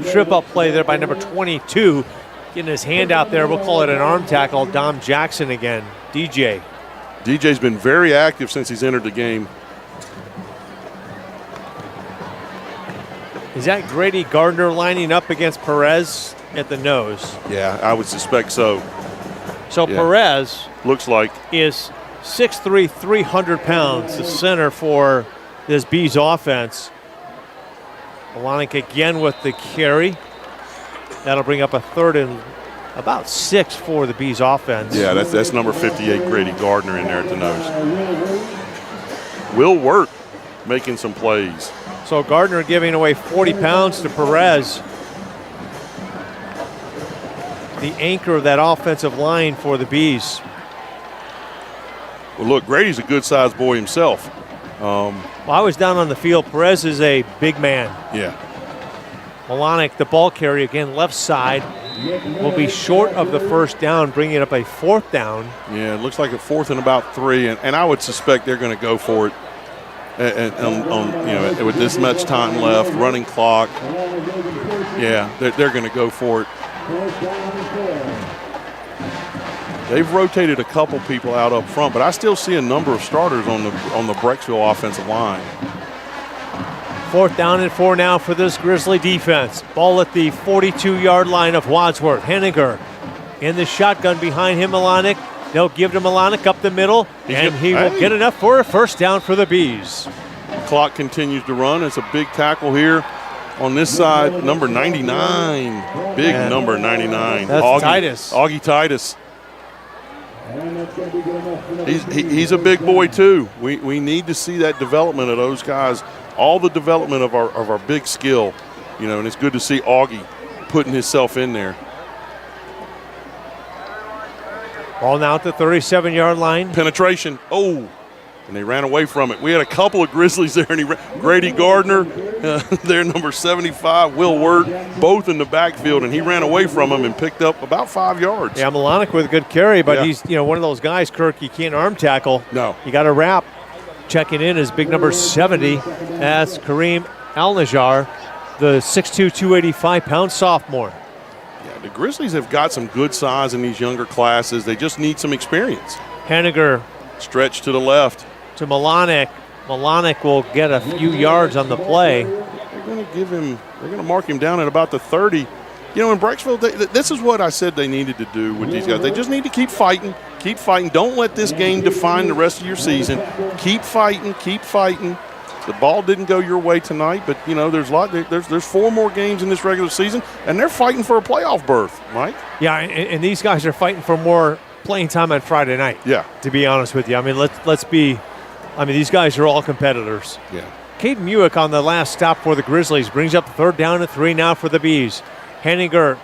trip up play there by number 22. Getting his hand out there. We'll call it an arm tackle. Dom Jackson again. DJ. DJ's been very active since he's entered the game. Is that Grady Gardner lining up against Perez at the nose? Yeah, I would suspect so. So yeah. Perez looks like is 6'3", 300 pounds, the center for this Bees offense. Milanic again with the carry. That'll bring up a 3rd and about 6 for the Bees offense. Yeah, that's number 58, Grady Gardner, in there at the nose. Will Wirt making some plays. So Gardner giving away 40 pounds to Perez. The anchor of that offensive line for the Bees. Well, look, Grady's a good-sized boy himself. Well, I was down on the field. Perez is a big man. Yeah. Milanic, the ball carrier again, left side, will be short of the first down, bringing up a 4th down. Yeah, it looks like a 4th and about 3, and I would suspect they're going to go for it. And you know, with this much time left, running clock, yeah, they're going to go for it. They've rotated a couple people out up front, but I still see a number of starters on the Brecksville offensive line. 4th down and 4 now for this Grizzly defense. Ball at the 42-yard line of Wadsworth. Henniger in the shotgun behind him, Milanic. They'll give to Milanic up the middle, he will get enough for a 1st down for the Bees. Clock continues to run. It's a big tackle here on this side. Number 99, big number 99. That's Titus. Augie Titus. He's a big boy too. We need to see that development of those guys. All the development of our big skill, you know, and it's good to see Augie putting himself in there. Ball now at the 37-yard line. Penetration. Oh, and they ran away from it. We had a couple of Grizzlies there, and Grady Gardner, there, number 75, Will Wirt, both in the backfield, and he ran away from them and picked up about 5 yards. Yeah, Milanic with a good carry, but he's one of those guys, Kirk, you can't arm tackle. No. You got to wrap. Checking in is big number 70. That's Kareem Al-Najjar, the 6'2", 285-pound sophomore. Yeah, the Grizzlies have got some good size in these younger classes. They just need some experience. Henniger. Stretch to the left. To Milanic. Milanic will get a few yards on the play. They're going to mark him down at about the 30. You know, in Brexville, this is what I said they needed to do with these guys. They just need to keep fighting. Keep fighting. Don't let this game define the rest of your season. Keep fighting. Keep fighting. The ball didn't go your way tonight, but, you know, there's 4 more games in this regular season, and they're fighting for a playoff berth, Mike. Yeah, and these guys are fighting for more playing time on Friday night. Yeah. To be honest with you. I mean, let's be – I mean, these guys are all competitors. Yeah. Caden Muick on the last stop for the Grizzlies brings up 3rd down and 3 now for the Bees. Henniger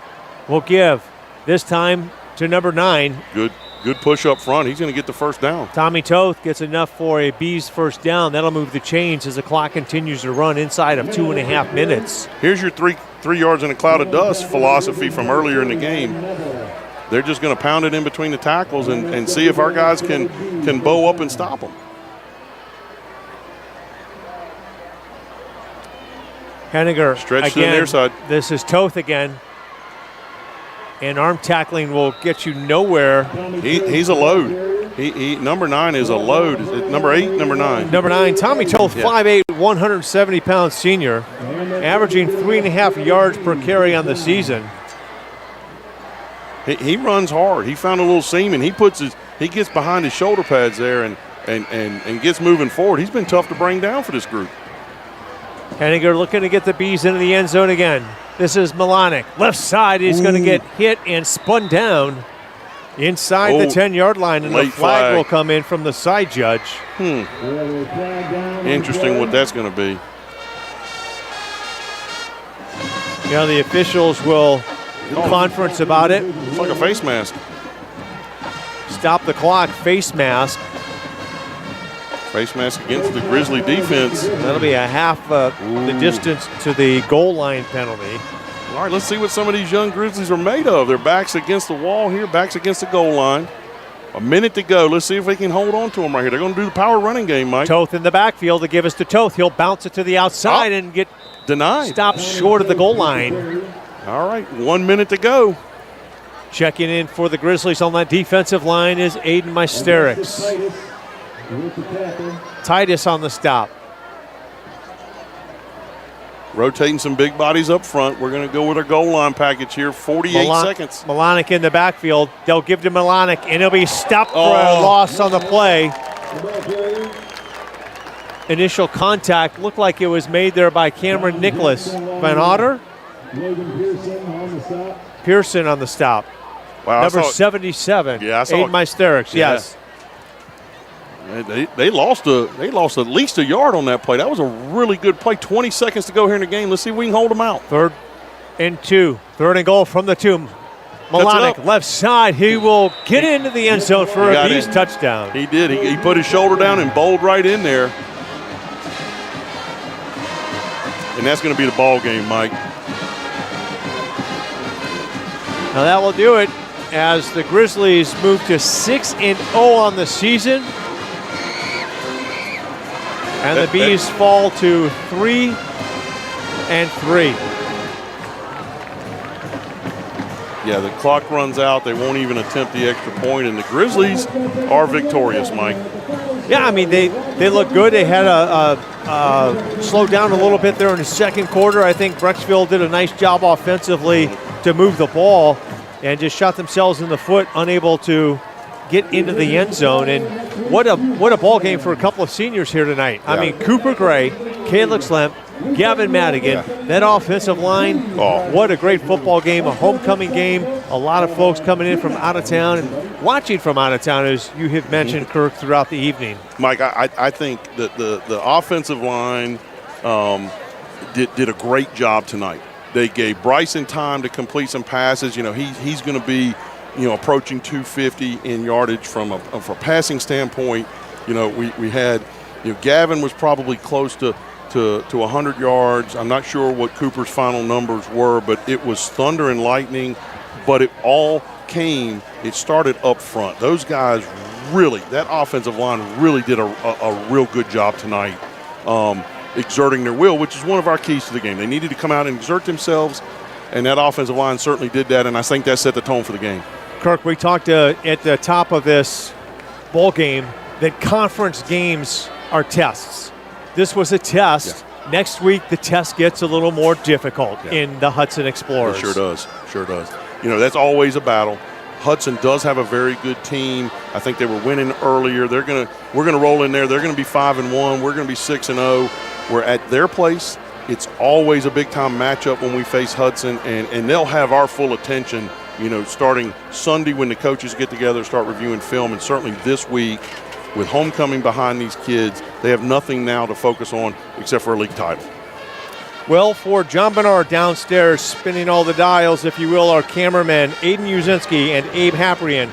will give this time to number 9. Good Good push up front. He's going to get the first down. Tommy Toth gets enough for a Bees first down. That'll move the chains as the clock continues to run inside of 2.5 minutes. Here's your three yards in a cloud of dust philosophy from earlier in the game. They're just going to pound it in between the tackles and see if our guys can bow up and stop them. Henniger Stretch again. to the near side. This is Toth again. And arm tackling will get you nowhere. He's a load. He number 9 is a load. Is it number 8, number 9? Number 9, Tommy Toth, Yeah. 5'8", 170-pound senior, averaging 3.5 yards per carry on the season. He runs hard. He found a little seam, and he gets behind his shoulder pads there and gets moving forward. He's been tough to bring down for this group. Henniger looking to get the Bees into the end zone again. This is Milanic. Left side, he's going to get hit and spun down inside the 10-yard line, and the flag will come in from the side judge. Interesting what that's going to be. Now the officials will conference about it. It's like a face mask. Stop the clock, face mask. Face mask against the Grizzly defense. That'll be a half the distance to the goal line penalty. All right, let's see what some of these young Grizzlies are made of. Their backs against the wall here, backs against the goal line. A minute to go. Let's see if they can hold on to them right here. They're going to do the power running game, Mike. Toth in the backfield to give us to Toth. He'll bounce it to the outside and get denied. Stopped short of the goal line. All right, 1 minute to go. Checking in for the Grizzlies on that defensive line is Aiden Mysterix. Titus on the stop. Rotating some big bodies up front. We're going to go with our goal line package here. 48 seconds. Milanic in the backfield. They'll give to Milanic, and he'll be stopped for a loss on the play. Initial contact looked like it was made there by Cameron Nicholas. Van Otter? Pearson on the stop. Wow, Number 77. Yeah, I saw Aiden Mysterix, yes. They lost at least a yard on that play. That was a really good play. 20 seconds to go here in the game. Let's see if we can hold them out. 3rd and 2. 3rd and goal from the 2. Milanic, left side. He will get into the end zone for a Bees touchdown. He did. He put his shoulder down and bowled right in there. And that's going to be the ball game, Mike. Now that will do it as the Grizzlies move to 6-0 on the season. And the Bees fall to 3-3. Yeah, the clock runs out. They won't even attempt the extra point, and the Grizzlies are victorious, Mike. Yeah, I mean, they look good. They had slowed down a little bit there in the second quarter. I think Brexville did a nice job offensively to move the ball and just shot themselves in the foot, unable to get into the end zone. And what a ball game for a couple of seniors here tonight. Yeah. I mean, Cooper Gray, Caleb Slemp, Gavin Madigan, that offensive line, what a great football game, a homecoming game. A lot of folks coming in from out of town and watching from out of town, as you have mentioned, Kirk, throughout the evening. Mike, I think that the offensive line did a great job tonight. They gave Bryson time to complete some passes. You know, he's going to be, approaching 250 in yardage from a passing standpoint. You know, we had, Gavin was probably close to 100 yards. I'm not sure what Cooper's final numbers were, but it was thunder and lightning. But it started up front. Those guys really, that offensive line really did a real good job tonight, exerting their will, which is one of our keys to the game. They needed to come out and exert themselves, and that offensive line certainly did that, and I think that set the tone for the game. Kirk, we talked at the top of this ball game that conference games are tests. This was a test. Yeah. Next week, the test gets a little more difficult in the Hudson Explorers. It sure does. Sure does. That's always a battle. Hudson does have a very good team. I think they were winning earlier. We're gonna roll in there. They're gonna be 5-1. We're gonna be 6-0. We're at their place. It's always a big time matchup when we face Hudson, and they'll have our full attention. Starting Sunday when the coaches get together, start reviewing film, and certainly this week with homecoming behind these kids, they have nothing now to focus on except for a league title. Well, for John Bernard downstairs, spinning all the dials, if you will, our cameramen, Aiden Uzinski and Abe Haprian.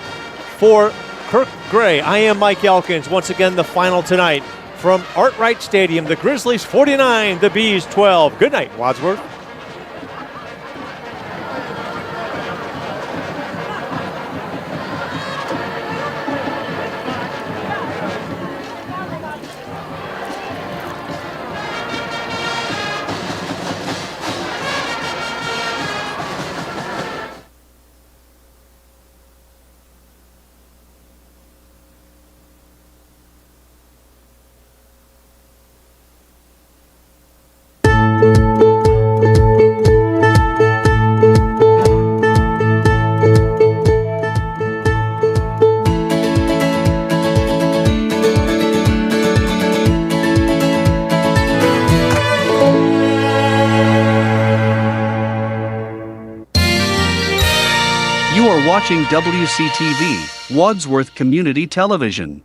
For Kirk Gray, I am Mike Elkins. Once again, the final tonight from Art Wright Stadium. The Grizzlies 49, the Bees 12. Good night, Wadsworth. You are watching WCTV, Wadsworth Community Television.